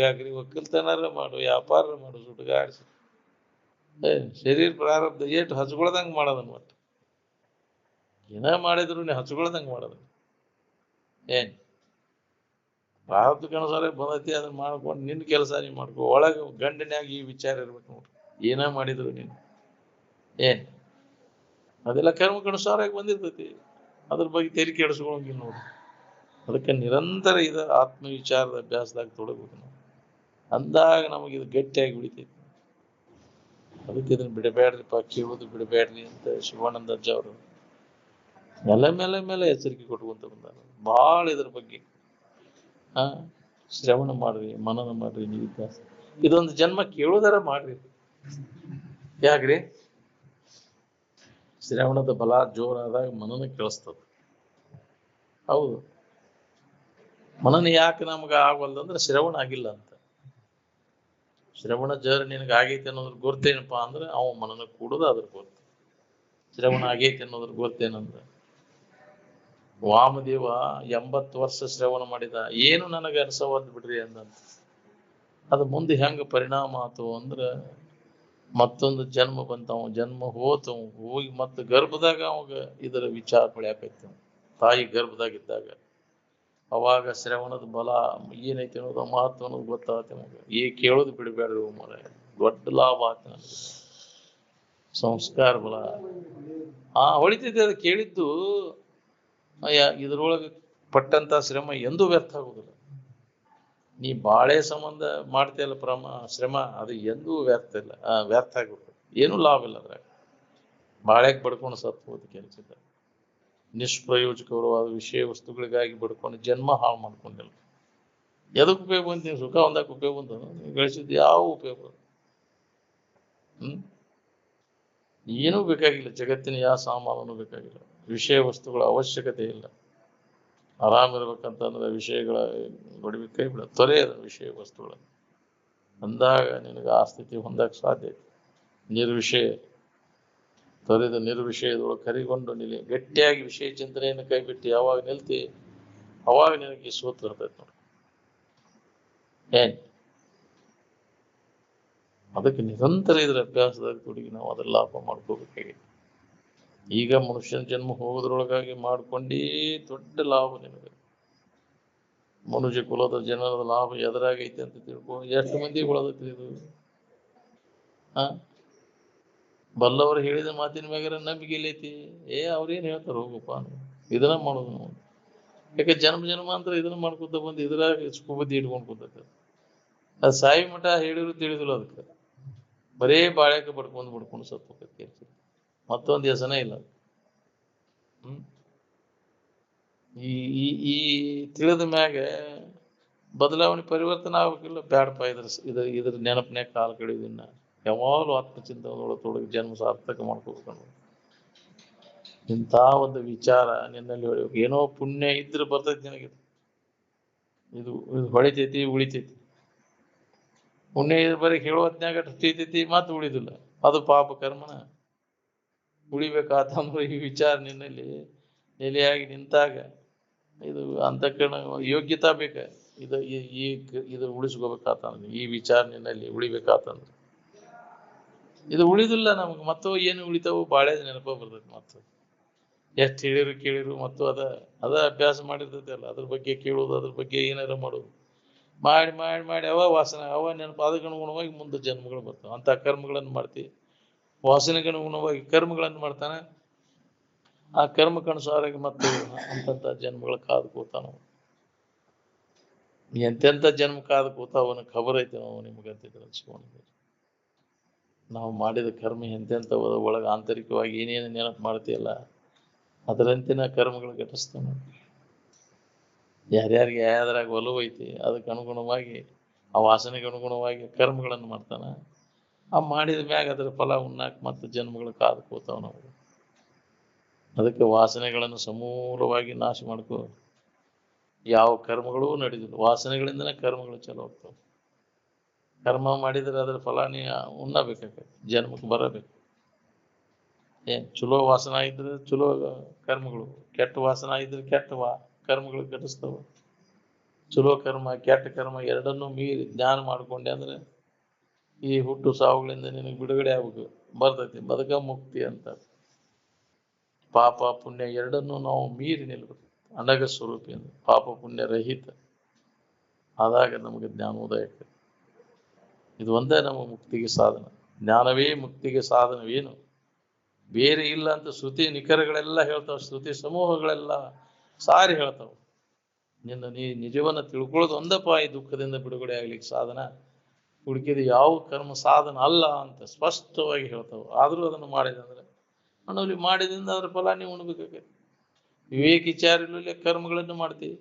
ಯಾಕ್ರಿ ಒಕ್ಕಲ್ತನಾರ ಮಾಡು, ವ್ಯಾಪಾರ ಮಾಡು, ಸುಡುಗಾಡಿಸಿ ಶರೀರ ಪ್ರಾರಬ್ಧ ಏಟು ಹಚ್ಕೊಳ್ದಂಗೆ ಮಾಡೋದನ್ನ ಒಟ್ಟು ಏನ ಮಾಡಿದ್ರು ನೀ ಹಚ್ಕೊಳ್ದಂಗೆ ಮಾಡೋದನ್ನ. ಏನ್ ಪ್ರಾರಬ್ಧಕ್ಕೆ ಅನುಸಾರ ಬಂದೈತಿ ಅದನ್ನ ಮಾಡ್ಕೊಂಡು ನಿನ್ನ ಕೆಲಸ ನೀ ಮಾಡ್ಕೊ. ಒಳಗೆ ಗಂಡನ್ಯಾಗ ಈ ವಿಚಾರ ಇರ್ಬೇಕು ನೋಡ್ರಿ. ಏನ ಮಾಡಿದ್ರು ನೀನು ಏನ್ ಅದೆಲ್ಲ ಕರ್ಮಕ್ಕನುಸಾರಾಗಿ ಬಂದಿರ್ತೈತಿ. ಅದ್ರ ಬಗ್ಗೆ ತೆರಿಗೆ ಕೆಡಿಸ್ಕೊಳಂಗಿಲ್ಲ ನೋಡ್ರಿ. ಅದಕ್ಕೆ ನಿರಂತರ ಇದು ಆತ್ಮವಿಚಾರದ ಅಭ್ಯಾಸದಾಗ ತೊಡಗಬೇಕು ನಾವು. ಅಂದಾಗ ನಮಗೆ ಇದು ಗಟ್ಟಿಯಾಗಿ ಉಳಿತೈತಿ. ಅದಕ್ಕೆ ಇದನ್ನ ಬಿಡಬೇಡ್ರಿಪ್ಪ, ಕೇಳೋದು ಬಿಡಬೇಡ್ರಿ ಅಂತ ಶಿವಾನಂದ ಅಜ್ಜ ಅವರು ಮೇಲೆ ಮೇಲೆ ಎಚ್ಚರಿಕೆ ಕೊಟ್ಕೊಂತ ಬಂದಾರ. ಭಾಳ ಇದ್ರ ಬಗ್ಗೆ ಶ್ರವಣ ಮಾಡ್ರಿ, ಮನನ ಮಾಡ್ರಿ, ನಿಧಿಧ್ಯಾಸ. ಇದೊಂದು ಜನ್ಮ ಕೇಳೋದಾರ ಮಾಡ್ರಿ. ಯಾಕ್ರಿ? ಶ್ರವಣದ ಬಲ ಜೋರಾದಾಗ ಮನನ ಕೇಳಿಸ್ತದ. ಹೌದು, ಮನನ ಯಾಕೆ ನಮ್ಗೆ ಆಗವಲ್ದಂದ್ರೆ ಶ್ರವಣ ಆಗಿಲ್ಲ ಅಂತ. ಶ್ರವಣ ಜರ್ ನಿನಗೆ ಆಗೈತೆ ಅನ್ನೋದ್ರ ಗೊತ್ತೇನಪ್ಪ ಅಂದ್ರೆ ಅವ ಮನನ ಕೂಡೋದು ಅದ್ರ ಗೊತ್ತು. ಶ್ರವಣ ಆಗೈತೆ ಅನ್ನೋದ್ರ ಗೊತ್ತೇನಂದ್ರೆ ವಾಮದೇವ 80 ವರ್ಷ ಶ್ರವಣ ಮಾಡಿದ, ಏನು ನನಗೆ ಅನ್ಸವಲ್ದು ಬಿಡ್ರಿ ಅಂದಂತ. ಅದು ಮುಂದೆ ಹೆಂಗ ಪರಿಣಾಮ ಆತು ಅಂದ್ರೆ ಮತ್ತೊಂದು ಜನ್ಮ ಬಂತವ, ಜನ್ಮ ಹೋತವ, ಹೋಗಿ ಮತ್ತೆ ಗರ್ಭದಾಗ ಅವಾಗ ಇದರ ವಿಚಾರ ಪಡ್ಯಾಕೈತಿ. ತಾಯಿ ಗರ್ಭದಾಗಿದ್ದಾಗ ಅವಾಗ ಶ್ರವಣದ ಬಲ ಏನೈತಿ ಅನ್ನೋದು, ಮಹತ್ವ ಅನ್ನೋದು ಗೊತ್ತಾಗತ್ತೆ ನಮಗೆ. ಈ ಕೇಳೋದು ಬಿಡಬೇಡ್ರಿ ಮರ, ದೊಡ್ಡ ಲಾಭ ಆತ ನನಗೆ. ಸಂಸ್ಕಾರ ಬಲ ಹೊಳಿತೈತಿ. ಅದು ಕೇಳಿದ್ದು ಇದ್ರೊಳಗೆ ಪಟ್ಟಂತ ಶ್ರಮ ಎಂದೂ ವ್ಯರ್ಥ ಆಗುದಿಲ್ಲ. ನೀ ಬಾಳೆ ಸಂಬಂಧ ಮಾಡ್ತೀಯಲ್ಲ ಶ್ರಮ, ಅದು ಎಂದೂ ವ್ಯರ್ಥ ಇಲ್ಲ, ವ್ಯರ್ಥ ಆಗ್ಬಿಡ್ತದೆ. ಏನೂ ಲಾಭ ಇಲ್ಲ ಅದ್ರಾಗ. ಬಾಳೆಗೆ ಬಡ್ಕೊಂಡು ಸತ್ತು ಹೋದ ಕೆಲಸ. ನಿಷ್ಪ್ರಯೋಜಕವಾದ ವಿಷಯ ವಸ್ತುಗಳಿಗಾಗಿ ಬಡ್ಕೊಂಡು ಜನ್ಮ ಹಾಳು ಮಾಡ್ಕೊಂಡಿಲ್ಲ. ಎದಕ್ಕೆ ಉಪಯೋಗ ಬಂತ? ನೀವು ಸುಖ ಒಂದಕ್ಕೆ ಉಪಯೋಗ ಬಂತ? ನೀವು ಗಳಿಸಿದ್ದು ಯಾವ ಉಪಯೋಗ? ಏನೂ ಬೇಕಾಗಿಲ್ಲ. ಜಗತ್ತಿನ ಯಾವ ಸಾಮಾನು ಬೇಕಾಗಿಲ್ಲ. ವಿಷಯ ವಸ್ತುಗಳ ಅವಶ್ಯಕತೆ ಇಲ್ಲ. ಆರಾಮಿರ್ಬೇಕಂತಂದ್ರೆ ವಿಷಯಗಳ ಬಡವಿ ಕೈ ಬಿಡ, ತೊರೆ ಅದ ವಿಷಯ ವಸ್ತುಗಳ. ಅಂದಾಗ ನಿನಗೆ ಆ ಸ್ಥಿತಿ ಹೊಂದಕ್ಕೆ ಸಾಧ್ಯ ಐತಿ. ನಿರ್ವಿಷಯ ತೊರೆದ ನಿರ್ವಿಷಯದೊಳಗೆ ಕರಿಗೊಂಡು ನಿಲ್ಲಿ ಗಟ್ಟಿಯಾಗಿ ವಿಷಯ ಚಿಂತನೆಯನ್ನು ಕೈ ಬಿಟ್ಟು ಯಾವಾಗ ನಿಲ್ತಿ ಅವಾಗ ನಿನಗೆ ಸೂತ್ರ ಇರ್ತೈತಿ ನೋಡಿ. ಏನ್ ಅದಕ್ಕೆ ನಿರಂತರ ಇದ್ರ ಅಭ್ಯಾಸದಾಗ ತೊಡಗಿ ನಾವು ಅದ್ರ ಲಾಭ ಮಾಡ್ಕೋಬೇಕಾಗಿದೆ. ಈಗ ಮನುಷ್ಯನ ಜನ್ಮ ಹೋಗೋದ್ರೊಳಗಾಗಿ ಮಾಡ್ಕೊಂಡೇ ದೊಡ್ಡ ಲಾಭ ನಿನಗೆ. ಮನುಷ್ಯ ಕುಲದ ಜನರದ ಲಾಭ ಎದುರಾಗೈತೆ ಅಂತ ತಿಳ್ಕೊ. ಎಷ್ಟು ಮಂದಿ ಉಳದೈತಿ ಇದು? ಬಲ್ಲವರು ಹೇಳಿದ ಮಾತಿನ ಮ್ಯಾಗಾರ ನಂಬಿಕೆ ಎಲ್ಲೈತಿ? ಅವ್ರೇನ್ ಹೇಳ್ತಾರ ಹೋಗಪ್ಪ, ಇದನ್ನ ಮಾಡೋದು ನಾವು. ಯಾಕೆ ಜನ್ಮಾಂತರ ಇದನ್ನ ಮಾಡ್ಕೊತ ಬಂದು ಇದ್ರಾಗ ಬುದ್ಧಿ ಇಟ್ಕೊಂಡು ಕೂತೈತೆ. ಅದು ಸಾಯಿ ಮಠ ಹೇಳಿದ್ರು ತಿಳಿದಿಲ್ಲ. ಅದಕ್ಕೆ ಬರೇ ಬಾಳೆಕ ಬಡ್ಕೊಂಡು ಸತ್ತೋಕೈತಿ. ಮತ್ತೊಂದು ಹೆಸನೇ ಇಲ್ಲ. ಈ ತಿಳಿದ ಮ್ಯಾಗ ಬದಲಾವಣೆ ಪರಿವರ್ತನೆ ಆಗ್ಬೇಕಿಲ್ಲ? ಬ್ಯಾಡಪ್ಪ. ಇದ್ರ ನೆನಪನ್ಯಾಗ ಕಾಲ ಕಡಿಯೋದಿನ್ನ ಯಾವಾಗಲೂ ಆತ್ಮಚಿಂತನದೊಳಗೆ ತೊಡಗಿ ಜನ್ಮ ಸಾರ್ಥಕ ಮಾಡ್ಕೋಬೇಕು. ಇಂಥ ಒಂದು ವಿಚಾರ ನಿನ್ನಲ್ಲಿ ಹೊಳಿಬೇಕು. ಏನೋ ಪುಣ್ಯ ಇದ್ರೆ ಬರ್ತೈತಿ ನಿನಗೆ. ಇದು ಹೊಳಿತೈತಿ, ಉಳಿತೈತಿ. ಪುಣ್ಯ ಇದ್ರ ಬರೀ ಹೇಳೋ ಹೊತ್ನ್ಯಾಗ ತಿಳಿತೈತಿ, ಮತ್ತೆ ಉಳಿದಿಲ್ಲ. ಅದು ಪಾಪ ಕರ್ಮನ. ಉಳಿಬೇಕಾತಂದ್ರೆ ಈ ವಿಚಾರ ನಿನ್ನಲ್ಲಿ ನೆಲೆಯಾಗಿ ನಿಂತಾಗ ಇದು ಅಂತಃಕರಣ ಯೋಗ್ಯತಾ ಬೇಕ. ಇದು ಉಳಿಸ್ಕೋಬೇಕಾತಂದ್ರೆ, ಈ ವಿಚಾರ ನಿನ್ನಲ್ಲಿ ಉಳಿಬೇಕಾತಂದ್ರೆ. ಇದು ಉಳಿದಿಲ್ಲ ನಮ್ಗೆ. ಮತ್ತೋ ಏನು ಉಳಿತಾವು? ಬಾಳೆ ನೆನಪ ಬರ್ತೈತಿ. ಮತ್ತೆ ಎಷ್ಟು ಹೇಳಿರು ಕೇಳಿರು ಮತ್ತು ಅದ ಅಭ್ಯಾಸ ಮಾಡಿರ್ತೈತಿ ಅಲ್ಲ, ಅದ್ರ ಬಗ್ಗೆ ಕೇಳೋದು, ಅದ್ರ ಬಗ್ಗೆ ಏನಾರ ಮಾಡೋದು, ಮಾಡಿ ಮಾಡಿ ಮಾಡಿ ಅವ ವಾಸನೆ, ಅವ ನೆನಪು, ಅದಕ್ಕೆ ಅನುಗುಣವಾಗಿ ಮುಂದೆ ಜನ್ಮಗಳು ಬರ್ತಾವ. ಅಂತ ಕರ್ಮಗಳನ್ನು ಮಾಡ್ತೀವಿ, ವಾಸನೆಗೆ ಅನುಗುಣವಾಗಿ ಕರ್ಮಗಳನ್ನು ಮಾಡ್ತಾನೆ. ಆ ಕರ್ಮಕ್ಕನುಸಾರಾಗಿ ಮತ್ತು ಅಂತಂತ ಜನ್ಮಗಳು ಕಾದು ಕೂತಾನ. ಎಂತೆಂಥ ಜನ್ಮ ಕಾದು ಕೂತಾವನ ಖಬರ್ ಐತೆ ನಾವು ನಿಮ್ಗಂತಿದ್ರೆ ಅನ್ಸ್ಕೊಂಡಿದ್ದೀವಿ. ನಾವು ಮಾಡಿದ ಕರ್ಮ ಎಂತೆಂಥ ಒಳಗೆ ಆಂತರಿಕವಾಗಿ ಏನೇನು ನೆನಪು ಮಾಡ್ತೀಯಲ್ಲ, ಅದರಂತಿನ ಕರ್ಮಗಳು ಘಟಿಸ್ತಾನೆ. ಯಾರ್ಯಾರಿಗೆ ಯಾವ್ದ್ರಾಗ ಒಲವು ಐತಿ ಅದಕ್ಕೆ ಅನುಗುಣವಾಗಿ, ಆ ವಾಸನೆಗೆ ಅನುಗುಣವಾಗಿ ಕರ್ಮಗಳನ್ನು ಮಾಡ್ತಾನೆ. ಆ ಮಾಡಿದ ಮ್ಯಾಗ ಅದರ ಫಲ ಉಣ್ಣಾಕ ಮತ್ತು ಜನ್ಮಗಳು ಕಾದು ಕೂತಾವ ನಾವು. ಅದಕ್ಕೆ ವಾಸನೆಗಳನ್ನು ಸಮೂಲವಾಗಿ ನಾಶ ಮಾಡ್ಕೋ. ಯಾವ ಕರ್ಮಗಳೂ ನಡೆದಿಲ್ಲ, ವಾಸನೆಗಳಿಂದನೇ ಕರ್ಮಗಳು ಚಲೋ ಹೋಗ್ತಾವೆ. ಕರ್ಮ ಮಾಡಿದರೆ ಅದರ ಫಲ ನೀ ಉಣ್ಣಬೇಕಾಗತ್ತೆ, ಜನ್ಮಕ್ಕೆ ಬರಬೇಕು. ಚಲೋ ವಾಸನ ಇದ್ರೆ ಚಲೋ ಕರ್ಮಗಳು, ಕೆಟ್ಟ ವಾಸನ ಇದ್ರೆ ಕೆಟ್ಟ ಕರ್ಮಗಳು ಘಟಿಸ್ತಾವ. ಚಲೋ ಕರ್ಮ ಕೆಟ್ಟ ಕರ್ಮ ಎರಡನ್ನೂ ಮೀರಿ ಜ್ಞಾನ ಮಾಡ್ಕೊಂಡೆ ಅಂದ್ರೆ ಈ ಹುಟ್ಟು ಸಾವುಗಳಿಂದ ನಿನಗೆ ಬಿಡುಗಡೆ ಆಗ್ಬೇಕು, ಬರ್ತೈತಿ, ಬದುಕ ಮುಕ್ತಿ ಅಂತ. ಪಾಪ ಪುಣ್ಯ ಎರಡನ್ನೂ ನಾವು ಮೀರಿ ನಿಲ್ಬೇಕು. ಅನಗ ಸ್ವರೂಪಿ ಅಂದ್ರೆ ಪಾಪ ಪುಣ್ಯ ರಹಿತ ಆದಾಗ ನಮಗೆ ಜ್ಞಾನೋದಯ. ಇದು ಒಂದೇ ನಮ್ಮ ಮುಕ್ತಿಗೆ ಸಾಧನ. ಜ್ಞಾನವೇ ಮುಕ್ತಿಗೆ ಸಾಧನವೇನು, ಬೇರೆ ಇಲ್ಲ ಅಂತ ಶ್ರುತಿ ನಿಖರಗಳೆಲ್ಲ ಹೇಳ್ತಾವ, ಶ್ರುತಿ ಸಮೂಹಗಳೆಲ್ಲ ಸಾರಿ ಹೇಳ್ತಾವ. ನೀ ನಿಜವನ್ನ ತಿಳ್ಕೊಳ್ಳೋದು ಒಂದಪ್ಪ ಈ ದುಃಖದಿಂದ ಬಿಡುಗಡೆ ಆಗ್ಲಿಕ್ಕೆ ಸಾಧನ, ಹುಡುಕಿದ ಯಾವ ಕರ್ಮ ಸಾಧನ ಅಲ್ಲ ಅಂತ ಸ್ಪಷ್ಟವಾಗಿ ಹೇಳ್ತಾವ. ಆದ್ರೂ ಅದನ್ನು ಮಾಡಿದಂದ್ರೆ ಅಣ್ಣಲ್ಲಿ ಮಾಡಿದಿಂದ ಅದ್ರ ಫಲ ನೀವು ಉಣ್ಬೇಕಾಗೈತಿ. ವಿವೇಕ ವಿಚಾರ ಇಲ್ಲ ಕರ್ಮಗಳನ್ನು ಮಾಡ್ತೀವಿ.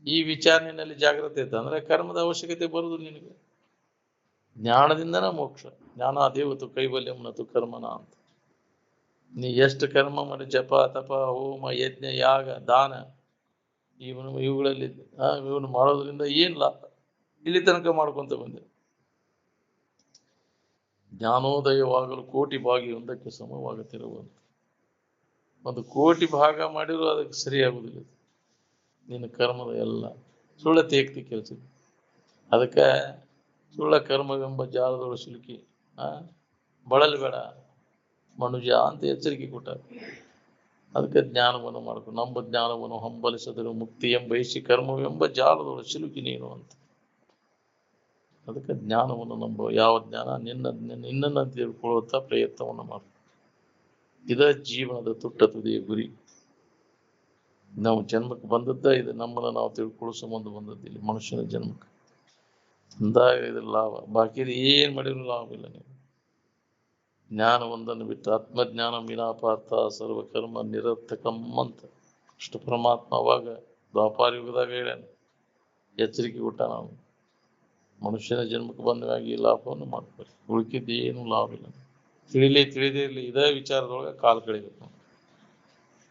ಈ ವಿಚಾರಣಿನಲ್ಲಿ ಜಾಗ್ರತೆ ಇತ್ತು ಅಂದ್ರೆ ಕರ್ಮದ ಅವಶ್ಯಕತೆ ಬರುದು ನಿನಗೆ. ಜ್ಞಾನದಿಂದನ ಮೋಕ್ಷ. ಜ್ಞಾನ ದೇವತು ಕೈವಲ್ಯಂನತು ಕರ್ಮನ ಅಂತ. ನೀ ಎಷ್ಟು ಕರ್ಮ ಮಾಡಿ, ಜಪ ತಪ ಹೋಮ ಯಜ್ಞ ಯಾಗ ದಾನ ಇವುಗಳಲ್ಲಿ ಇವನು ಮಾಡೋದ್ರಿಂದ ಏನ್ ಲಾಭ, ಇಲ್ಲಿ ತನಕ ಮಾಡ್ಕೊಂತ ಬಂದೆ. ಜ್ಞಾನೋದಯವಾಗಲು ಕೋಟಿ ಭಾಗಿ ಒಂದಕ್ಕೆ ಸಮವಾಗುತ್ತಿರುವಂತ. ಒಂದು ಕೋಟಿ ಭಾಗ ಮಾಡಿದ್ರು ಅದಕ್ಕೆ ಸರಿಯಾಗುವುದಿಲ್ಲ. ನಿನ್ನ ಕರ್ಮದ ಎಲ್ಲ ಸುಳ್ಳ ತೇಕ್ತಿ ಕೆಲಸ. ಅದಕ್ಕೆ ಸುಳ್ಳ ಕರ್ಮವೆಂಬ ಜಾಲದೊಳು ಸಿಲುಕಿ ಬಳಲ್ಬೇಡ ಮನುಜ ಅಂತ ಎಚ್ಚರಿಕೆ ಕೊಟ್ಟ. ಅದಕ್ಕೆ ಜ್ಞಾನವನ್ನು ಮಾಡ್ಕೊಂಡು ನಮ್ಮ ಜ್ಞಾನವನ್ನು ಹಂಬಲಿಸಿದರು ಮುಕ್ತಿ ಎಂಬೈಸಿ ಕರ್ಮವೆಂಬ ಜಾಲದೊಳು ಸಿಲುಕಿ ನೀನು ಅಂತ. ಅದಕ್ಕೆ ಜ್ಞಾನವನ್ನು ನಂಬ. ಯಾವ ಜ್ಞಾನ? ನಿನ್ನನ್ನು ತಿಳ್ಕೊಳ್ಳುತ್ತಾ ಪ್ರಯತ್ನವನ್ನು ಮಾಡು. ಇದ ಜೀವನದ ತುಟ್ಟ ತುದಿಯ ಗುರಿ. ನಾವು ಜನ್ಮಕ್ಕೆ ಬಂದದ್ದ ಇದು, ನಮ್ಮನ್ನು ನಾವು ತಿಳ್ಕೊಳ್ಳೋ ಸಂಬಂಧ ಬಂದದ್ದು ಇಲ್ಲಿ ಮನುಷ್ಯನ ಜನ್ಮಕ್ಕೆ. ಅಂದಾಗ ಇದ್ರ ಲಾಭ, ಬಾಕಿ ಏನ್ ಮಾಡಿದ್ರು ಲಾಭ ಇಲ್ಲ. ನೀವು ಜ್ಞಾನ ಒಂದನ್ನು ಬಿಟ್ಟು ಆತ್ಮಜ್ಞಾನ ವಿನಾಪಾರ್ಥ ಸರ್ವಕರ್ಮ ನಿರರ್ಥಕಂ ಅಂತ ಅಷ್ಟು ಪರಮಾತ್ಮ ಅವಾಗ ದ್ವಾಪಾರ ಯುಗದಾಗ ಹೇಳ್ಯಾನ, ಎಚ್ಚರಿಕೆ ಕೊಟ್ಟ. ನಾವು ಮನುಷ್ಯನ ಜನ್ಮಕ್ಕೆ ಬಂದವಾಗಿ ಈ ಲಾಭವನ್ನು ಮಾಡ್ತಾರೆ, ಉಳ್ಕಿದ್ದು ಏನು ಲಾಭ ಇಲ್ಲ. ತಿಳಿದೇ ಇರಲಿ ಇದೇ ವಿಚಾರದೊಳಗೆ ಕಾಲು ಕಳಿಬೇಕು. ನಾವು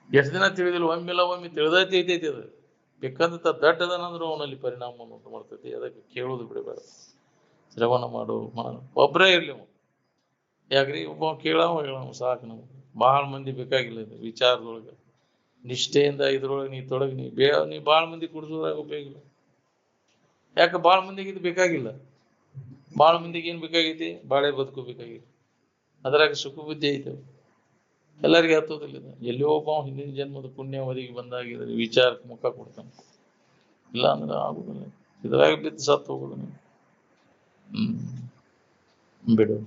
ಎಷ್ಟು ದಿನ ತಿಳಿದಿಲ್ಲ, ಒಮ್ಮಿಲ್ಲ ಒಮ್ಮೆ ತಿಳಿದೈತಿ ಅದು. ಬೇಕಂತ ದಡ್ಡದನಂದ್ರೂ ಅವನಲ್ಲಿ ಪರಿಣಾಮವನ್ನು ಉಂಟು ಮಾಡ್ತೈತಿ. ಅದಕ್ಕೆ ಕೇಳೋದು ಬಿಡಬೇಡ, ಶ್ರವಣ ಮಾಡು. ಒಬ್ಬರೇ ಇರ್ಲಿ ಅವ, ಯಾಕ್ರಿ ಒಬ್ಬ ಕೇಳವ ಸಾಕು. ನಮ್ಗೆ ಬಹಳ ಮಂದಿ ಬೇಕಾಗಿಲ್ಲ ಇದು ವಿಚಾರದೊಳಗೆ. ನಿಷ್ಠೆಯಿಂದ ಇದ್ರೊಳಗೆ ನೀ ತೊಡಗಿ ನೀ ಭಾಳ ಮಂದಿ ಕುಡಿಸೋದ್ರಾಗ ಉಪಯೋಗಿಲ್ಲ. ಯಾಕೆ ಭಾಳ ಮಂದಿಗೆ ಇದು ಬೇಕಾಗಿಲ್ಲ. ಭಾಳ ಮಂದಿಗೆ ಏನ್ ಬೇಕಾಗೈತಿ? ಬಾಳೆ ಬದುಕು ಬೇಕಾಗೈತಿ. ಅದ್ರಾಗ ಸುಖ ಬುದ್ಧಿ ಐತೆ, ಎಲ್ಲರಿಗೆ ಹತ್ತೋದಿಲ್ಲ. ಎಲ್ಲಿಯೋ ಒಬ್ಬ ಹಿಂದಿನ ಜನ್ಮದ ಪುಣ್ಯವದಿಗೆ ಬಂದಾಗಿದ್ರೆ ವಿಚಾರಕ್ಕೆ ಮುಖ ಕೊಡ್ತಾನೆ. ಇಲ್ಲ ಅಂದ್ರೆ ಆಗುದಿಲ್ಲ. ಇದ್ರಾಗ ಬಿದ್ದು ಸತ್ತು ಹೋಗುದು. ಬಿಡೋಣ.